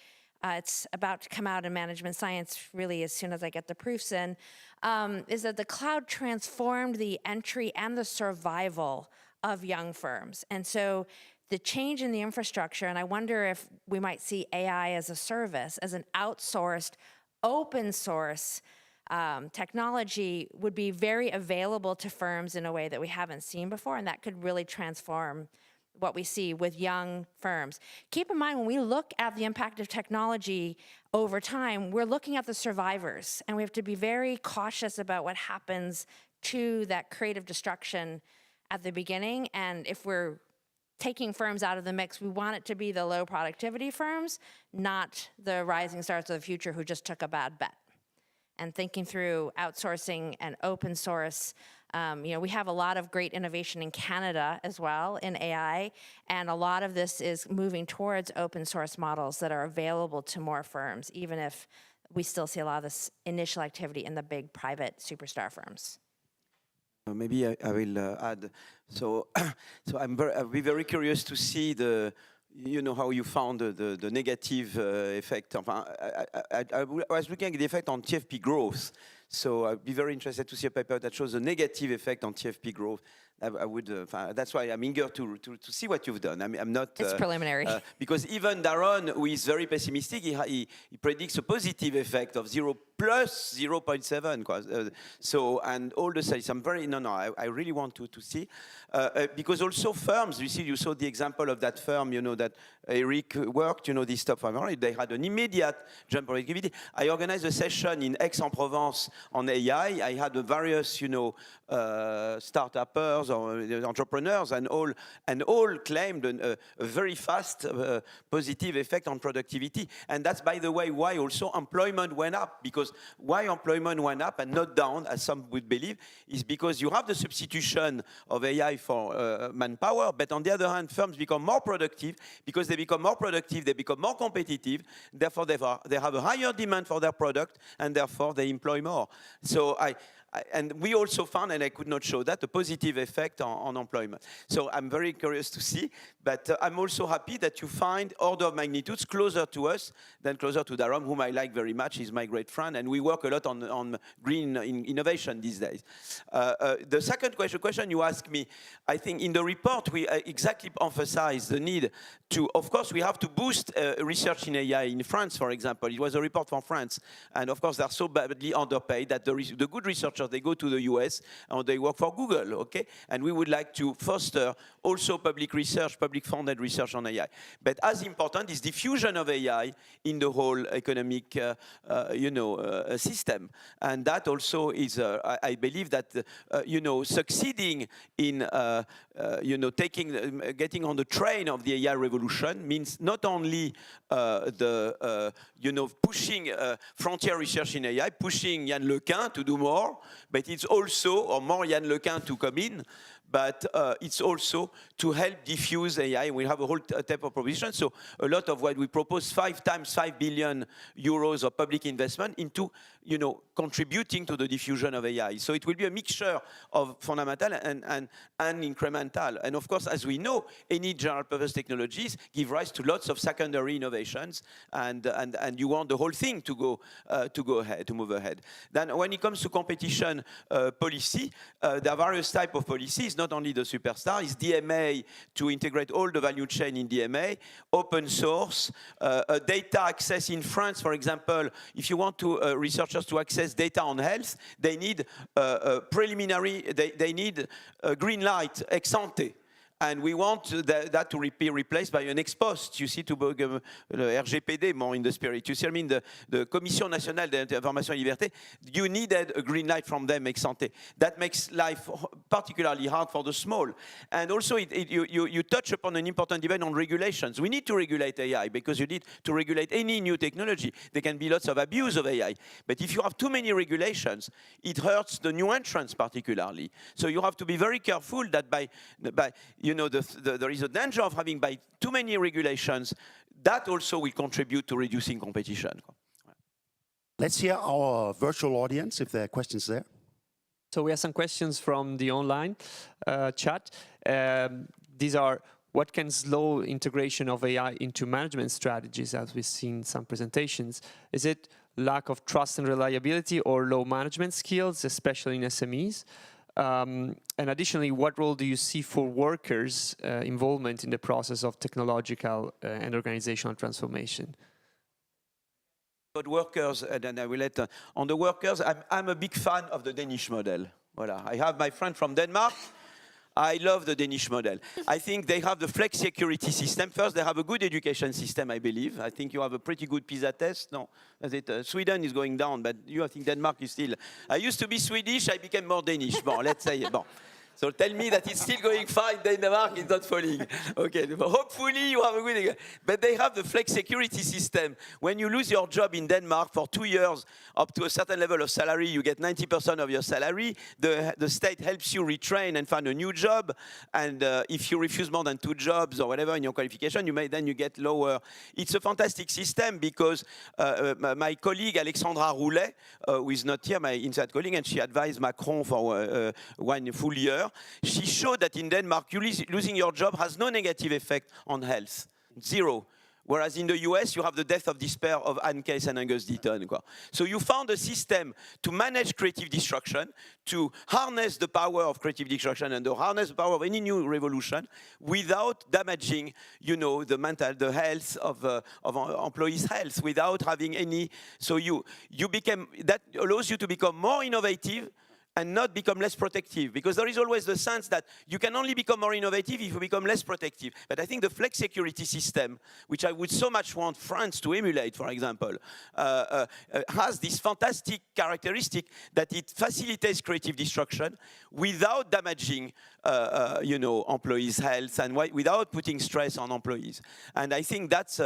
it's about to come out in management science really as soon as I get the proofs in, is that the cloud transformed the entry and the survival of young firms. And so the change in the infrastructure, and I wonder if we might see AI as a service, as an outsourced, open source technology would be very available to firms in a way that we haven't seen before, and that could really transform what we see with young firms. Keep in mind, when we look at the impact of technology over time, we're looking at the survivors, and we have to be very cautious about what happens to that creative destruction at the beginning. And if we're taking firms out of the mix, we want it to be the low productivity firms, not the rising stars of the future who just took a bad bet. And thinking through outsourcing and open source We have a lot of great innovation in Canada as well in AI, and a lot of this is moving towards open source models that are available to more firms, even if we still see a lot of this initial activity in the big private superstar firms. Maybe I will add. So, I'll be very curious to see how you found the negative effect. I was looking at the effect on TFP growth. So I'd be very interested to see a paper that shows a negative effect on TFP growth. I would. That's why I'm eager to see what you've done. I'm not. It's preliminary. Because even Daron, who is very pessimistic, he predicts a positive effect of 0 plus 0.7. So and all the studies. I'm very I really want to see because also firms. You saw the example of that firm. That Eric worked. This top firm. They had an immediate jump of activity. I organized a session in Aix-en-Provence on AI. I had various startuppers or entrepreneurs and all claimed a very fast positive effect on productivity. And that's, by the way, why also employment went up. Because why employment went up and not down, as some would believe, is because you have the substitution of AI for manpower, but on the other hand, firms become more productive. Because they become more productive, they become more competitive. Therefore, they have a higher demand for their product, and therefore they employ more. So and we also found, and I could not show that, a positive effect on employment. So I'm very curious to see, but I'm also happy that you find order of magnitudes closer to us than closer to Daron, whom I like very much. He's my great friend, and we work a lot on green innovation these days. The second question you asked me, I think in the report we exactly emphasize the need to, of course, we have to boost research in AI in France, for example. It was a report from France, and of course they're so badly underpaid that the good researchers, they go to the US and they work for Google, okay? And we would like to foster also public research, public-funded research on AI. But as important is diffusion of AI in the whole economic, system. And that also is, I believe that, succeeding in, getting on the train of the AI revolution means not only pushing frontier research in AI, pushing Yann Lequin to do more, but it's also, or more Yann Lequin to come in, but it's also to help diffuse AI. We have a whole type of provision. So a lot of what we propose, 5 times 5 billion euros of public investment into, contributing to the diffusion of AI. So it will be a mixture of fundamental and incremental. And of course, as we know, any general purpose technologies give rise to lots of secondary innovations, and you want the whole thing to go ahead, to move ahead. Then when it comes to competition policy, there are various types of policies. Not only the superstar, is DMA to integrate all the value chain in DMA, open source, data access in France, for example. If you want to researchers to access data on health, they need preliminary, they need a green light ex ante. And we want that to be replaced by an ex post. You see, to the RGPD more in the spirit. You see, I mean, the Commission Nationale de l'Information et Liberté, you needed a green light from them ex ante. That makes life particularly hard for the small. And also, you touch upon an important debate on regulations. We need to regulate AI because you need to regulate any new technology. There can be lots of abuse of AI. But if you have too many regulations, it hurts the new entrants particularly. So you have to be very careful that there is a danger of having by too many regulations. That also will contribute to reducing competition. Let's hear our virtual audience if there are questions there. So we have some questions from the online chat. These are, what can slow integration of AI into management strategies, as we've seen some presentations? Is it lack of trust and reliability or low management skills, especially in SMEs? And additionally, what role do you see for workers' involvement in the process of technological and organizational transformation? About workers, and then I will let on the workers. I'm a big fan of the Danish model. Voilà. I have my friend from Denmark. I love the Danish model. I think they have the flex security system. First, they have a good education system, I believe. I think you have a pretty good PISA test. No, Sweden is going down, but I think Denmark is still. I used to be Swedish, I became more Danish. Bon, let's say, bon. So tell me that it's still going fine, Denmark is not falling. Okay, hopefully you have a good, but they have the flex security system. When you lose your job in Denmark for 2 years, up to a certain level of salary, you get 90% of your salary. The state helps you retrain and find a new job. And if you refuse more than 2 jobs or whatever in your qualification, then you get lower. It's a fantastic system because my colleague Alexandra Roulet, who is not here, my inside colleague, and she advised Macron for 1 full year. She showed that in Denmark, losing your job has no negative effect on health, 0. Whereas in the US, you have the death of despair of Anne Case and Angus Deaton. So you found a system to manage creative destruction, to harness the power of creative destruction and to harness the power of any new revolution without damaging, the health of employees' health, without having any. So that allows you to become more innovative and not become less protective, because there is always the sense that you can only become more innovative if you become less protective. But I think the flex security system, which I would so much want France to emulate, for example, has this fantastic characteristic that it facilitates creative destruction without damaging, employees' health and without putting stress on employees. And I think that's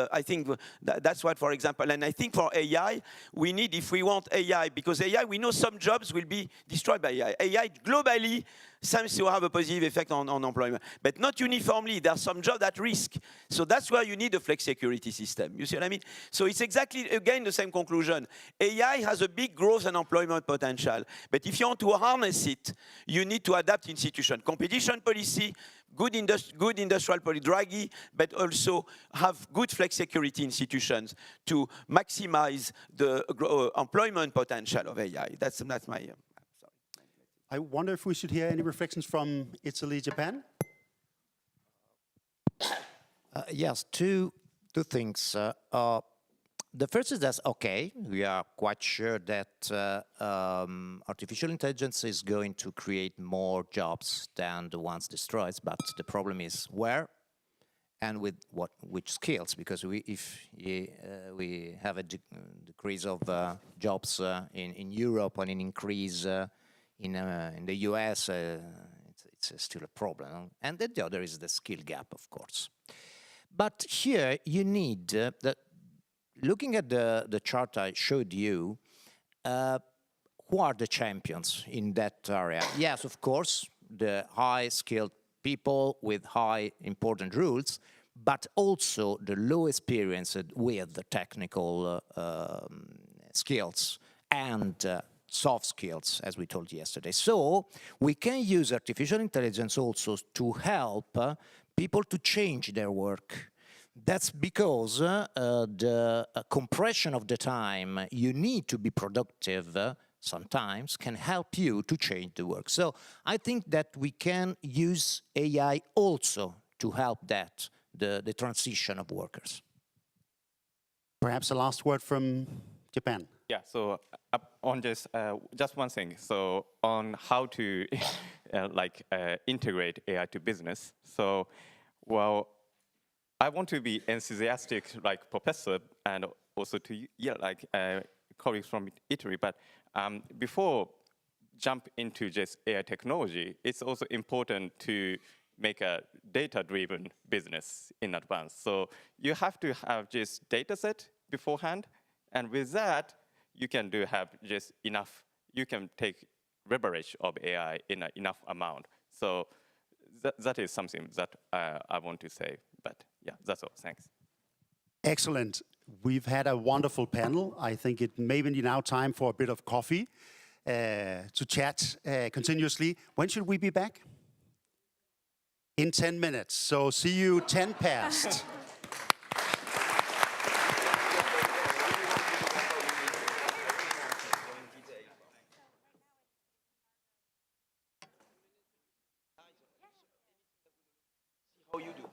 what, for example, and I think for AI, we need, if we want AI, because AI, we know some jobs will be destroyed by AI. AI globally seems to have a positive effect on employment, but not uniformly. There are some jobs at risk. So that's where you need a flex security system. You see what I mean? So it's exactly, again, the same conclusion. AI has a big growth and employment potential, but if you want to harness it, you need to adapt institution. Competition policy, good industrial policy, Draghi, but also have good flex security institutions to maximize the employment potential of AI. That's my... I wonder if we should hear any reflections from Italy, Japan? Yes, two things. The first is that, okay, we are quite sure that artificial intelligence is going to create more jobs than the ones destroyed, but the problem is where and with which skills, because if we have a decrease of jobs in Europe and an increase in the US, it's still a problem. And then the other is the skill gap, of course. But here you need, looking at the chart I showed you, who are the champions in that area? Yes, of course, the high-skilled people with high important rules, but also the low experience with the technical skills and soft skills, as we told yesterday. So we can use artificial intelligence also to help people to change their work. That's because the compression of the time you need to be productive sometimes can help you to change the work. So I think that we can use AI also to help that, the transition of workers. Perhaps a last word from Japan. Yeah, so on just one thing. So on how to integrate AI to business. So, well, I want to be enthusiastic like professor and also to colleagues from Italy. But before jump into just AI technology, it's also important to make a data-driven business in advance. So you have to have just data set beforehand, and with that, you can have just enough, you can take leverage of AI in enough amount. So that is something that I want to say, but yeah, that's all, thanks. Excellent. We've had a wonderful panel. I think it may be now time for a bit of coffee to chat continuously. When should we be back? In 10 minutes, so see you 10 past. How you do?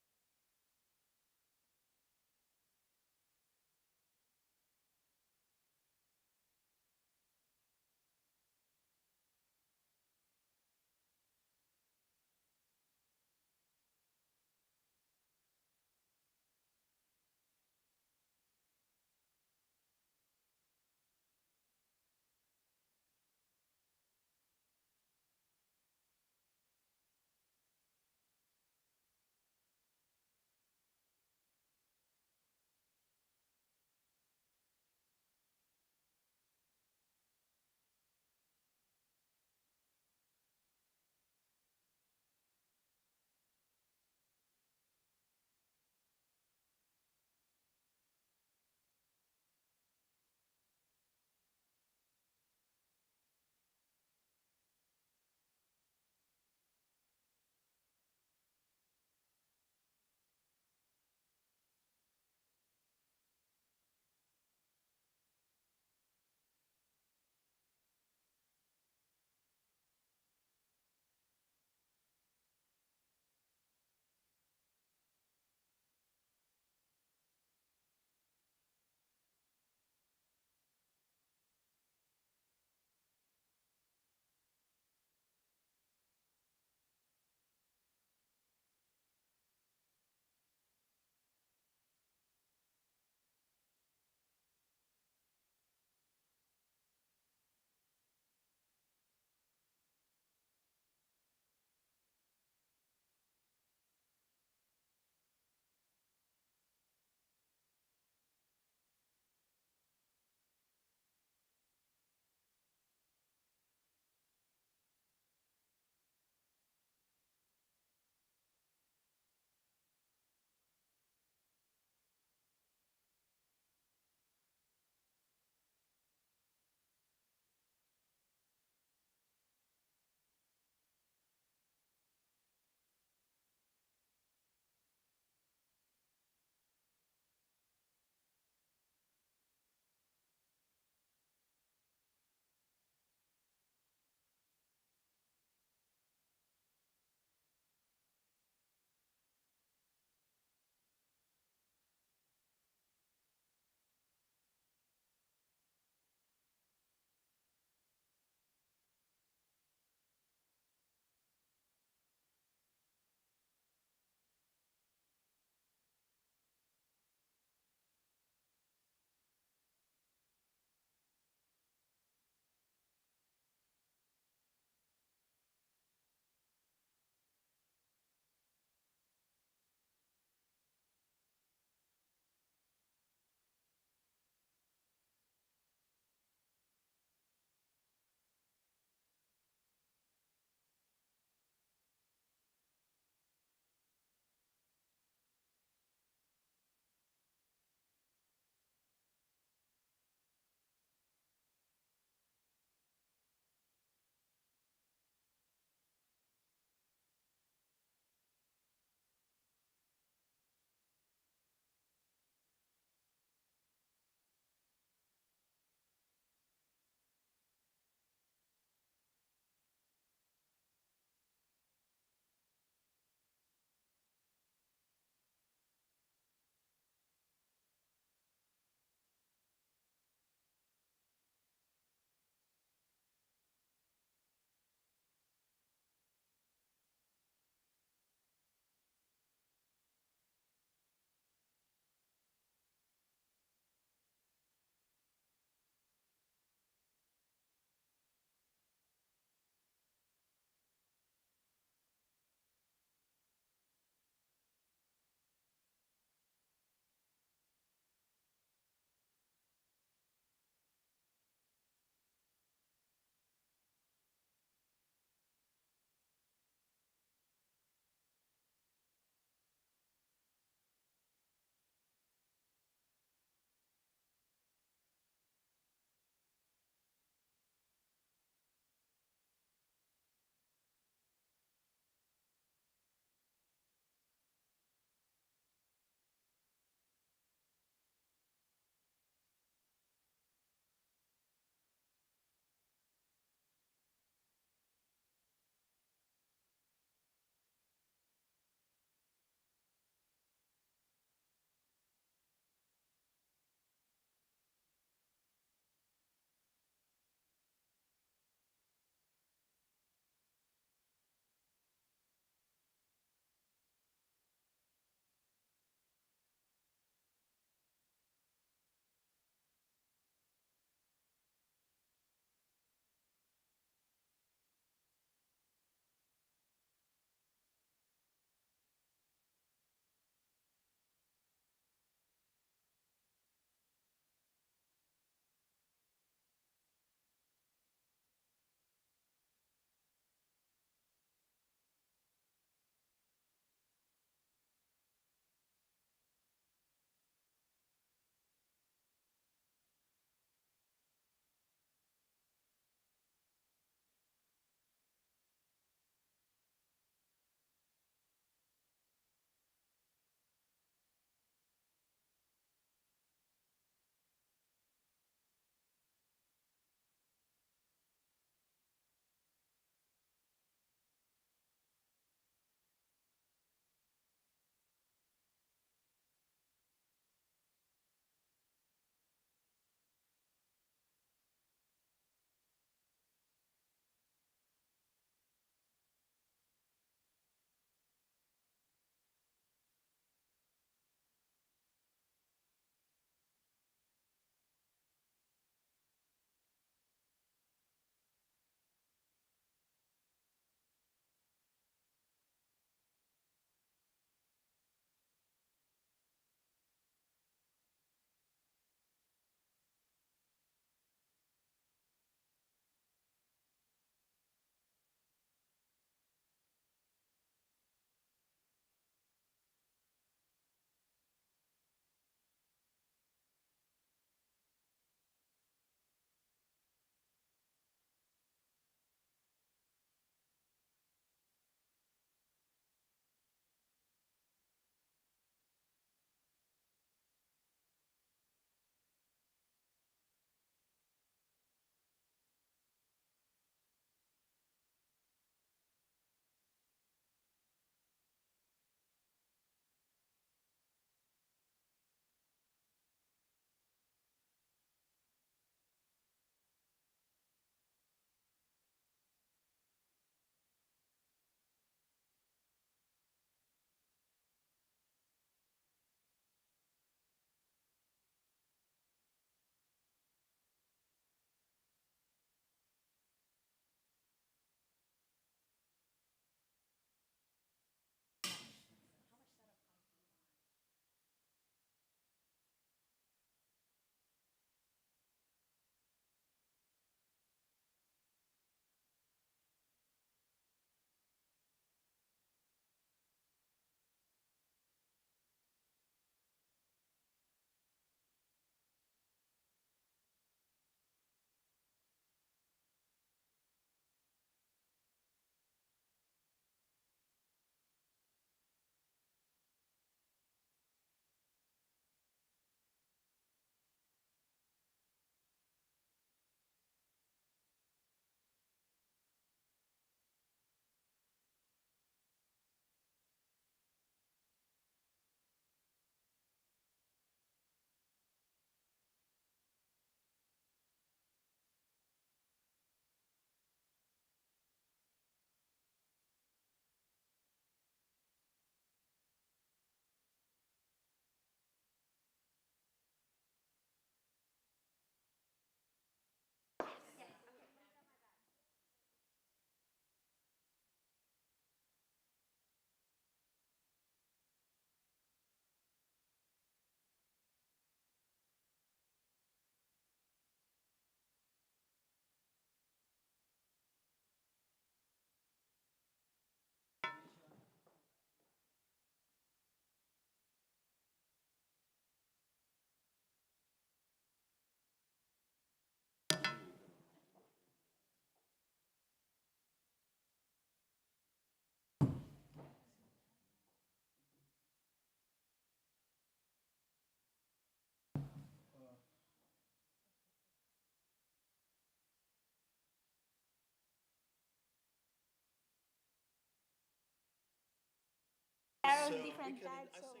different types of...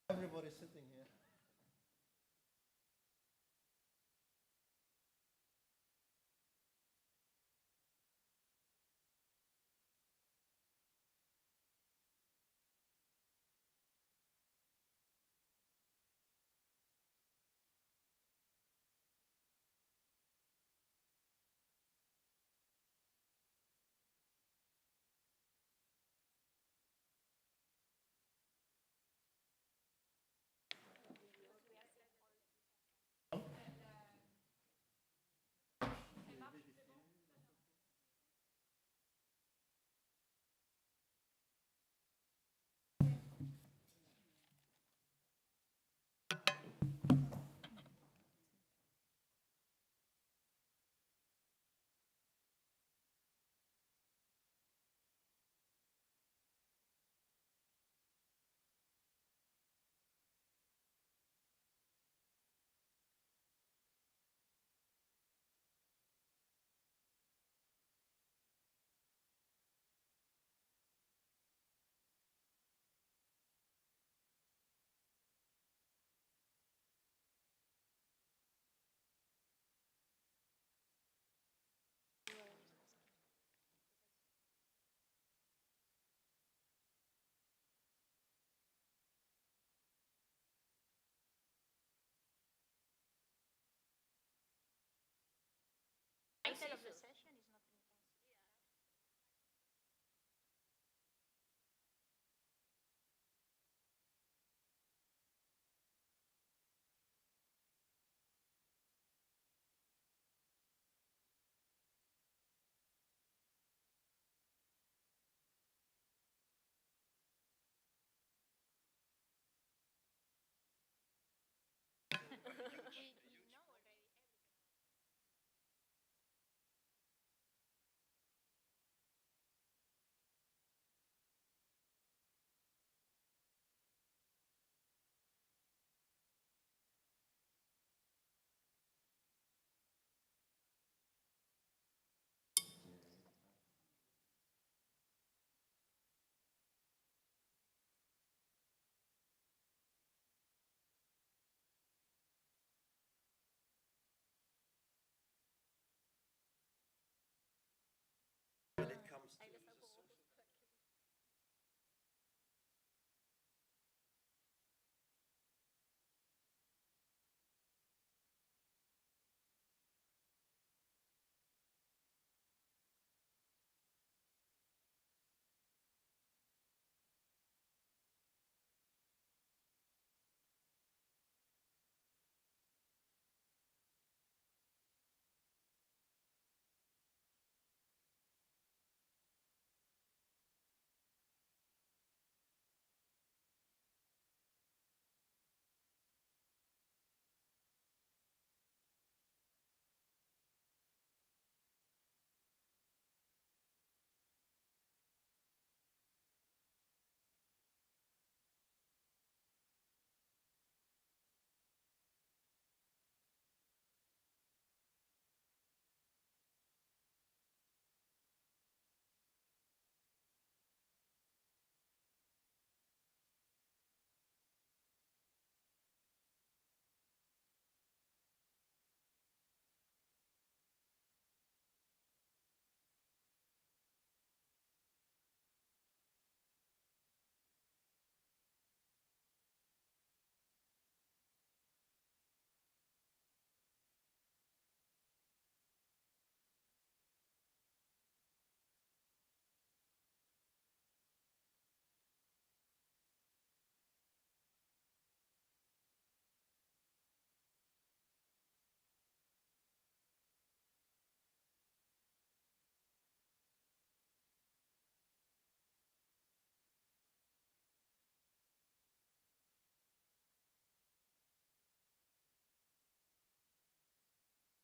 Everybody's sitting here. Title of the session is not When it comes to the social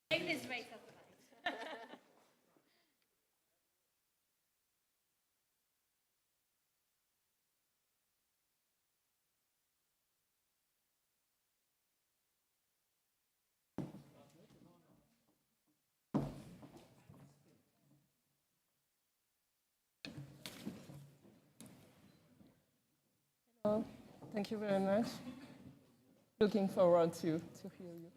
Take this race of the night. Thank you very much. Looking forward to hear you.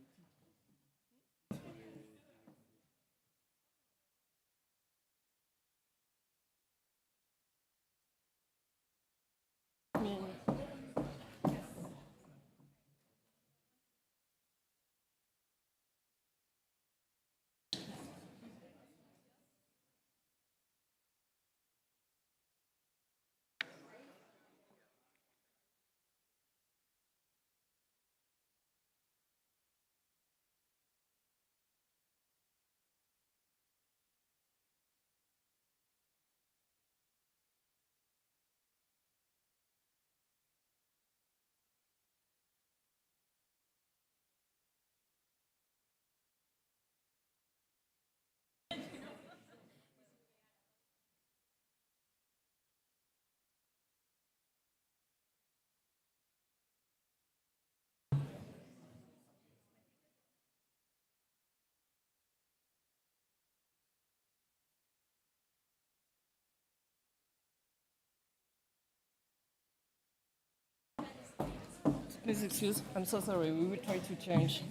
Please excuse, I'm so sorry, we will try to change.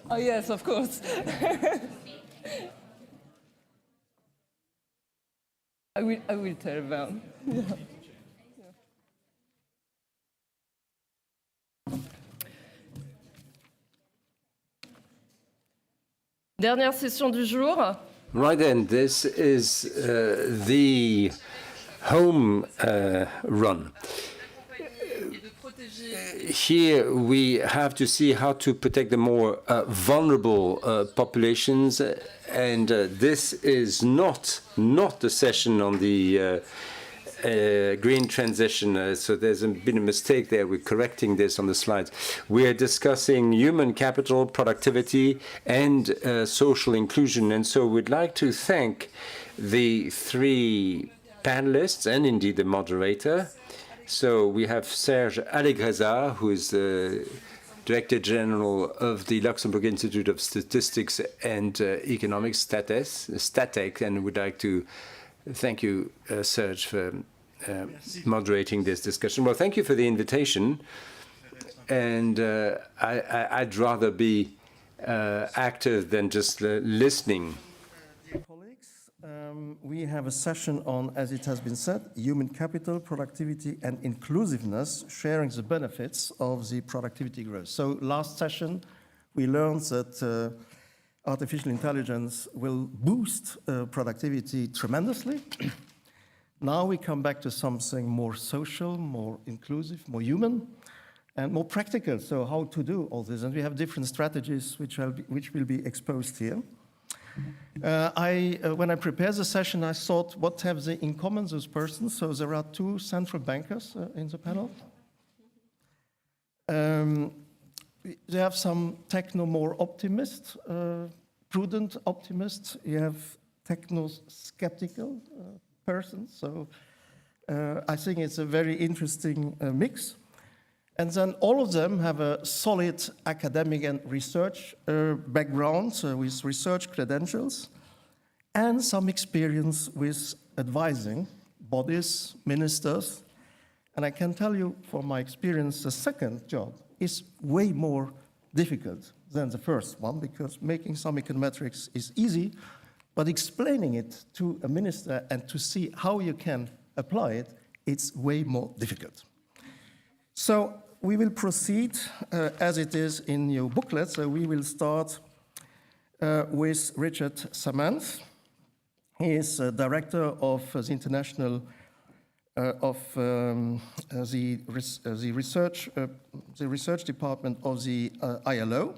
Oh yes, of course. I will tell them. Yeah. Dernière session du jour. Right then, this is the home run. Here we have to see how to protect the more vulnerable populations, and this is not the session on the green transition, so there's been a mistake there. We're correcting this on the slides. We're discussing human capital, productivity, and social inclusion, and so we'd like to thank the three panelists and indeed the moderator. So we have Serge ALLEGREZZA, who is the Director General of the Luxembourg Institute of Statistics and Economics, STATEC, and we'd like to thank you, Serge, for moderating this discussion. Well, thank you for the invitation, and I'd rather be active than just listening. We have a session on, as it has been said, human capital, productivity, and inclusiveness, sharing the benefits of the productivity growth. So last session, we learned that artificial intelligence will boost productivity tremendously. Now we come back to something more social, more inclusive, more human, and more practical. So how to do all this? And we have different strategies which will be exposed here. When I prepared the session, I thought, what have they in common, those persons? So there are two central bankers in the panel. They have some more optimists, prudent optimists. You have techno-skeptical persons. So I think it's a very interesting mix. And then all of them have a solid academic and research background with research credentials and some experience with advising bodies, ministers. And I can tell you from my experience, the second job is way more difficult than the first one, because making some econometrics is easy, but explaining it to a minister and to see how you can apply it, it's way more difficult. So we will proceed as it is in your booklet. So we will start with Richard Samanthe. He is director of the international of the research department of the ILO.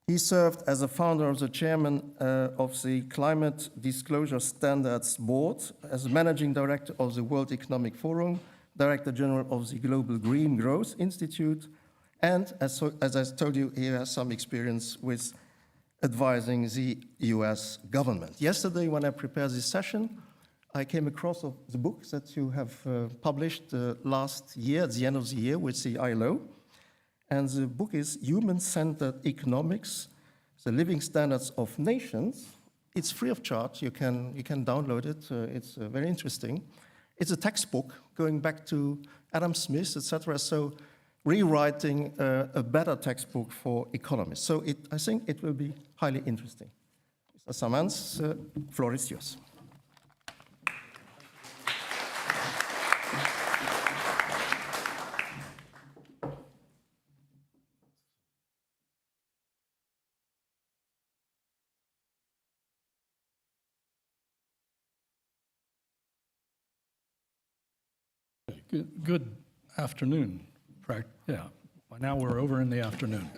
He served as a founder of the chairman of the Climate Disclosure Standards Board, as managing director of the World Economic Forum, Director General of the Global Green Growth Institute, and as I told you, he has some experience with advising the US government. Yesterday, when I prepared this session, I came across the book that you have published last year, at the end of the year, with the ILO. And the book is Human-Centered Economics, the Living Standards of Nations. It's free of charge. You can download it. It's very interesting. it's a textbook going back to Adam Smith, etc. So rewriting a better textbook for economists. So I think it will be highly interesting. Mr. Samans, the floor is yours. Good afternoon. Yeah, by now we're over in the afternoon.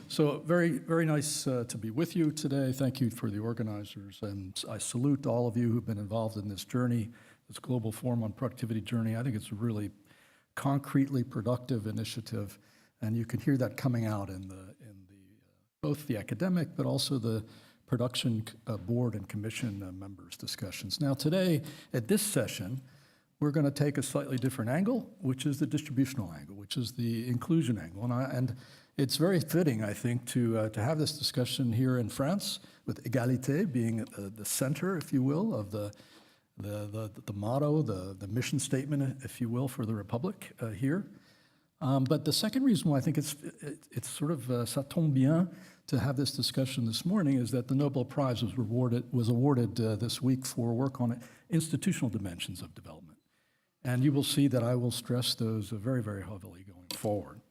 So very, very nice to be with you today. Thank you for the organizers. And I salute all of you who've been involved in this journey, this Global Forum on Productivity journey. I think it's a really concretely productive initiative. And you can hear that coming out in both the academic, but also the production board and commission members' discussions. Now today, at this session, we're going to take a slightly different angle, which is the distributional angle, which is the inclusion angle. And it's very fitting, I think, to have this discussion here in France, with égalité being the center, if you will, of the motto, the mission statement, if you will, for the Republic here. But the second reason why I think it's sort of ça tombe bien to have this discussion this morning is that the Nobel Prize was awarded this week for work on institutional dimensions of development. And you will see that I will stress those very, very heavily going forward.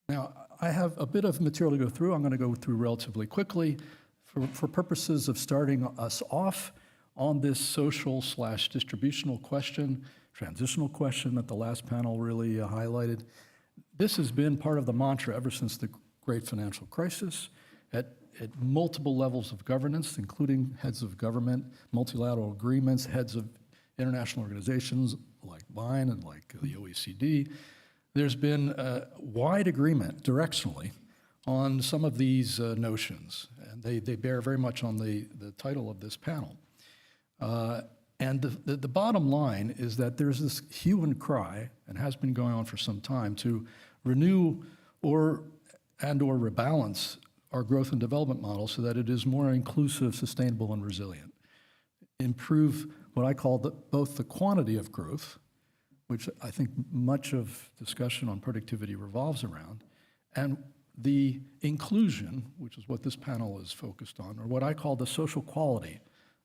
Now, I have a bit of material to go through. I'm going to go through relatively quickly for purposes of starting us off on this social/distributional question, transitional question that the last panel really highlighted. This has been part of the mantra ever since the great financial crisis at multiple levels of governance, including heads of government, multilateral agreements, heads of international organizations like mine and like the OECD. There's been wide agreement directionally on some of these notions, and they bear very much on the title of this panel. And the bottom line is that there's this hue and cry, and has been going on for some time, to renew or rebalance our growth and development model so that it is more inclusive, sustainable, and resilient. Improve what I call both the quantity of growth, which I think much of discussion on productivity revolves around, and the inclusion, which is what this panel is focused on, or what I call the social quality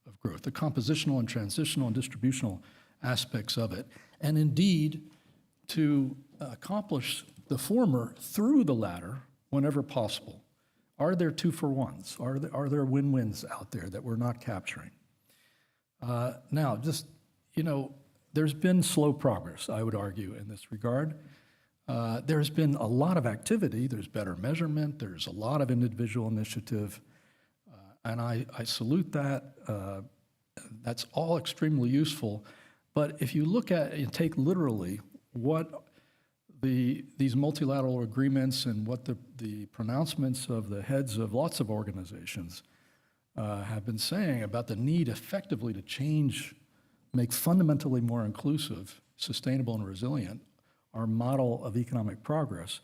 of growth, the compositional and transitional and distributional aspects of it, and indeed to accomplish the former through the latter whenever possible. Are there two-for-ones? Are there win-wins out there that we're not capturing? Now, just, there's been slow progress, I would argue, in this regard. There's been a lot of activity. There's better measurement. There's a lot of individual initiative. And I salute that. That's all extremely useful. But if you look at and take literally what these multilateral agreements and what the pronouncements of the heads of lots of organizations have been saying about the need effectively to change, make fundamentally more inclusive, sustainable, and resilient our model of economic progress,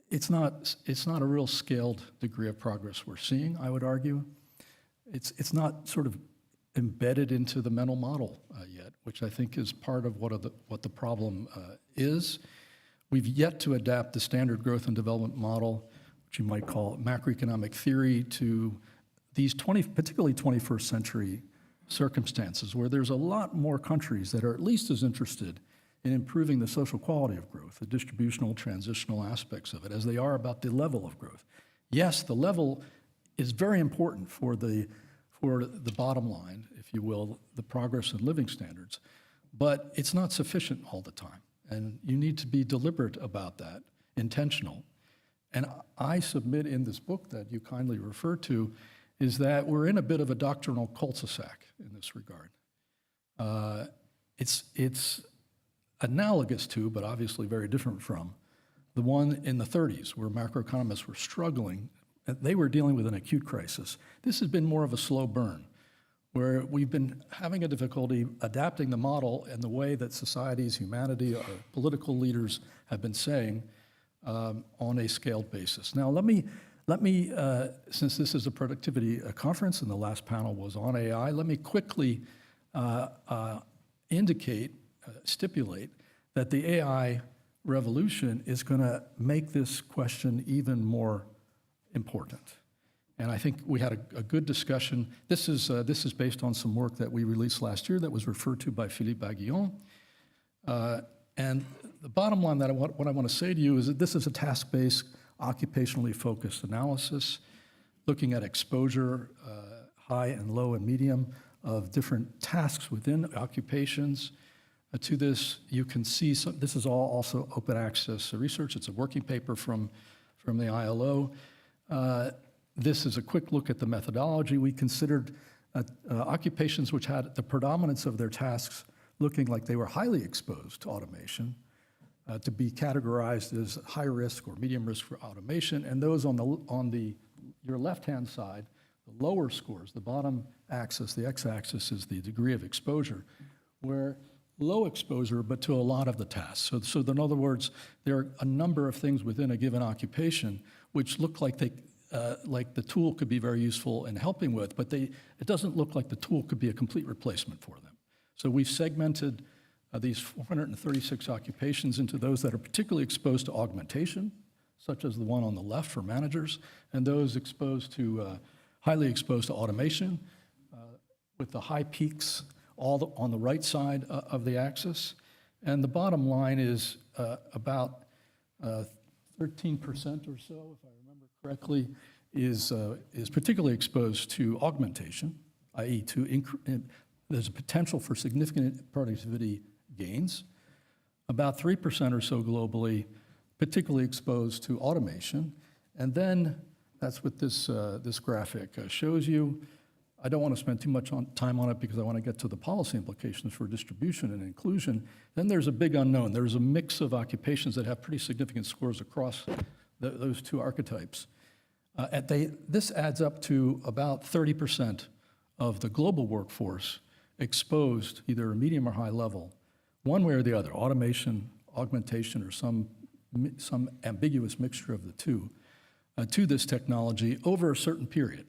it's not a real scaled degree of progress we're seeing, I would argue. It's not sort of embedded into the mental model yet, which I think is part of what the problem is. We've yet to adapt the standard growth and development model, which you might call macroeconomic theory, to these particularly 21st century circumstances where there's a lot more countries that are at least as interested in improving the social quality of growth, the distributional, transitional aspects of it, as they are about the level of growth. Yes, the level is very important for the bottom line, if you will, the progress in living standards, but it's not sufficient all the time. And you need to be deliberate about that, intentional. And I submit in this book that you kindly refer to is that we're in a bit of a doctrinal cul-de-sac in this regard. It's analogous to, but obviously very different from, the one in the 30s where macroeconomists were struggling. They were dealing with an acute crisis. This has been more of a slow burn, where we've been having a difficulty adapting the model in the way that societies, humanity, our political leaders have been saying on a scaled basis. Now, let me, since this is a productivity conference and the last panel was on AI, let me quickly indicate, stipulate that the AI revolution is going to make this question even more important. And I think we had a good discussion. This is based on some work that we released last year that was referred to by Philippe AGHION. And the bottom line that what I want to say to you is that this is a task-based, occupationally focused analysis, looking at exposure, high and low and medium, of different tasks within occupations. To this, you can see, this is all also open access research. It's a working paper from the ILO. This is a quick look at the methodology. We considered occupations which had the predominance of their tasks looking like they were highly exposed to automation, to be categorized as high risk or medium risk for automation, and those on your left-hand side, the lower scores, the bottom axis, the x-axis is the degree of exposure, where low exposure, but to a lot of the tasks. So in other words, there are a number of things within a given occupation which look like like the tool could be very useful in helping with, but it doesn't look like the tool could be a complete replacement for them. So we've segmented these 436 occupations into those that are particularly exposed to augmentation, such as the one on the left for managers, and those exposed to, highly exposed to automation, with the high peaks all on the right side of the axis. And the bottom line is about 13% or so, if I remember correctly, is particularly exposed to augmentation, i.e. there's a potential for significant productivity gains. About 3% or so globally, particularly exposed to automation. And then that's what this graphic shows you. I don't want to spend too much time on it because I want to get to the policy implications for distribution and inclusion. Then there's a big unknown. There's a mix of occupations that have pretty significant scores across those two archetypes. This adds up to about 30% of the global workforce exposed, either a medium or high level, one way or the other, automation, augmentation, or some ambiguous mixture of the two, to this technology over a certain period.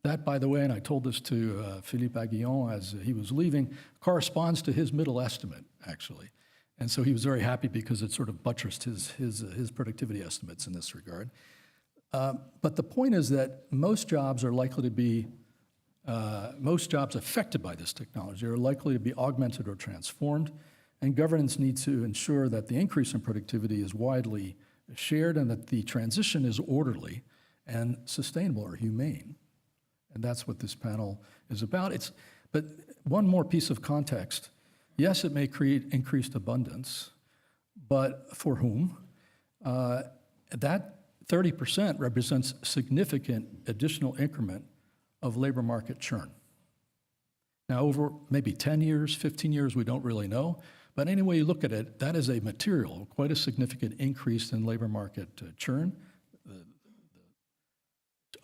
That, by the way, and I told this to Philippe AGHION as he was leaving, corresponds to his middle estimate, actually. And so he was very happy because it sort of buttressed his productivity estimates in this regard. But the point is that most jobs are likely to be, most jobs affected by this technology are likely to be augmented or transformed, and governance needs to ensure that the increase in productivity is widely shared and that the transition is orderly and sustainable or humane. And that's what this panel is about. But one more piece of context. Yes, it may create increased abundance, but for whom? That 30% represents significant additional increment of labor market churn. Now, over maybe 10 years, 15 years, we don't really know. But any way you look at it, that is a material, quite a significant increase in labor market churn.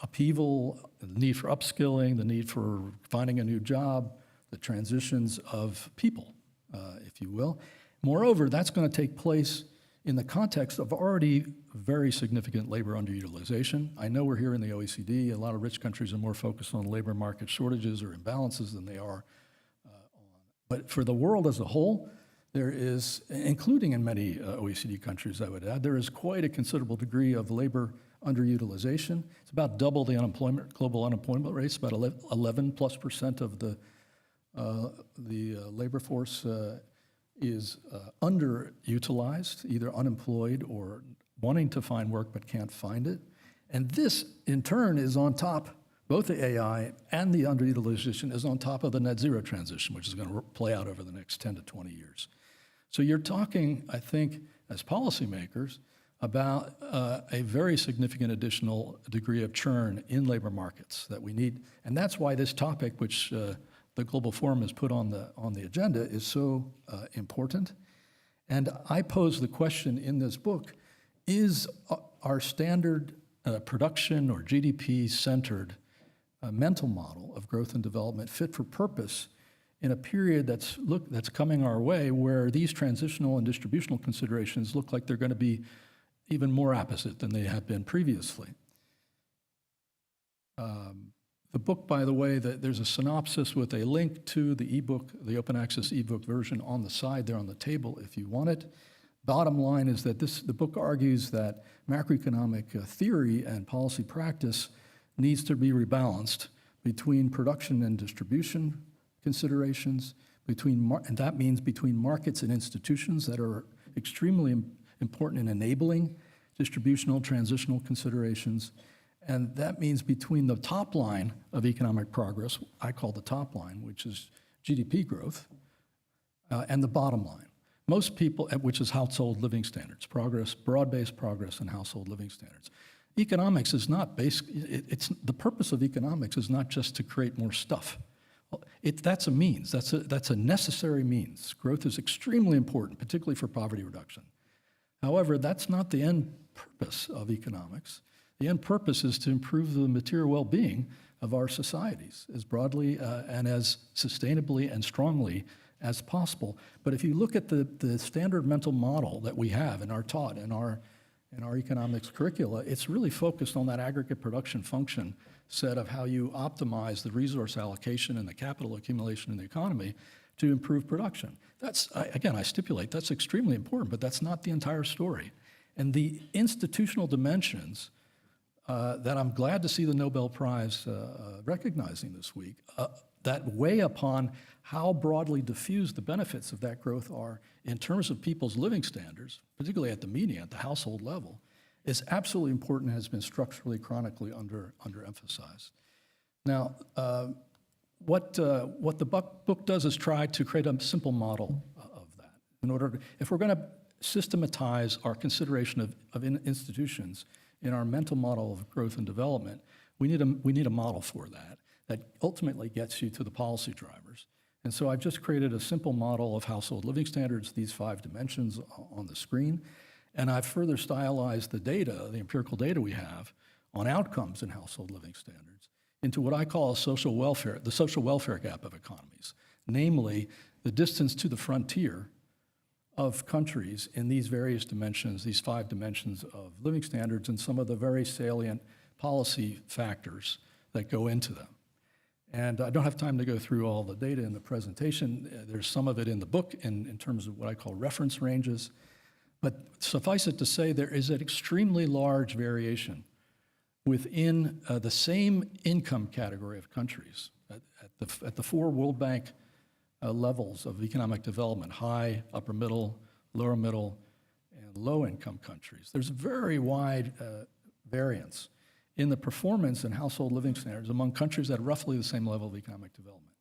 Upheaval, the need for upskilling, the need for finding a new job, the transitions of people, if you will. Moreover, that's going to take place in the context of already very significant labor underutilization. I know we're here in the OECD. A lot of rich countries are more focused on labor market shortages or imbalances than they are But for the world as a whole, there is, including in many OECD countries, I would add, there is quite a considerable degree of labor underutilization. It's about double the global unemployment rate. It's about 11+% of the labor force is underutilized, either unemployed or wanting to find work but can't find it. And this, in turn, is on top, both the AI and the underutilization is on top of the net zero transition, which is going to play out over the next 10 to 20 years. So you're talking, I think, as policymakers, about a very significant additional degree of churn in labor markets that we need. And that's why this topic, which the Global Forum has put on the agenda, is so important. And I pose the question in this book, is our standard production or GDP-centered mental model of growth and development fit for purpose in a period that's coming our way where these transitional and distributional considerations look like they're going to be even more opposite than they have been previously? The book, by the way, there's a synopsis with a link to the ebook, the open access ebook version on the side there on the table if you want it. Bottom line is that the book argues that macroeconomic theory and policy practice needs to be rebalanced between production and distribution considerations, and that means between markets and institutions that are extremely important in enabling distributional transitional considerations. And that means between the top line of economic progress, I call the top line, which is GDP growth, and the bottom line. Most people, which is household living standards, progress, broad-based progress in household living standards. Economics is not the purpose of economics is not just to create more stuff. That's a means, that's a necessary means. Growth is extremely important, particularly for poverty reduction. However, that's not the end purpose of economics. The end purpose is to improve the material well-being of our societies as broadly and as sustainably and strongly as possible. But if you look at the standard mental model that we have and are taught in our economics curricula, it's really focused on that aggregate production function set of how you optimize the resource allocation and the capital accumulation in the economy to improve production. That's, again, I stipulate, that's extremely important, but that's not the entire story. And the institutional dimensions that I'm glad to see the Nobel Prize recognizing this week, that weigh upon how broadly diffused the benefits of that growth are in terms of people's living standards, particularly at the median, at the household level, is absolutely important and has been structurally, chronically underemphasized. Now, what the book does is try to create a simple model of that. In order, if we're going to systematize our consideration of institutions in our mental model of growth and development, we need a model for that ultimately gets you to the policy drivers. And so I've just created a simple model of household living standards, these 5 dimensions on the screen, and I've further stylized the data, the empirical data we have on outcomes in household living standards into what I call the social welfare gap of economies, namely the distance to the frontier of countries in these various dimensions, these 5 dimensions of living standards, and some of the very salient policy factors that go into them. And I don't have time to go through all the data in the presentation. There's some of it in the book in terms of what I call reference ranges. But suffice it to say, there is an extremely large variation within the same income category of countries at the 4 World Bank levels of economic development: high, upper middle, lower middle, and low income countries. There's very wide variance in the performance and household living standards among countries at roughly the same level of economic development.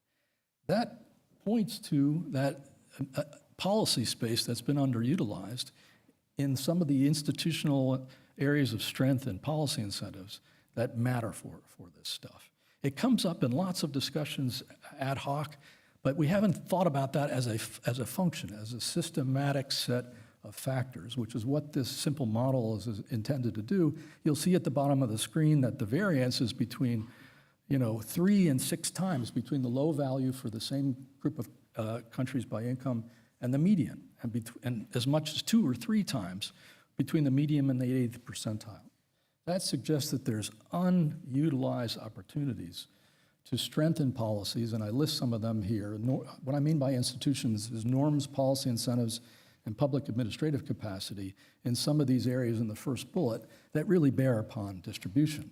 That points to that policy space that's been underutilized in some of the institutional areas of strength and policy incentives that matter for this stuff. It comes up in lots of discussions ad hoc, but we haven't thought about that as a function, as a systematic set of factors, which is what this simple model is intended to do. You'll see at the bottom of the screen that the variance is between 3 and 6 times between the low value for the same group of countries by income and the median, and as much as 2 or 3 times between the median and the 80th percentile. That suggests that there's unutilized opportunities to strengthen policies, and I list some of them here. What I mean by institutions is norms, policy incentives, and public administrative capacity in some of these areas in the first bullet that really bear upon distribution.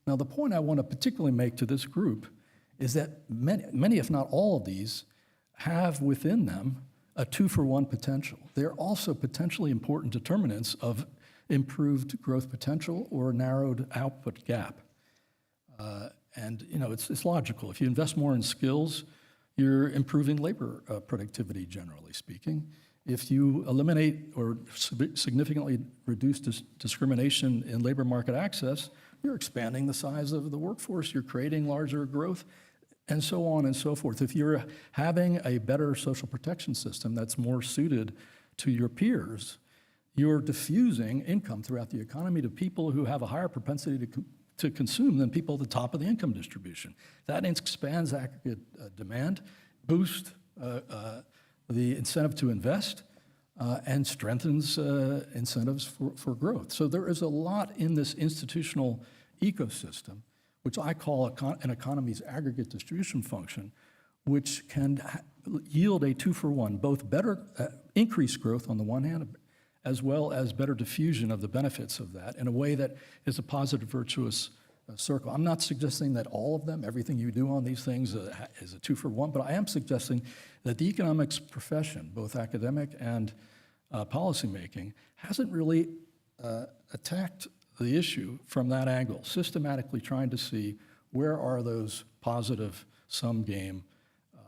Now, the point I want to particularly make to this group is that many, if not all of these, have within them a 2-for-1 potential. They're also potentially important determinants of improved growth potential or narrowed output gap. And it's logical. If you invest more in skills, you're improving labor productivity, generally speaking. If you eliminate or significantly reduce discrimination in labor market access, you're expanding the size of the workforce, you're creating larger growth, and so on and so forth. If you're having a better social protection system that's more suited to your peers, you're diffusing income throughout the economy to people who have a higher propensity to consume than people at the top of the income distribution. That expands aggregate demand, boosts the incentive to invest, and strengthens incentives for growth. So there is a lot in this institutional ecosystem which I call an economy's aggregate distribution function, which can yield a 2-for-1, both better increased growth on the one hand, as well as better diffusion of the benefits of that in a way that is a positive, virtuous circle. I'm not suggesting that all of them, everything you do on these things is a 2-for-1, but I am suggesting that the economics profession, both academic and policymaking, hasn't really attacked the issue from that angle, systematically trying to see where are those positive sum game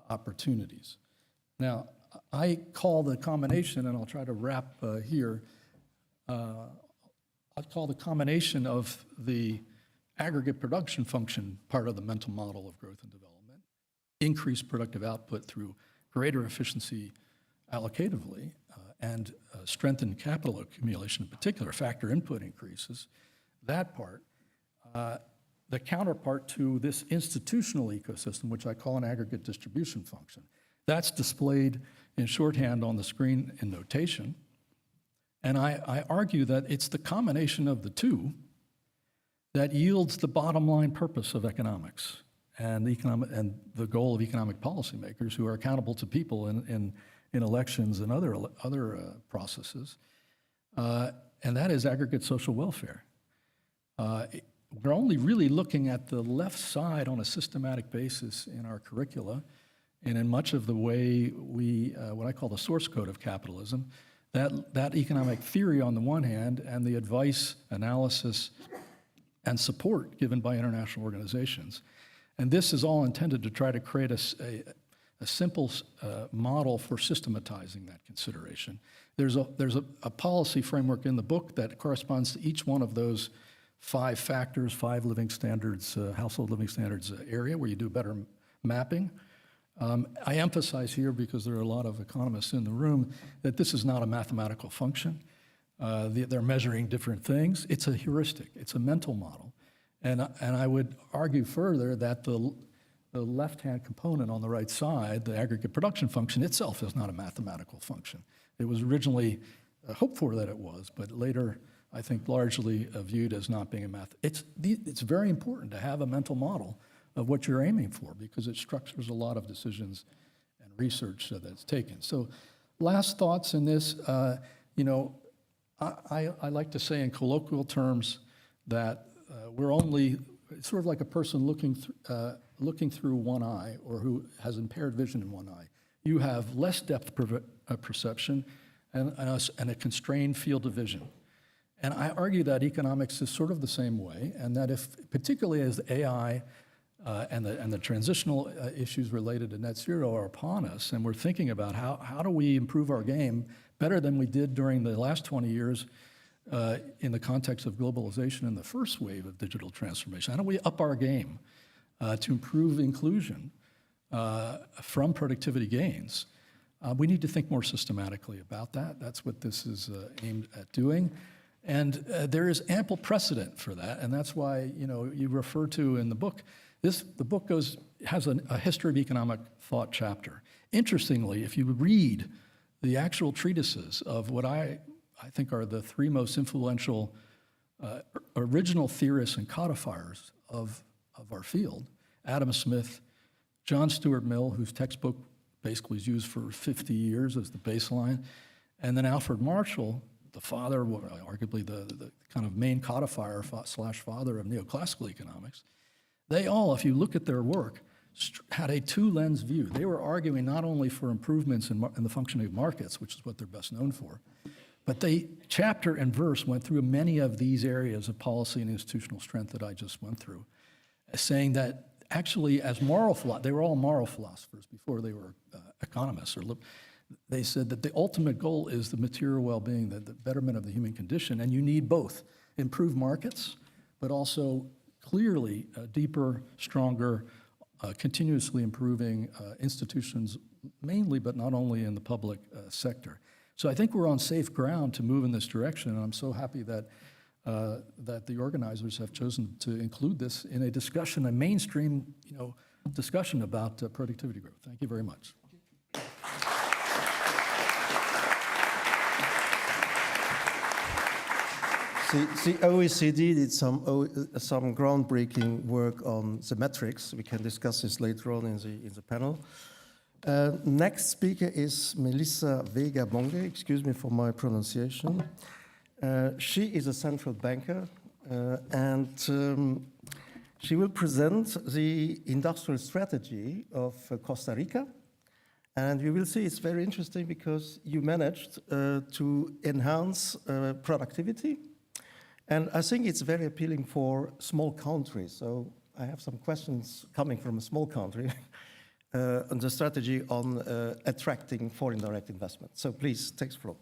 opportunities. Now, I call the combination, and I'll try to wrap here, I call the combination of the aggregate production function part of the mental model of growth and development, increased productive output through greater efficiency allocatively, and strengthened capital accumulation in particular, factor input increases, that part. The counterpart to this institutional ecosystem, which I call an aggregate distribution function. That's displayed in shorthand on the screen in notation. And I argue that it's the combination of the two that yields the bottom line purpose of economics and the goal of economic policymakers who are accountable to people in elections and other processes, and that is aggregate social welfare. We're only really looking at the left side on a systematic basis in our curricula, and in much of the way we, what I call the source code of capitalism, that economic theory on the one hand, and the advice, analysis, and support given by international organizations. And this is all intended to try to create a simple model for systematizing that consideration. There's a policy framework in the book that corresponds to each one of those 5 factors, 5 living standards, household living standards area where you do better mapping. I emphasize here, because there are a lot of economists in the room, that this is not a mathematical function. They're measuring different things. It's a heuristic. It's a mental model. And I would argue further that the left-hand component on the right side, the aggregate production function itself, is not a mathematical function. It was originally hoped for that it was, but later I think largely viewed as not being a math. It's very important to have a mental model of what you're aiming for, because it structures a lot of decisions and research that's taken. So last thoughts in this, you know, I like to say in colloquial terms that we're only, it's sort of like a person looking through one eye, or who has impaired vision in one eye. You have less depth perception and a constrained field of vision. And I argue that economics is sort of the same way, and that if, particularly as AI and the transitional issues related to net zero are upon us, and we're thinking about how do we improve our game better than we did during the last 20 years in the context of globalization and the first wave of digital transformation. How do we up our game to improve inclusion from productivity gains? We need to think more systematically about that. That's what this is aimed at doing. And there is ample precedent for that, and that's why, you know, you refer to in the book, the book has a history of economic thought chapter. Interestingly, if you read the actual treatises of what I think are the 3 most influential original theorists and codifiers of our field, Adam Smith, John Stuart Mill, whose textbook basically is used for 50 years as the baseline, and then Alfred Marshall, the father, arguably the kind of main codifier / father of neoclassical economics. They all, if you look at their work, had a 2-lens view. They were arguing not only for improvements in the functioning of markets, which is what they're best known for, but they, chapter and verse, went through many of these areas of policy and institutional strength that I just went through, saying that actually as they were all moral philosophers before they were economists. They said that the ultimate goal is the material well-being, the betterment of the human condition, and you need both improved markets, but also clearly deeper, stronger, continuously improving institutions, mainly but not only in the public sector. So I think we're on safe ground to move in this direction, and I'm so happy that the organizers have chosen to include this in a discussion, a mainstream, you know, discussion about productivity growth. Thank you very much. The OECD did some groundbreaking work on the metrics. We can discuss this later on in the panel. Next speaker is Melissa Vega Bonge. Excuse me for my pronunciation. She is a central banker, and she will present the industrial strategy of Costa Rica. And you will see it's very interesting because you managed to enhance productivity. And I think it's very appealing for small countries. So I have some questions coming from a small country on the strategy on attracting foreign direct investment. So please, take the floor.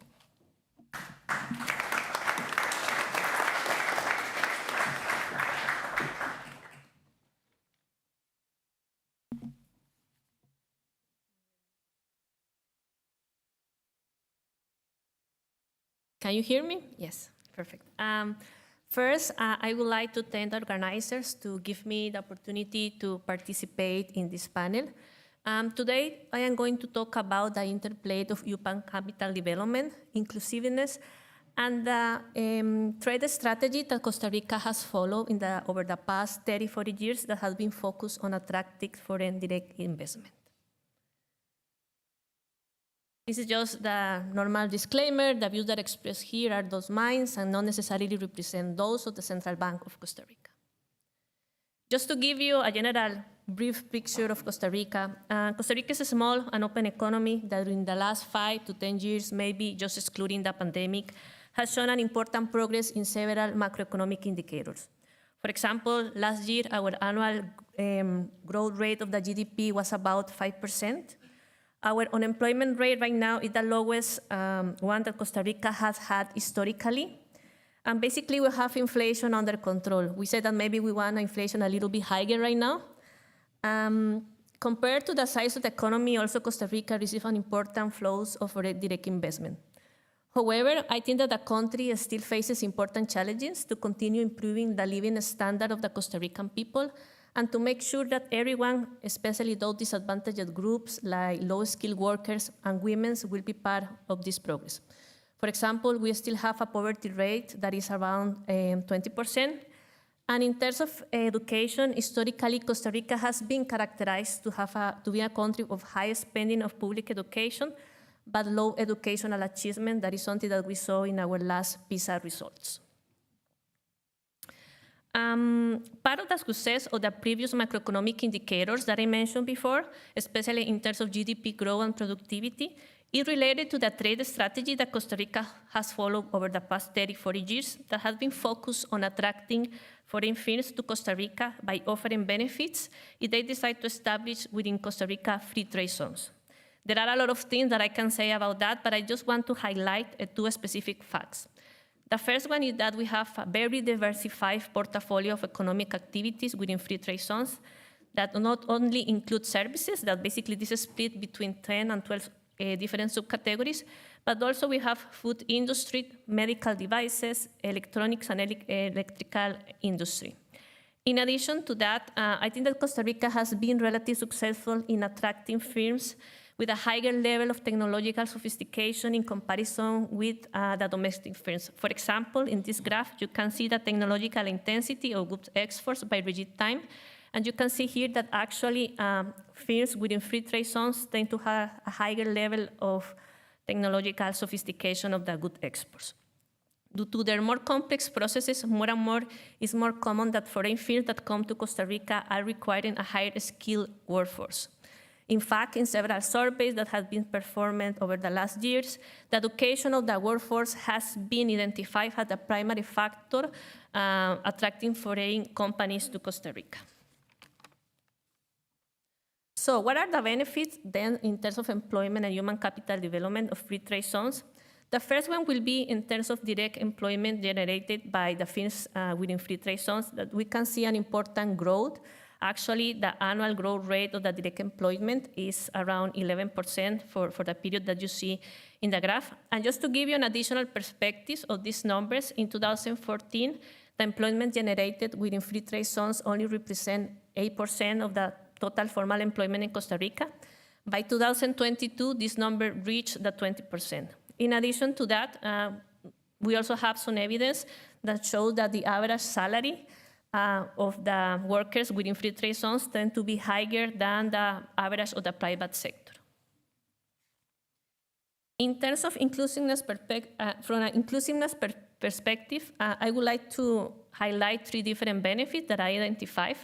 Can you hear me? Yes, perfect. First, I would like to thank the organizers to give me the opportunity to participate in this panel. Today, I am going to talk about the interplay of human capital development, inclusiveness, and the trade strategy that Costa Rica has followed over the past 30, 40 years that has been focused on attracting foreign direct investment. This is just the normal disclaimer. The views that are expressed here are those mine and not necessarily represent those of the Central Bank of Costa Rica. Just to give you a general brief picture of Costa Rica, Costa Rica is a small and open economy that in the last 5 to 10 years, maybe just excluding the pandemic, has shown an important progress in several macroeconomic indicators. For example, last year, our annual growth rate of the GDP was about 5%. Our unemployment rate right now is the lowest one that Costa Rica has had historically. And basically, we have inflation under control. We said that maybe we want inflation a little bit higher right now. Compared to the size of the economy, also Costa Rica receives an important flows of direct investment. However, I think that the country still faces important challenges to continue improving the living standard of the Costa Rican people and to make sure that everyone, especially those disadvantaged groups like low-skilled workers and women, will be part of this progress. For example, we still have a poverty rate that is around 20%. And in terms of education, historically, Costa Rica has been characterized to be a country of high spending of public education, but low educational achievement. That is something that we saw in our last PISA results. Part of the success of the previous macroeconomic indicators that I mentioned before, especially in terms of GDP growth and productivity, is related to the trade strategy that Costa Rica has followed over the past 30, 40 years that has been focused on attracting foreign firms to Costa Rica by offering benefits if they decide to establish within Costa Rica free trade zones. There are a lot of things that I can say about that, but I just want to highlight 2 specific facts. The first one is that we have a very diversified portfolio of economic activities within free trade zones that not only include services, that basically this is split between 10 and 12 different subcategories, but also we have food industry, medical devices, electronics, and electrical industry. In addition to that, I think that Costa Rica has been relatively successful in attracting firms with a higher level of technological sophistication in comparison with the domestic firms. For example, in this graph, you can see the technological intensity of goods exports by rigid time. And you can see here that actually firms within free trade zones tend to have a higher level of technological sophistication of the good exports. Due to their more complex processes, more and more it's more common that foreign firms that come to Costa Rica are requiring a higher skilled workforce. In fact, in several surveys that have been performed over the last years, the education of the workforce has been identified as the primary factor attracting foreign companies to Costa Rica. So what are the benefits then in terms of employment and human capital development of free trade zones? The first one will be in terms of direct employment generated by the firms within free trade zones, that we can see an important growth. Actually, the annual growth rate of the direct employment is around 11% for the period that you see in the graph. And just to give you an additional perspective of these numbers, in 2014, the employment generated within free trade zones only represent 8% of the total formal employment in Costa Rica. By 2022, this number reached the 20%. In addition to that, We also have some evidence that shows that the average salary of the workers within free trade zones tend to be higher than the average of the private sector. In terms of inclusiveness, from an inclusiveness perspective, I would like to highlight 3 different benefits that I identified.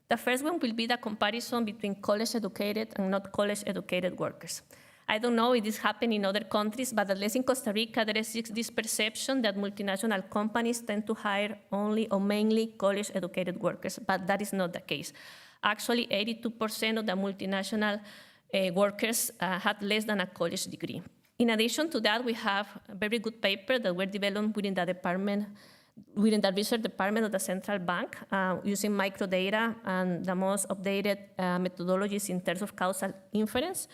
The first one will be the comparison between college-educated and not college-educated workers. I don't know if this happens in other countries, but at least in Costa Rica, there is this perception that multinational companies tend to hire only or mainly college-educated workers, but that is not the case. Actually, 82% of the multinational workers had less than a college degree. In addition to that, we have a very good paper that were developed within the department, within the research department of the central bank, using microdata and the most updated methodologies in terms of causal inference.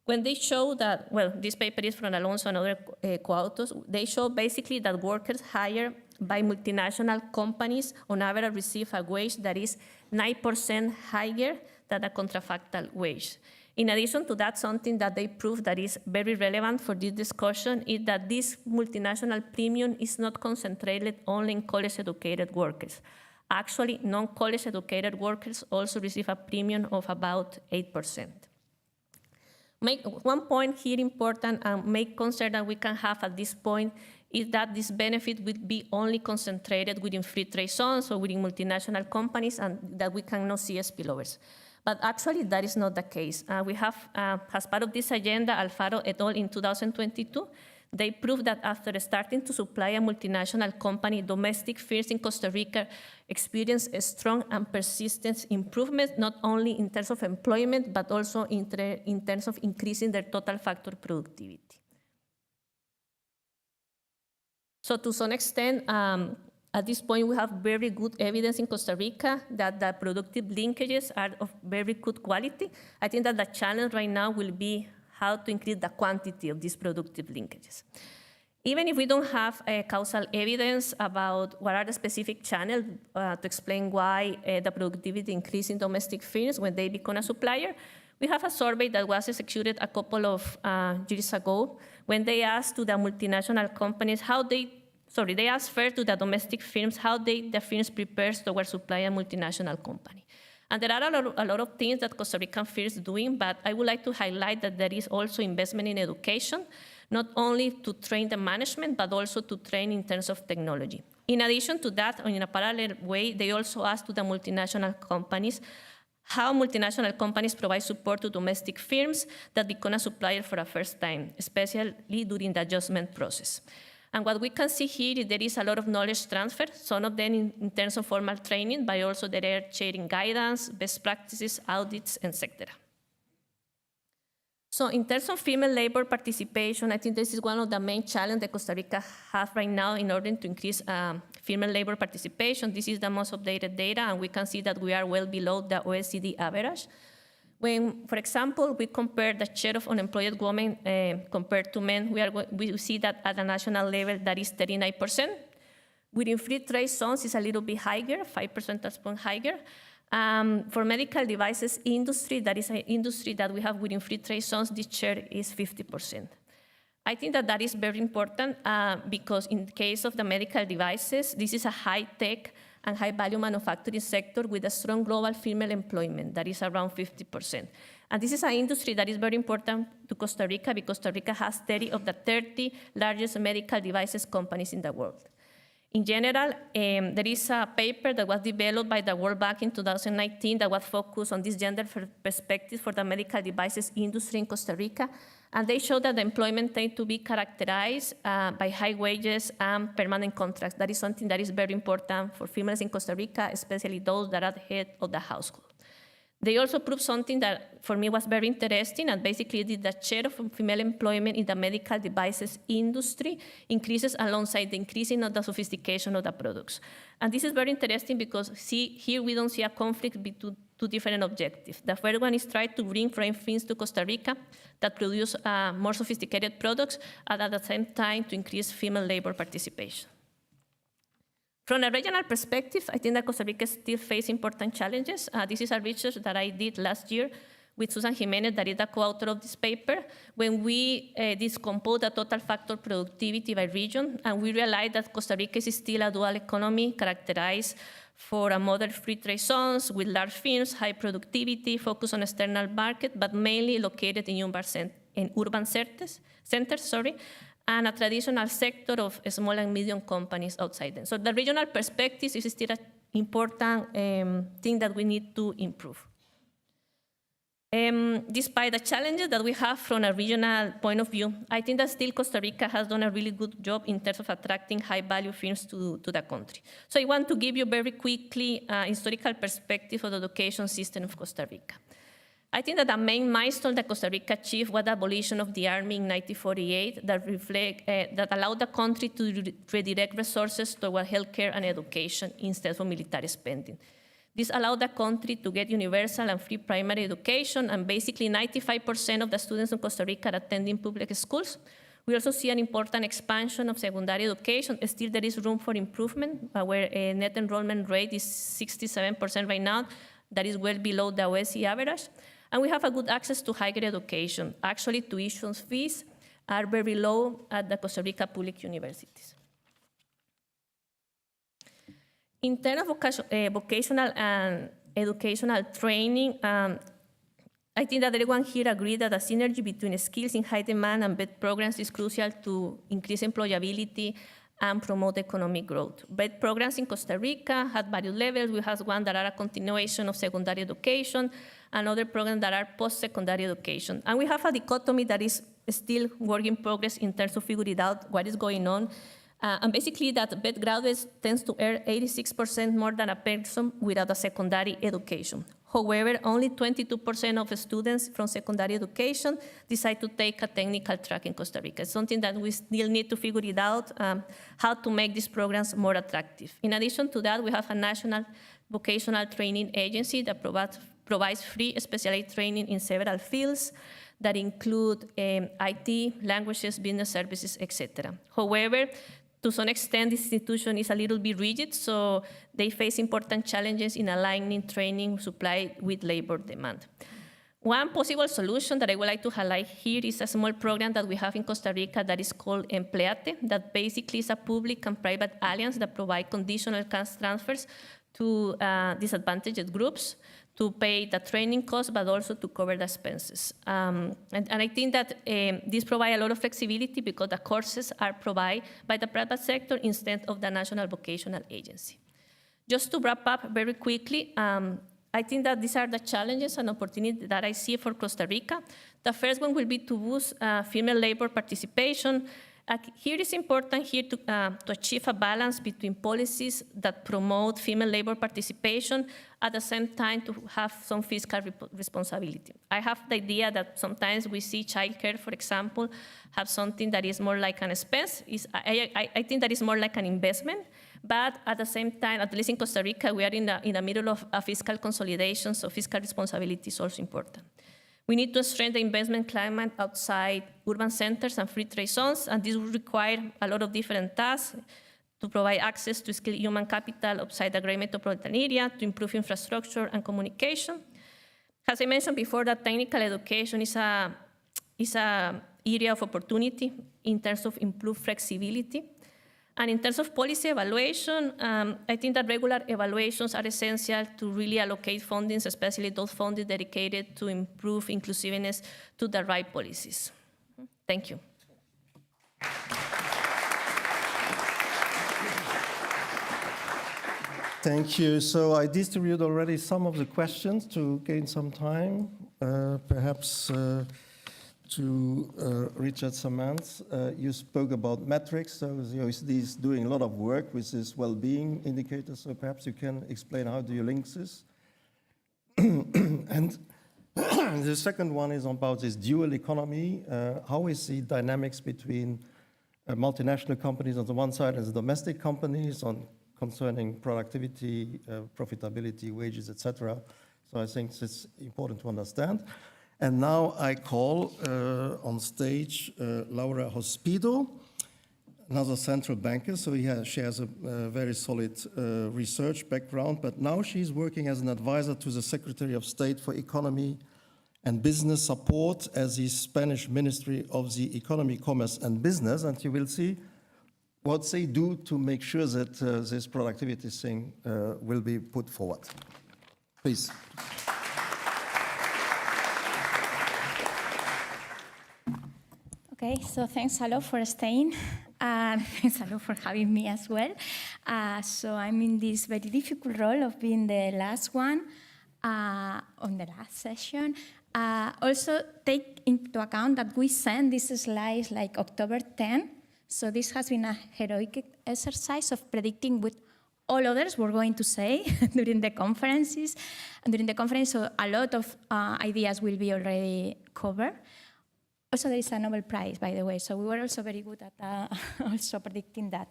When they show that, well, this paper is from Alonso and other co-authors, they show basically that workers hired by multinational companies on average receive a wage that is 9% higher than a contractual wage. In addition to that, something that they prove that is very relevant for this discussion is that this multinational premium is not concentrated only in college-educated workers. Actually, non-college educated workers also receive a premium of about 8%. One point here important and make concern that we can have at this point is that this benefit will be only concentrated within free trade zones or within multinational companies and that we cannot see spillovers. But actually, that is not the case. We have, as part of this agenda, Alfaro et al. In 2022, they proved that after starting to supply a multinational company, domestic firms in Costa Rica experience a strong and persistent improvement, not only in terms of employment, but also in terms of increasing their total factor productivity. So to some extent, at this point, we have very good evidence in Costa Rica that the productive linkages are of very good quality. I think that the challenge right now will be how to increase the quantity of these productive linkages. Even if we don't have causal evidence about what are the specific channels to explain why the productivity increase in domestic firms when they become a supplier, we have a survey that was executed a couple of years ago when they asked to the multinational companies how they asked first to the domestic firms how the firms prepare towards supply a multinational company. And there are a lot of things that Costa Rican firms are doing, but I would like to highlight that there is also investment in education, not only to train the management, but also to train in terms of technology. In addition to that, in a parallel way, they also asked to the multinational companies how multinational companies provide support to domestic firms that become a supplier for the first time, especially during the adjustment process. And what we can see here is there is a lot of knowledge transfer, some of them in terms of formal training, but also they are sharing guidance, best practices, audits, etc. So in terms of female labor participation, I think this is one of the main challenges that Costa Rica has right now in order to increase female labor participation. This is the most updated data, and we can see that we are well below the OECD average. When, for example, we compare the share of unemployed women compared to men, we see that at a national level that is 39%. Within free trade zones, it's a little bit higher, 5 percentage points higher. For medical devices industry, that is an industry that we have within free trade zones, this share is 50%. I think that that is very important because in the case of the medical devices, this is a high-tech and high-value manufacturing sector with a strong global female employment that is around 50%. And this is an industry that is very important to Costa Rica because Costa Rica has 30 of the 30 largest medical devices companies in the world. In general, there is a paper that was developed by the World Bank in 2019 that was focused on this gender perspective for the medical devices industry in Costa Rica. And they show that the employment tends to be characterized by high wages and permanent contracts. That is something that is very important for females in Costa Rica, especially those that are the head of the household. They also proved something that for me was very interesting, and basically the share of female employment in the medical devices industry increases alongside the increasing of the sophistication of the products. And this is very interesting because here we don't see a conflict between two different objectives. The first one is try to bring foreign firms to Costa Rica that produce more sophisticated products, and at the same time to increase female labor participation. From a regional perspective, I think that Costa Rica still faces important challenges. This is a research that I did last year with Susan Jimenez, that is the co-author of this paper, when we decompose the total factor productivity by region, and we realized that Costa Rica is still a dual economy characterized for a modern free trade zones with large firms, high productivity, focus on external market, but mainly located in urban centers, and a traditional sector of small and medium companies outside them. So the regional perspective is still an important thing that we need to improve. Despite the challenges that we have from a regional point of view, I think that still Costa Rica has done a really good job in terms of attracting high-value firms to the country. So I want to give you very quickly a historical perspective of the education system of Costa Rica. I think that the main milestone that Costa Rica achieved was the abolition of the army in 1948 that allowed the country to redirect resources toward healthcare and education instead of military spending. This allowed the country to get universal and free primary education, and basically 95% of the students in Costa Rica are attending public schools. We also see an important expansion of secondary education. Still, there is room for improvement, where a net enrollment rate is 67% right now. That is well below the OECD average. And we have a good access to higher education. Actually, tuition fees are very low at the Costa Rica public universities. In terms of vocational and educational training, I think that everyone here agrees that the synergy between skills in high demand and BED programs is crucial to increase employability and promote economic growth. BED programs in Costa Rica have various levels. We have one that are a continuation of secondary education, and other programs that are post-secondary education. And we have a dichotomy that is still work in progress in terms of figuring out what is going on. And basically that BED graduates tends to earn 86% more than a person without a secondary education. However, only 22% of students from secondary education decide to take a technical track in Costa Rica. It's something that we still need to figure it out, how to make these programs more attractive. In addition to that, we have a national vocational training agency that provides free specialized training in several fields that include IT, languages, business services, etc. However, to some extent, this institution is a little bit rigid, so they face important challenges in aligning training supply with labor demand. One possible solution that I would like to highlight here is a small program that we have in Costa Rica that is called Empleate, that basically is a public and private alliance that provide conditional cash transfers to disadvantaged groups to pay the training costs, but also to cover the expenses. And I think that this provides a lot of flexibility because the courses are provided by the private sector instead of the National Vocational Agency. Just to wrap up very quickly, I think that these are the challenges and opportunities that I see for Costa Rica. The first one will be to boost female labor participation. Here it's important to achieve a balance between policies that promote female labor participation at the same time to have some fiscal responsibility. I have the idea that sometimes we see childcare, for example, have something that is more like an expense. I think that is more like an investment, but at the same time, at least in Costa Rica, we are in the middle of a fiscal consolidation, so fiscal responsibility is also important. We need to strengthen the investment climate outside urban centers and free trade zones, and this will require a lot of different tasks to provide access to skilled human capital outside the great metropolitan area, to improve infrastructure and communication. As I mentioned before, that technical education is an area of opportunity in terms of improved flexibility. And in terms of policy evaluation, I think that regular evaluations are essential to really allocate fundings, especially those funding dedicated to improve inclusiveness to the right policies. Thank you. Thank you. So I distributed already some of the questions to gain some time, perhaps to Richard Samantz. You spoke about metrics, so the OECD is doing a lot of work with this well-being indicator, so perhaps you can explain how do you link this. And the second one is about this dual economy. How is the dynamics between multinational companies on the one side and the domestic companies concerning productivity, profitability, wages, etc. So I think it's important to understand. And now I call on stage Laura Hospido, another central banker. So she has a very solid research background, but now she's working as an advisor to the Secretary of State for Economy and business support as the Spanish Ministry of the Economy, Commerce and Business, and you will see what they do to make sure that this productivity thing will be put forward. Please. Okay, so thanks a lot for staying. Thanks a lot for having me as well. So I'm in this very difficult role of being the last one on the last session. Also take into account that we sent these slides like October 10. So this has been a heroic exercise of predicting what all others were going to say during the conferences. And during the conference, so a lot of ideas will be already covered. Also, there is a Nobel Prize, by the way, so we were also very good at also predicting that,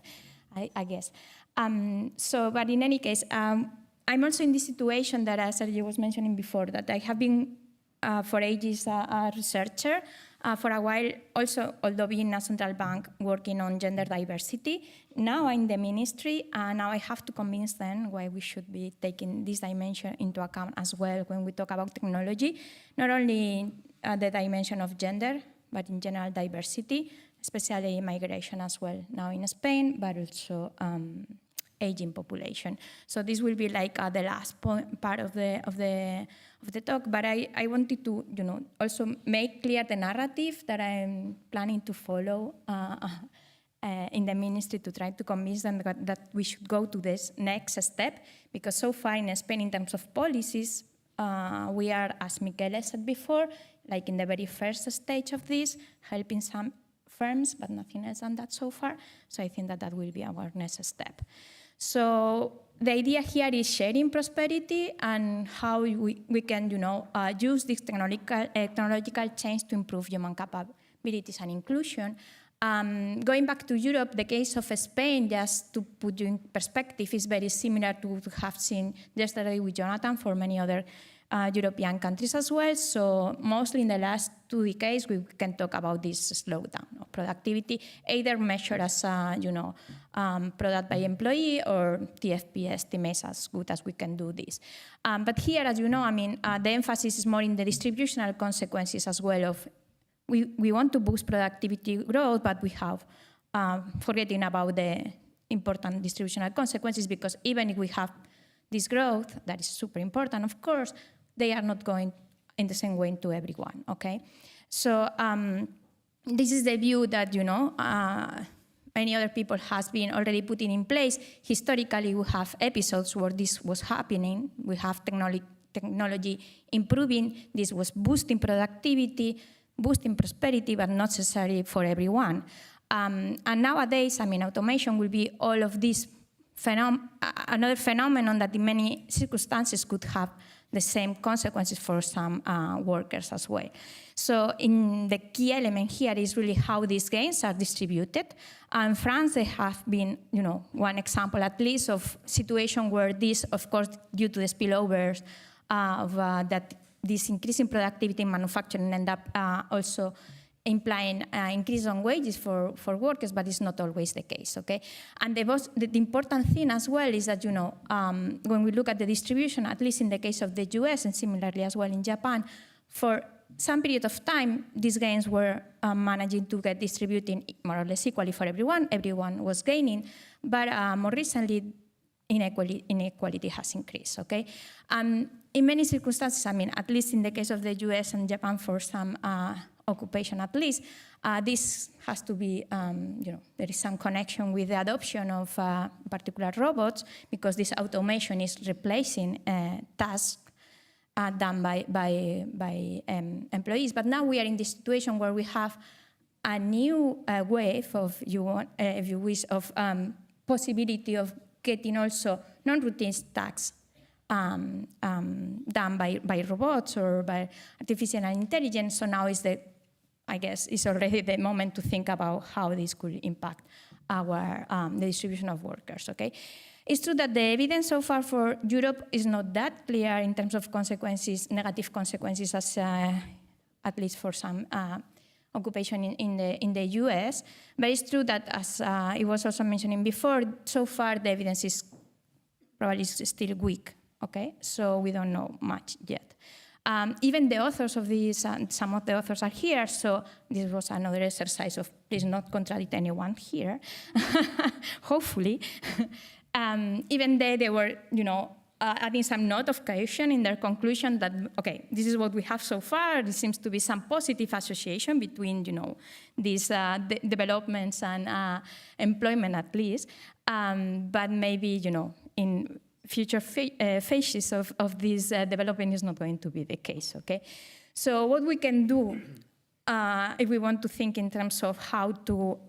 I guess. But in any case, I'm also in this situation that Serge was mentioning before, that I have been for ages a researcher, for a while also, although being a central bank, working on gender diversity. Now I'm in the ministry, and now I have to convince them why we should be taking this dimension into account as well when we talk about technology, not only the dimension of gender, but in general diversity, especially migration as well, now in Spain, but also aging population. So this will be like the last part of the talk, but I wanted to, also make clear the narrative that I'm planning to follow in the ministry to try to convince them that we should go to this next step, because so far in Spain, in terms of policies, we are, as Michele said before, like in the very first stage of this, helping some firms, but nothing else than that so far. So I think that that will be our next step. So the idea here is sharing prosperity and how we can, use this technological change to improve human capabilities and inclusion. Going back to Europe, the case of Spain, just to put you in perspective, is very similar to what we have seen yesterday with Jonathan for many other European countries as well. So mostly in the last 2 decades, we can talk about this slowdown of productivity, either measured as, product by employee or TFP estimates as good as we can do this. But here, as you know, the emphasis is more in the distributional consequences as well of we want to boost productivity growth, but we have forgetting about the important distributional consequences, because even if we have this growth, that is super important, of course, they are not going in the same way to everyone, okay? So this is the view that, many other people has been already putting in place. Historically, we have episodes where this was happening. We have technology improving. This was boosting productivity, boosting prosperity, but not necessarily for everyone. And nowadays, automation will be all of this another phenomenon that in many circumstances could have the same consequences for some workers as well. So the key element here is really how these gains are distributed. In France, they have been, one example at least of situation where this, of course, due to the spillovers of that this increase in productivity in manufacturing end up also implying increase on wages for workers, but it's not always the case, okay? And the important thing as well is that, when we look at the distribution, at least in the case of the US and similarly as well in Japan, for some period of time, these gains were managing to get distributed more or less equally for everyone. Everyone was gaining, but more recently, inequality has increased, okay? In many circumstances, at least in the case of the US and Japan for some occupation at least, this has to be, there is some connection with the adoption of particular robots, because this automation is replacing tasks done by employees. But now we are in this situation where we have a new wave of, if you wish, of possibility of getting also non-routine tasks done by robots or by artificial intelligence. So now is I guess it's already the moment to think about how this could impact our the distribution of workers, okay? It's true that the evidence so far for Europe is not that clear in terms of consequences, negative consequences, as at least for some occupation in the US. But it's true that, as it was also mentioning before, so far the evidence is probably still weak, okay? So we don't know much yet. Even the authors of these, some of the authors are here, so this was another exercise of please not contradict anyone here, hopefully. Even they were, adding some note of caution in their conclusion that, okay, this is what we have so far. There seems to be some positive association between, these developments and employment at least. But maybe, in future phases of this development is not going to be the case, okay? So what we can do if we want to think in terms of how to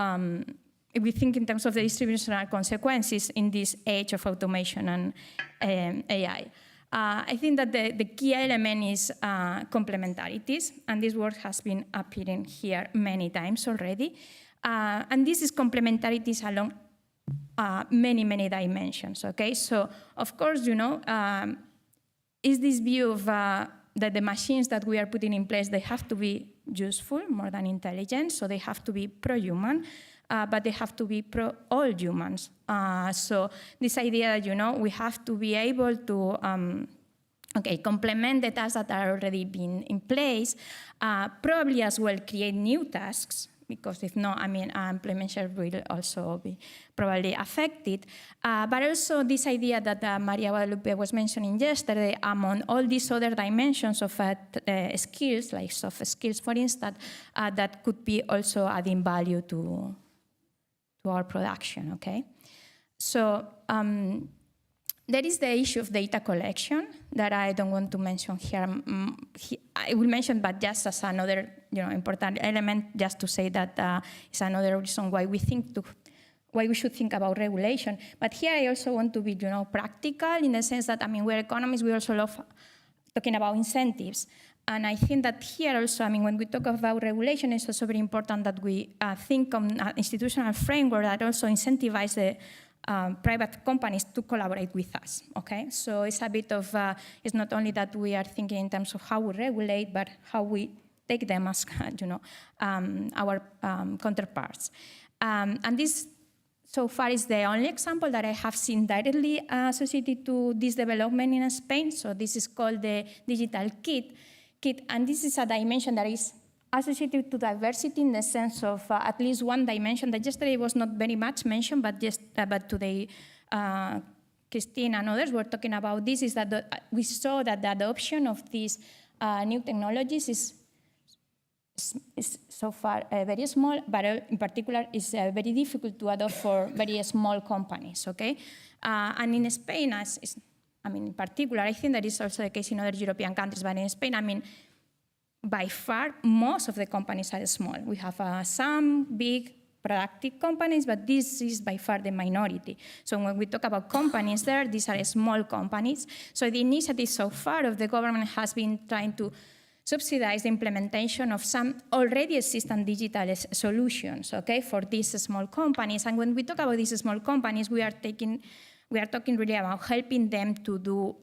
if we think in terms of the distributional consequences in this age of automation and AI, I think that the key element is complementarities, and this word has been appearing here many times already. And this is complementarities along many, many dimensions, okay? So, of course, is this view of that the machines that we are putting in place, they have to be useful more than intelligent, so they have to be pro-human, but they have to be pro-all humans. So this idea that, we have to be able to complement the tasks that are already been in place, probably as well create new tasks, because if not, implementation will also be probably affected. But also this idea that Maria Guadalupe was mentioning yesterday, among all these other dimensions of skills, like soft skills, for instance, that could be also adding value to our production, okay? So there is the issue of data collection that I don't want to mention here. I will mention, but just as another important element, just to say that it's another reason why we should think about regulation. But here I also want to be practical in the sense that, we're economists, we also love talking about incentives. And I think that here also, when we talk about regulation, it's also very important that we think on an institutional framework that also incentivizes the private companies to collaborate with us, okay? So it's a bit of, it's not only that we are thinking in terms of how we regulate, but how we take them as, our counterparts. And this, so far, is the only example that I have seen directly associated to this development in Spain. So this is called the digital kit, and this is a dimension that is associated to diversity in the sense of at least one dimension that yesterday was not very much mentioned, but today Kristina and others were talking about this, is that we saw that the adoption of these new technologies is so far very small, but in particular is very difficult to adopt for very small companies, okay? And in Spain, in particular, I think that is also the case in other European countries, but in Spain, by far, most of the companies are small. We have some big productive companies, but this is by far the minority. So when we talk about companies there, these are small companies. So the initiative so far of the government has been trying to subsidize the implementation of some already existing digital solutions, okay, for these small companies. And when we talk about these small companies, we are talking really about helping them to do,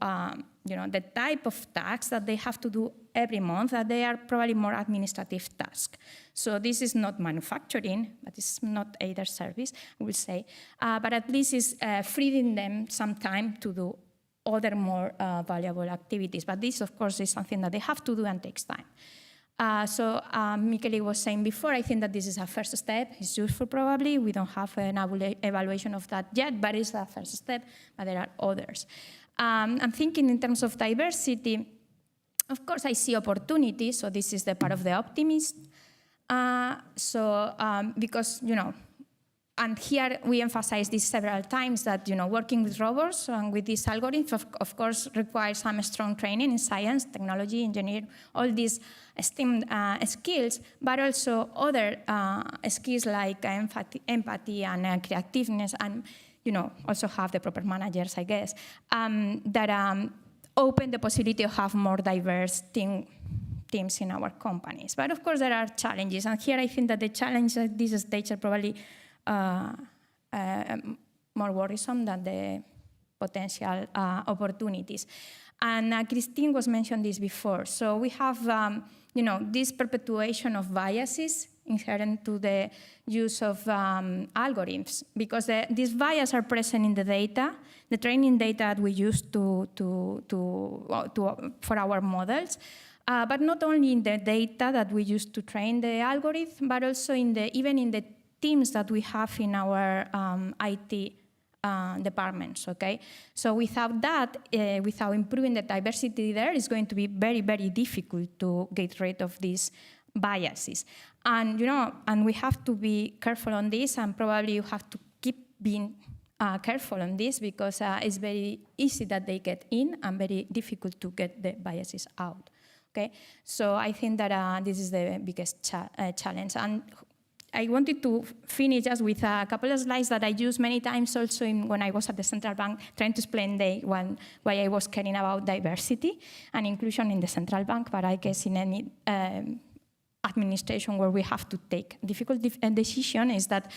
the type of tasks that they have to do every month, that they are probably more administrative tasks. So this is not manufacturing, but it's not either service, I will say. But at least it's freeing them some time to do other more valuable activities. But this, of course, is something that they have to do and takes time. So Michele was saying before, I think that this is a first step. It's useful probably. We don't have an evaluation of that yet, but it's a first step, but there are others. I'm thinking in terms of diversity. Of course, I see opportunities, so this is the part of the optimist. Because, and here we emphasize this several times that, working with robots and with these algorithms, of course, requires some strong training in science, technology, engineering, all these STEM skills, but also other skills like empathy and creativeness, and, also have the proper managers, I guess, that open the possibility to have more diverse teams in our companies. But of course, there are challenges. And here I think that the challenges at this stage are probably more worrisome than the potential opportunities. And Christine was mentioned this before. So we have, this perpetuation of biases inherent to the use of algorithms, because these biases are present in the data, the training data that we use for our models, but not only in the data that we use to train the algorithm, but also even in the teams that we have in our IT departments, okay? So without that, without improving the diversity there, it's going to be very, very difficult to get rid of these biases. And, and we have to be careful on this, and probably you have to keep being careful on this, because it's very easy that they get in and very difficult to get the biases out, okay? So I think that this is the biggest challenge. And I wanted to finish just with a couple of slides that I used many times also when I was at the central bank, trying to explain why I was caring about diversity and inclusion in the central bank, but I guess in any administration where we have to take difficult decision is that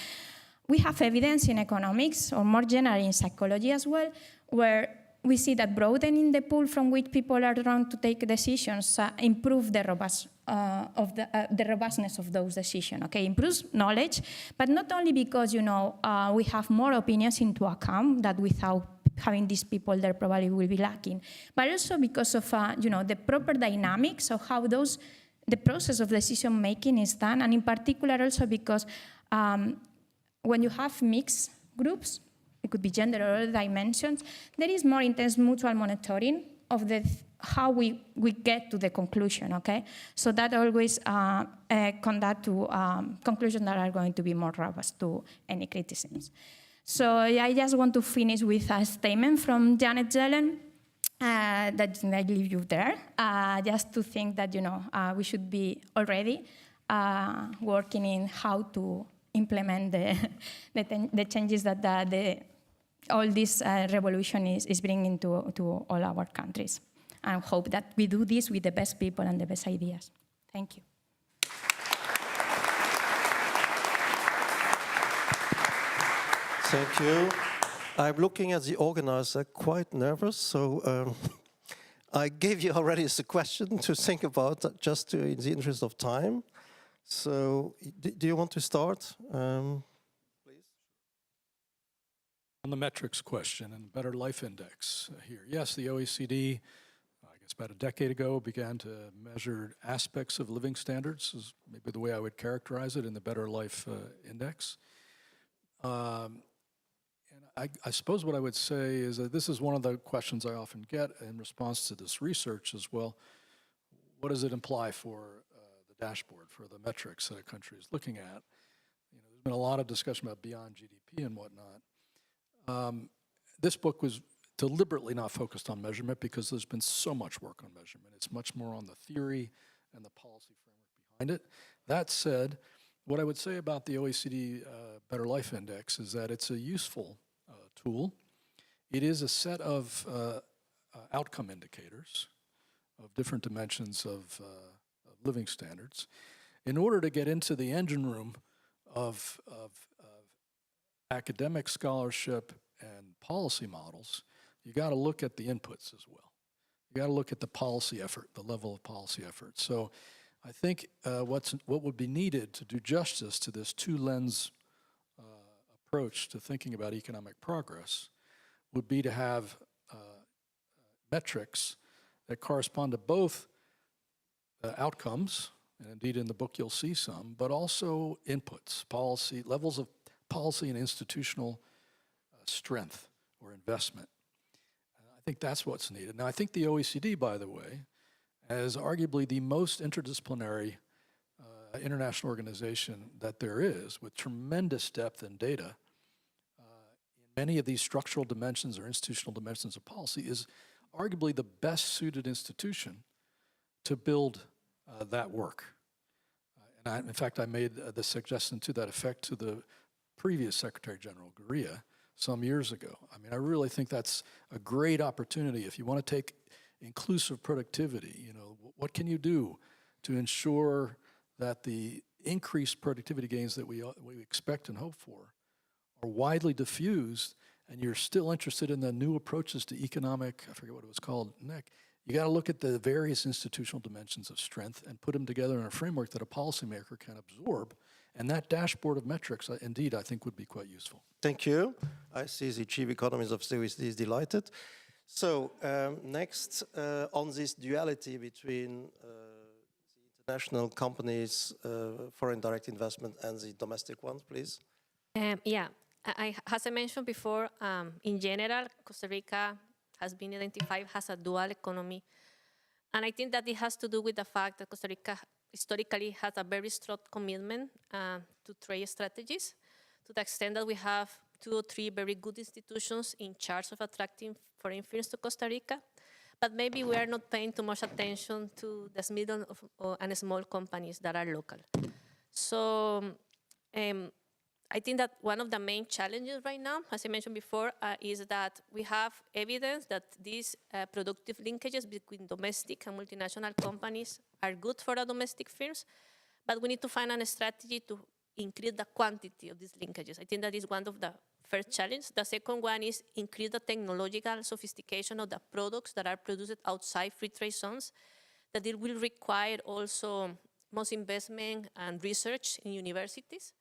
we have evidence in economics, or more generally in psychology as well, where we see that broadening the pool from which people are drawn to take decisions improve the robustness of those decisions. Okay, improves knowledge, but not only because we have more opinions into account that without having these people there probably will be lacking, but also because of the proper dynamics of how the process of decision making is done, and in particular also because when you have mixed groups, it could be gender or other dimensions, there is more intense mutual monitoring of how we get to the conclusion, okay? So that always conduct to conclusions that are going to be more robust to any criticisms. So I just want to finish with a statement from Janet Yellen that I leave you there, just to think that, we should be already working in how to implement the changes that all this revolution is bringing to all our countries. And hope that we do this with the best people and the best ideas. Thank you. Thank you. I'm looking at the organizer, quite nervous, so I gave you already a question to think about, just in the interest of time. So, do you want to start, please? On the metrics question and Better Life Index here. Yes, the OECD, I guess about a decade ago, began to measure aspects of living standards, is maybe the way I would characterize it, in the Better Life Index. And I suppose what I would say is that this is one of the questions I often get in response to this research as well. What does it imply for the dashboard, for the metrics that a country is looking at? There's been a lot of discussion about beyond GDP and whatnot. This book was deliberately not focused on measurement because there's been so much work on measurement. It's much more on the theory and the policy framework behind it. That said, what I would say about the OECD Better Life Index is that it's a useful tool. It is a set of outcome indicators of different dimensions of living standards. In order to get into the engine room of academic scholarship and policy models, you got to look at the inputs as well. You got to look at the policy effort, the level of policy effort. So I think what would be needed to do justice to this two-lens approach to thinking about economic progress would be to have metrics that correspond to both outcomes, and indeed in the book you'll see some, but also inputs, policy, levels of policy and institutional strength or investment. I think that's what's needed. Now, I think the OECD, by the way, as arguably the most interdisciplinary international organization that there is, with tremendous depth in data, in many of these structural dimensions or institutional dimensions of policy, is arguably the best suited institution to build that work. And in fact, I made the suggestion to that effect to the previous Secretary General, Gurria, some years ago. I mean, I really think that's a great opportunity. If you want to take inclusive productivity, what can you do to ensure that the increased productivity gains that we expect and hope for are widely diffused, and you're still interested in the new approaches to economic, I forget what it was called, You got to look at the various institutional dimensions of strength and put them together in a framework that a policymaker can absorb. And that dashboard of metrics, indeed, I think would be quite useful. Thank you. I see the chief economist of OECD is delighted. So next, on this duality between the international companies, foreign direct investment, and the domestic ones, please. Yeah, as I mentioned before, in general, Costa Rica has been identified as a dual economy. And I think that it has to do with the fact that Costa Rica historically has a very strong commitment to trade strategies, to the extent that we have 2 or 3 very good institutions in charge of attracting foreign firms to Costa Rica. But maybe we are not paying too much attention to the middle and small companies that are local. So I think that one of the main challenges right now, as I mentioned before, is that we have evidence that these productive linkages between domestic and multinational companies are good for the domestic firms, but we need to find a strategy to increase the quantity of these linkages. I think that is one of the first challenges. The second one is increase the technological sophistication of the products that are produced outside free trade zones, that it will require also most investment and research in universities.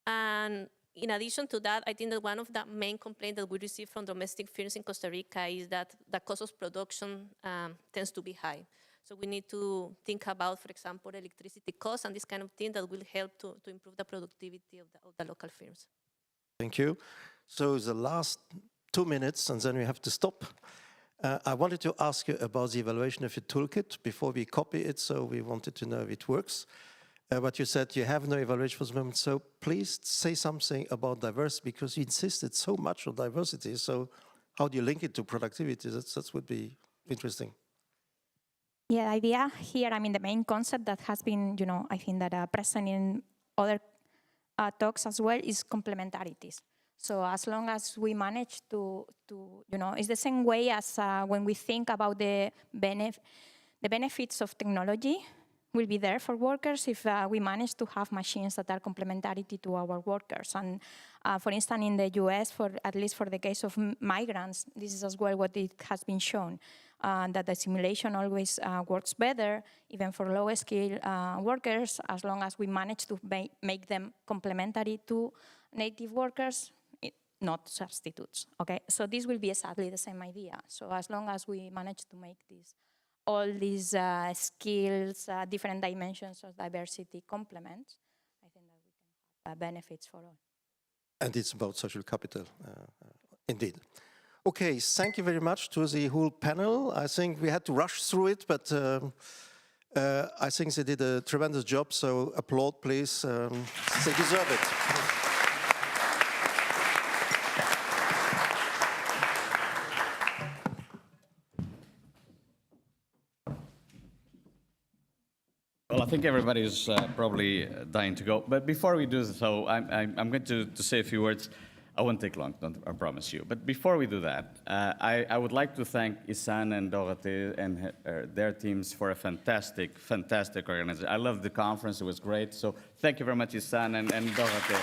And in addition to that, I think that one of the main complaints that we receive from domestic firms in Costa Rica is that the cost of production tends to be high. So we need to think about, for example, electricity costs and this kind of thing that will help to improve the productivity of the local firms. Thank you. So the last 2 minutes, and then we have to stop. I wanted to ask you about the evaluation of your toolkit before we copy it, so we wanted to know if it works. But you said you have no evaluation for the moment, so please say something about diversity, because you insisted so much on diversity. So how do you link it to productivity? That would be interesting. Yeah, the idea here, I mean, the main concept that has been, I think that present in other talks as well is complementarities. So as long as we manage to it's the same way as when we think about the benefits of technology will be there for workers if we manage to have machines that are complementary to our workers. And for instance, in the US, at least for the case of migrants, this is as well what it has been shown, that the simulation always works better, even for low-skilled workers, as long as we manage to make them complementary to native workers, not substitutes, okay? So this will be exactly the same idea. So as long as we manage to make all these skills, different dimensions of diversity complement, I think that we can have benefits for all. And it's about social capital, indeed. Okay, thank you very much to the whole panel. I think we had to rush through it, but I think they did a tremendous job, so applaud, please. They deserve it. Well, I think everybody's probably dying to go. But before we do so, I'm going to say a few words. I won't take long, I promise you. But before we do that, I would like to thank Ihssane and Dorothée and their teams for a fantastic, fantastic organization. I loved the conference. It was great. So thank you very much, Ihssane and Dorothée.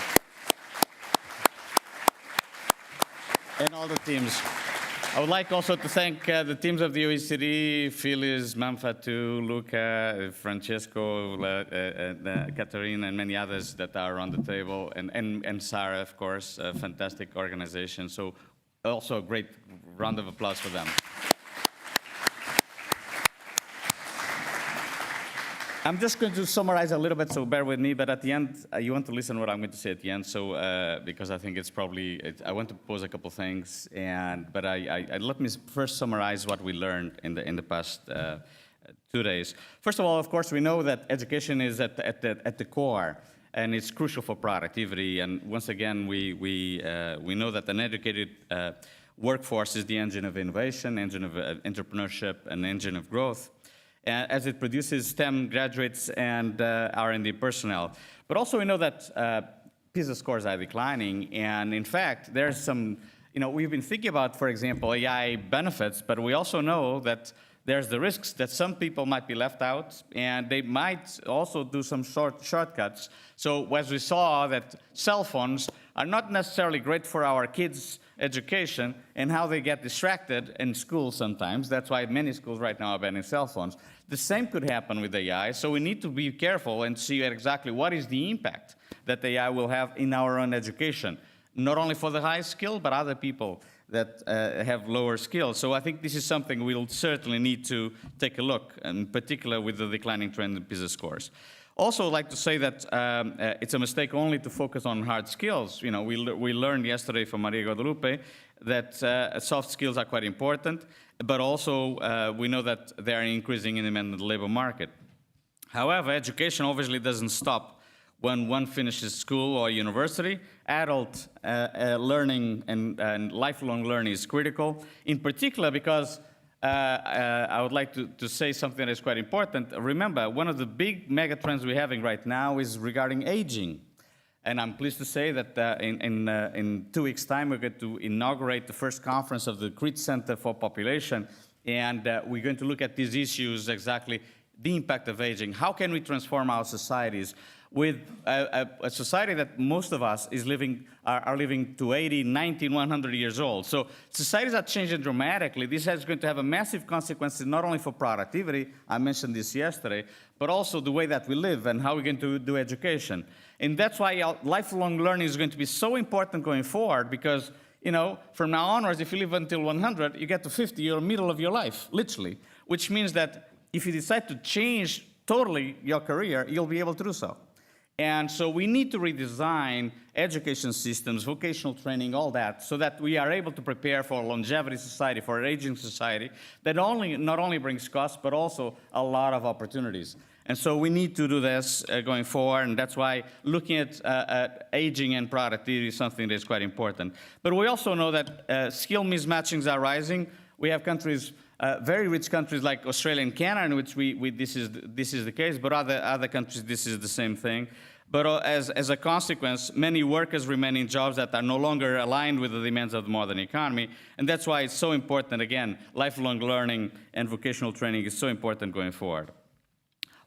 And all the teams. I would like also to thank the teams of the OECD, Phyllis, Manfatu, Luca, Francesco, Catherine, and many others that are on the table, and Sarah, of course, a fantastic organization. So also a great round of applause for them. I'm just going to summarize a little bit, so bear with me, but at the end, you want to listen to what I'm going to say at the end, so because I think it's probably, I want to pose a couple things, but let me first summarize what we learned in the past 2 days. First of all, of course, we know that education is at the core, and it's crucial for productivity, and once again, we know that an educated workforce is the engine of innovation, engine of entrepreneurship, and engine of growth, as it produces STEM graduates and R&D personnel. But also we know that PISA scores are declining, and in fact, there's some, we've been thinking about, for example, AI benefits, but we also know that there's the risks that some people might be left out, and they might also do some shortcuts. So as we saw that cell phones are not necessarily great for our kids' education and how they get distracted in school sometimes. That's why many schools right now are banning cell phones. The same could happen with AI, so we need to be careful and see exactly what is the impact that AI will have in our own education, not only for the high skill, but other people that have lower skills. So I think this is something we'll certainly need to take a look, in particular with the declining trend in PISA scores. Also, I'd like to say that it's a mistake only to focus on hard skills. You know, we learned yesterday from Maria Guadalupe that soft skills are quite important, but also we know that they are increasing in demand in the labor market. However, education obviously doesn't stop when one finishes school or university. Adult learning and lifelong learning is critical, in particular because I would like to say something that is quite important. Remember, one of the big mega trends we're having right now is regarding aging. And I'm pleased to say that in 2 weeks' time, we're going to inaugurate the first conference of the Crete Center for Population. And we're going to look at these issues, exactly the impact of aging. How can we transform our societies with a society that most of us are living to 80, 90, 100 years old. So societies are changing dramatically. This is going to have a massive consequences not only for productivity, I mentioned this yesterday, but also the way that we live and how we're going to do education. And that's why lifelong learning is going to be so important going forward, because you know, from now onwards, if you live until 100, you get to 50, you're middle of your life, literally, which means that if you decide to change totally your career, you'll be able to do so. And so we need to redesign education systems, vocational training, all that, so that we are able to prepare for a longevity society, for an aging society that not only brings costs, but also a lot of opportunities. And so we need to do this going forward, and that's why looking at aging and productivity is something that is quite important. But we also know that skill mismatchings are rising. We have countries, very rich countries like Australia and Canada, in which this is the case, but other countries, this is the same thing. But as a consequence, many workers remain in jobs that are no longer aligned with the demands of the modern economy, and that's why it's so important, again, lifelong learning and vocational training is so important going forward.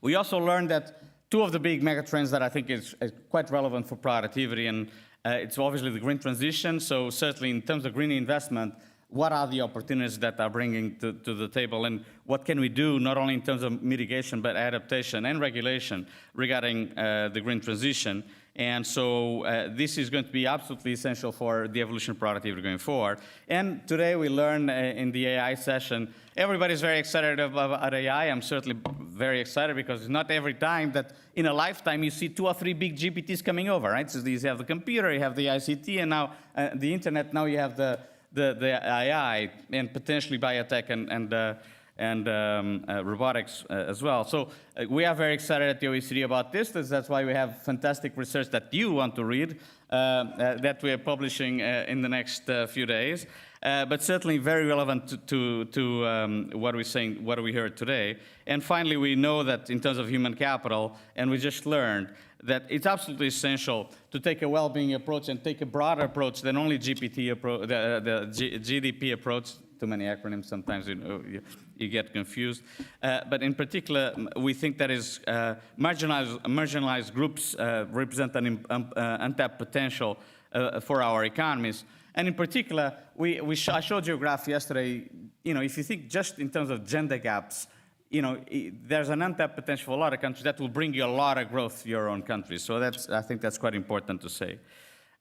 We also learned that 2 of the big megatrends that I think is quite relevant for productivity, and it's obviously the green transition, so certainly in terms of green investment, what are the opportunities that are bringing to the table, and what can we do not only in terms of mitigation but adaptation and regulation regarding the green transition. And so this is going to be absolutely essential for the evolution of productivity going forward. And today we learned in the AI session, everybody's very excited about AI. I'm certainly very excited because it's not every time that in a lifetime you see 2 or 3 big GPTs coming over, right? So you have the computer, you have the ICT, and now the internet, now you have the AI and potentially biotech and robotics as well. So we are very excited at the OECD about this. That's why we have fantastic research that you want to read that we are publishing in the next few days. But certainly very relevant to what we're saying, what we heard today. And finally, we know that in terms of human capital, and we just learned that it's absolutely essential to take a well-being approach and take a broader approach than only GDP approach. Too many acronyms, sometimes you get confused. But in particular, we think that is marginalized groups represent an untapped potential for our economies. And in particular, I showed you a graph yesterday. You know, if you think just in terms of gender gaps, you know, there's an untapped potential for a lot of countries that will bring you a lot of growth to your own country. So I think that's quite important to say.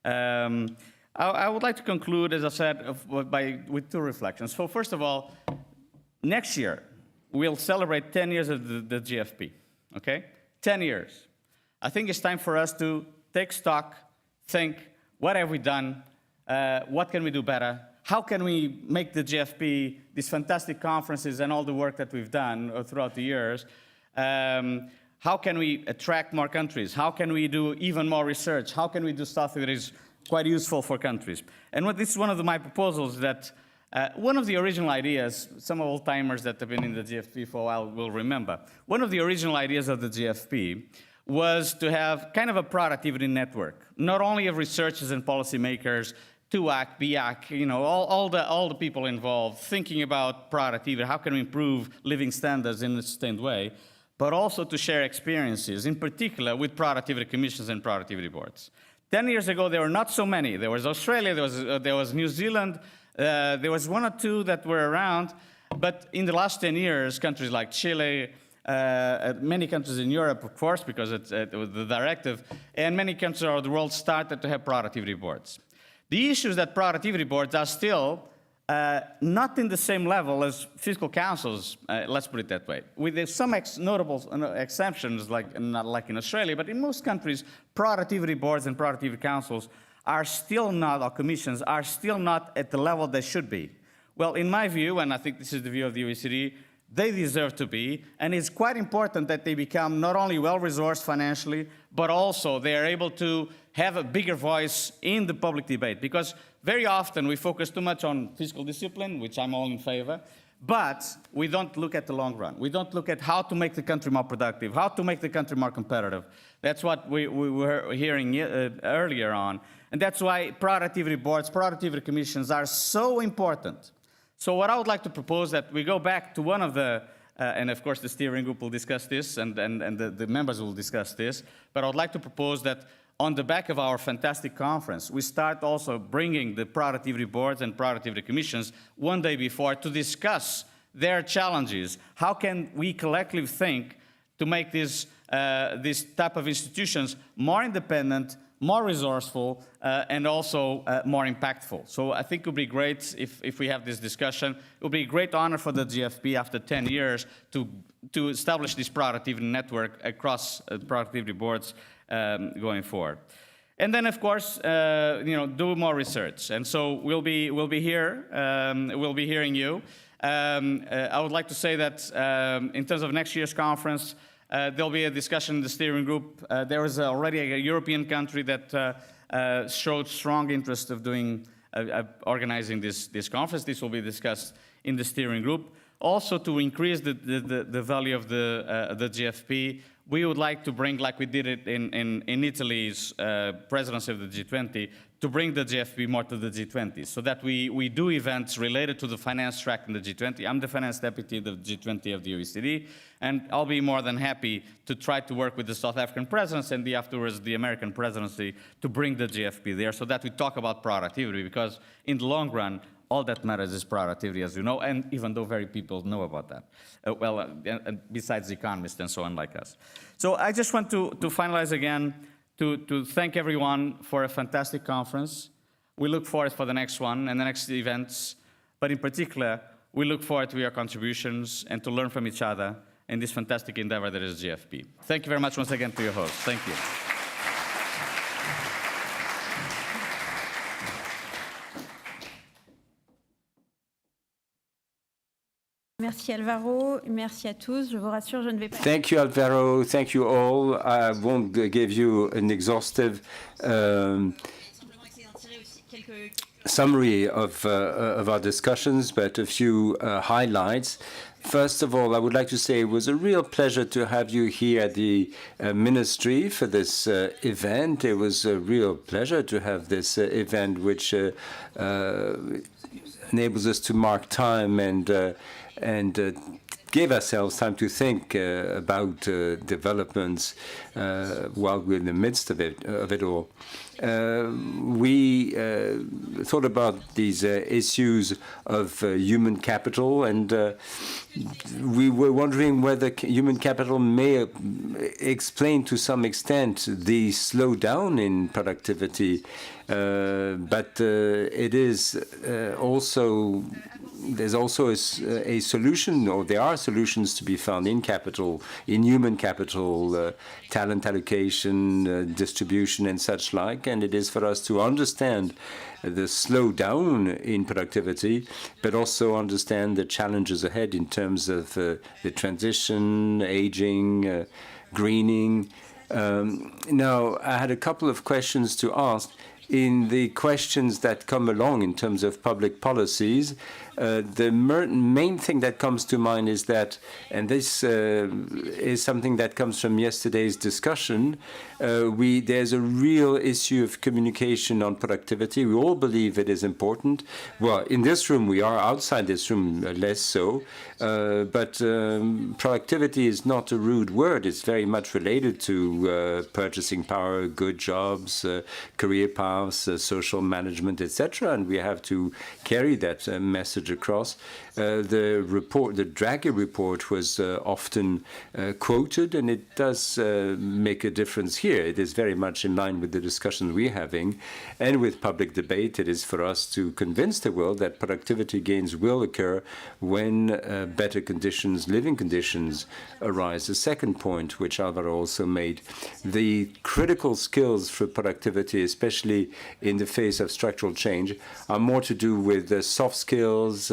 I would like to conclude, as I said, with 2 reflections. So first of all, next year, we'll celebrate 10 years of the GFP, okay? 10 years. I think it's time for us to take stock, think, what have we done? What can we do better? How can we make the GFP, these fantastic conferences and all the work that we've done throughout the years, how can we attract more countries? How can we do even more research? How can we do stuff that is quite useful for countries? And this is one of my proposals that one of the original ideas, some old-timers that have been in the GFP for a while will remember, one of the original ideas of the GFP was to have kind of a productivity network, not only of researchers and policymakers, TUAC, BIAC, you know, all the people involved thinking about productivity, how can we improve living standards in a sustained way, but also to share experiences, in particular with productivity commissions and productivity boards. 10 years ago, there were not so many. There was Australia, there was New Zealand, there was one or two that were around, but in the last 10 years, countries like Chile, many countries in Europe, of course, because it was the directive, and many countries around the world started to have productivity boards. The issue is that productivity boards are still not in the same level as fiscal councils, let's put it that way. With some notable exceptions, not like in Australia, but in most countries, productivity boards and productivity councils are still not, or commissions, are still not at the level they should be. Well, in my view, and I think this is the view of the OECD, they deserve to be, and it's quite important that they become not only well-resourced financially, but also they are able to have a bigger voice in the public debate, because very often we focus too much on fiscal discipline, which I'm all in favor, but we don't look at the long run. We don't look at how to make the country more productive, how to make the country more competitive. That's what we were hearing earlier on, and that's why productivity boards, productivity commissions are so important. So what I would like to propose that we go back to one of the, and of course the steering group will discuss this, and the members will discuss this, but I would like to propose that on the back of our fantastic conference, we start also bringing the productivity boards and productivity commissions one day before to discuss their challenges. How can we collectively think to make this type of institutions more independent, more resourceful, and also more impactful. So I think it would be great if we have this discussion. It would be a great honor for the GFP after 10 years to establish this productivity network across productivity boards going forward. And then, of course, do more research. And so we'll be here. We'll be hearing you. I would like to say that in terms of next year's conference, there'll be a discussion in the steering group. There is already a European country that showed strong interest of doing, organizing this conference. This will be discussed in the steering group. Also, to increase the value of the GFP, we would like to bring, like we did it in Italy's presidency of the G20, to bring the GFP more to the G20, so that we do events related to the finance track in the G20. I'm the finance deputy of the G20 of the OECD, and I'll be more than happy to try to work with the South African presidency and afterwards the American presidency to bring the GFP there, so that we talk about productivity, because in the long run, all that matters is productivity, as you know, and even though very people know about that. Besides the economists and so on like us. So I just want to finalize again, to thank everyone for a fantastic conference. We look forward for the next one and the next events, but in particular, we look forward to your contributions and to learn from each other in this fantastic endeavor that is GFP. Thank you very much once again to your host. Thank you. Merci Alvaro, merci à tous. Je vous rassure, je ne vais pas. Thank you, Alvaro. Thank you all. I won't give you an exhaustive summary of our discussions, but a few highlights. First of all, I would like to say it was a real pleasure to have you here at the Ministry for this event. It was a real pleasure to have this event, which enables us to mark time and give ourselves time to think about developments while we're in the midst of it all. We thought about these issues of human capital, and we were wondering whether human capital may explain to some extent the slowdown in productivity, but it is also, there's also a solution, or there are solutions to be found in capital, in human capital, talent allocation, distribution, and such like. And it is for us to understand the slowdown in productivity, but also understand the challenges ahead in terms of the transition, aging, greening. Now, I had a couple of questions to ask. in the questions that come along in terms of public policies, the main thing that comes to mind is that, and this is something that comes from yesterday's discussion, there's a real issue of communication on productivity. We all believe it is important. Well, in this room we are, outside this room less so, but productivity is not a rude word. It's very much related to purchasing power, good jobs, career paths, social management, etc. And we have to carry that message across. The Draghi report was often quoted, and it does make a difference here. It is very much in line with the discussion we're having, and with public debate. It is for us to convince the world that productivity gains will occur when better conditions, living conditions, arise. The second point, which Alvaro also made, the critical skills for productivity, especially in the face of structural change, are more to do with soft skills,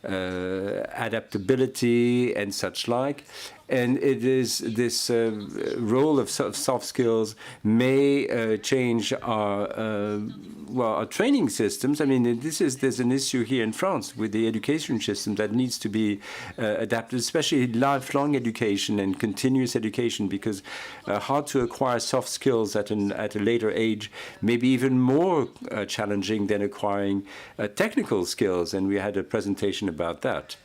adaptability, and such like. And it is this role of soft skills may change our training systems. I mean, there's an issue here in France with the education system that needs to be adapted, especially lifelong education and continuous education, because hard to acquire soft skills at a later age may be even more challenging than acquiring technical skills. And we had a presentation about that.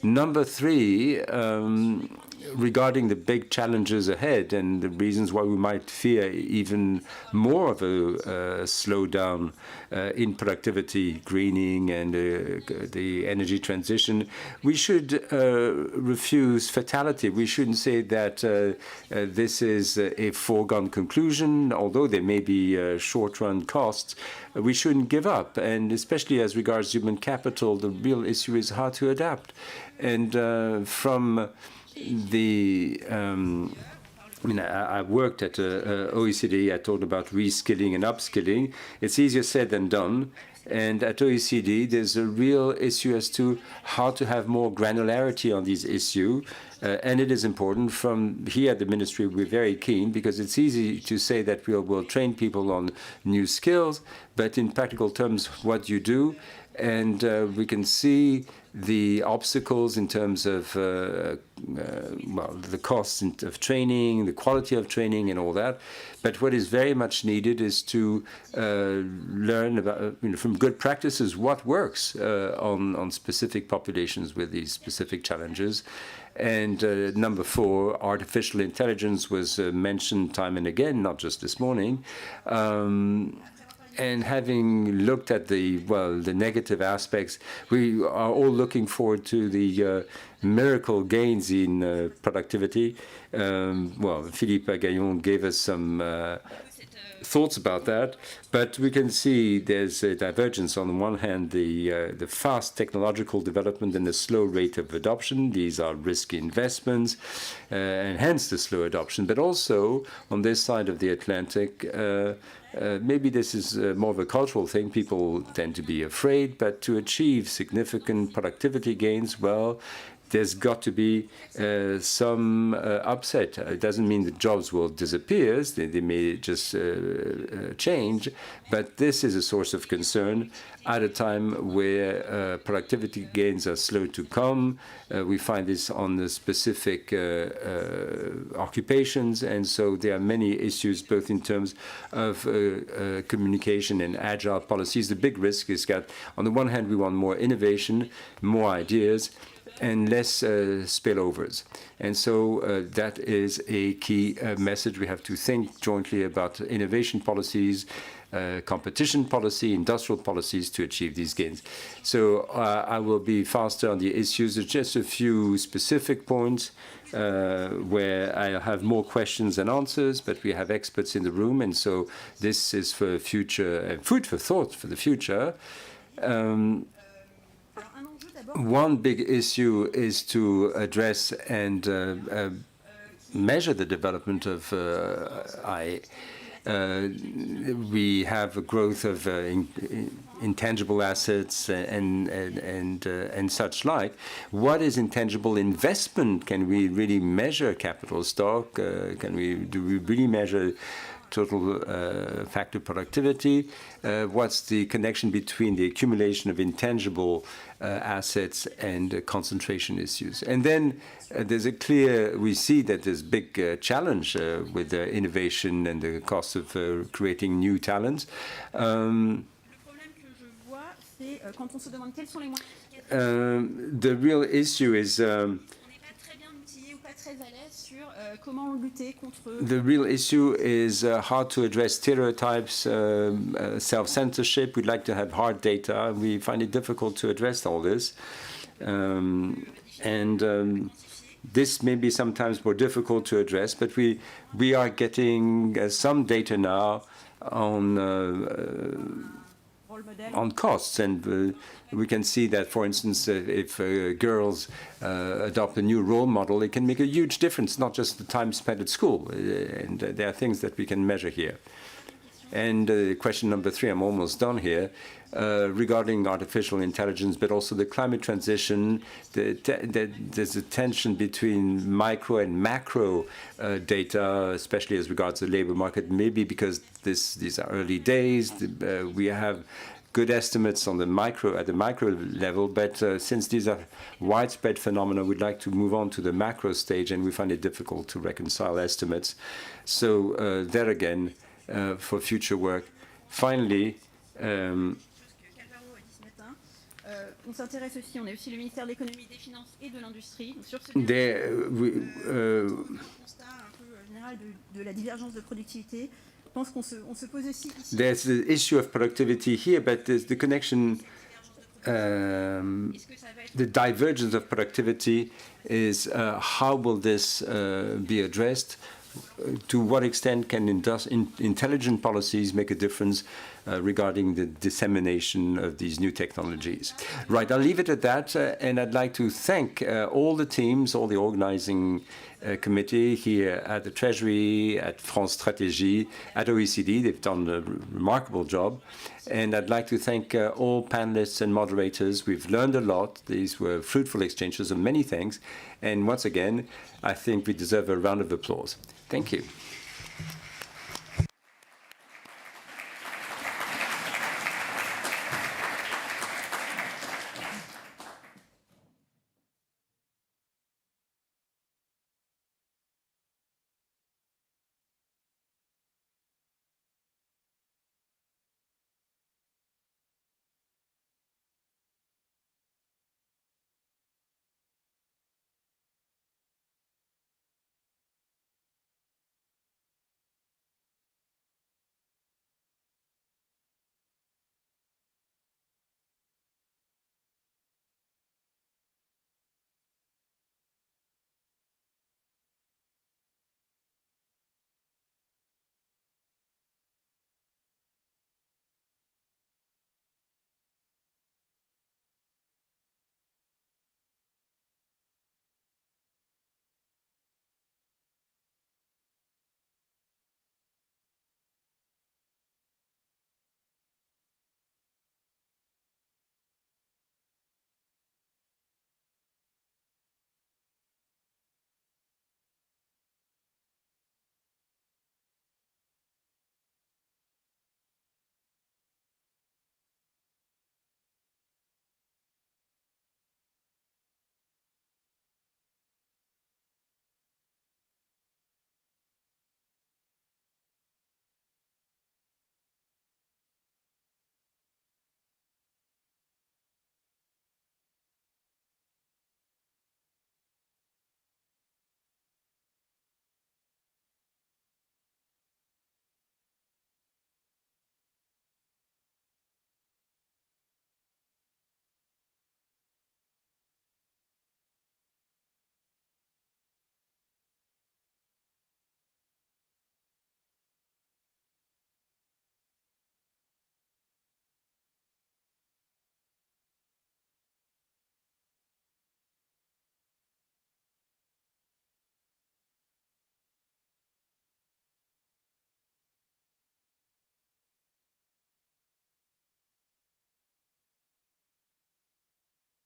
Number three, regarding the big challenges ahead and the reasons why we might fear even more of a slowdown in productivity, greening, and the energy transition, we should refuse fatality. We shouldn't say that this is a foregone conclusion, although there may be short-run costs. We shouldn't give up, and especially as regards human capital, the real issue is how to adapt. And from the I worked at OECD. I talked about reskilling and upskilling. It's easier said than done. And at OECD, there's a real issue as to how to have more granularity on these issues. And it is important. From here at the ministry, we're very keen, because it's easy to say that we'll train people on new skills, but in practical terms, what you do. And we can see the obstacles in terms of the costs of training, the quality of training, and all that. But what is very much needed is to learn about, from good practices, what works on specific populations with these specific challenges. And number four, artificial intelligence was mentioned time and again, not just this morning. And having looked at the negative aspects, we are all looking forward to the miracle gains in productivity. Philippe AGHION gave us some thoughts about that, but we can see there's a divergence. On the one hand, the fast technological development and the slow rate of adoption. These are risky investments, and hence the slow adoption. But also, on this side of the Atlantic, maybe this is more of a cultural thing. People tend to be afraid, but to achieve significant productivity gains, well, there's got to be some upset. It doesn't mean the jobs will disappear. They may just change. But this is a source of concern at a time where productivity gains are slow to come. We find this on the specific occupations. And so there are many issues, both in terms of communication and agile policies. The big risk is that, on the one hand, we want more innovation, more ideas, and less spillovers. And so that is a key message. We have to think jointly about innovation policies, competition policy, industrial policies to achieve these gains. So I will be faster on the issues. There's just a few specific points where I have more questions than answers, but we have experts in the room, and so this is for future, food for thought for the future. One big issue is to address and measure the development of we have a growth of intangible assets and such like. What is intangible investment? Can we really measure capital stock? Do we really measure total factor productivity? What's the connection between the accumulation of intangible assets and concentration issues? And then there's a clear, we see that there's big challenge with innovation and the cost of creating new talents. The real issue is how to address stereotypes, self-censorship. We'd like to have hard data. We find it difficult to address all this. This may be sometimes more difficult to address, but we are getting some data now on costs, and we can see that, for instance, if girls adopt a new role model, it can make a huge difference, not just the time spent at school. And there are things that we can measure here. And question number 3, I'm almost done here, regarding artificial intelligence, but also the climate transition. There's a tension between micro and macro data, especially as regards the labor market, maybe because these are early days. We have good estimates on the at the micro level, but since these are widespread phenomena, we'd like to move on to the macro stage, and we find it difficult to reconcile estimates. So there again, for future work. Finally, on s'intéresse aussi, on a aussi le ministère de l'économie, des finances et de l'industrie. Sur ce constat un peu général de la divergence de productivité. Je pense qu'on se pose aussi ici. There's the issue of productivity here, but there's the connection, the divergence of productivity is how will this be addressed? To what extent can intelligent policies make a difference regarding the dissemination of these new technologies? Right, I'll leave it at that, and I'd like to thank all the teams, all the organizing committee here at the Treasury, at France Stratégie, at OECD. They've done a remarkable job. And I'd like to thank all panelists and moderators. We've learned a lot. These were fruitful exchanges on many things. And once again, I think we deserve a round of applause. Thank you.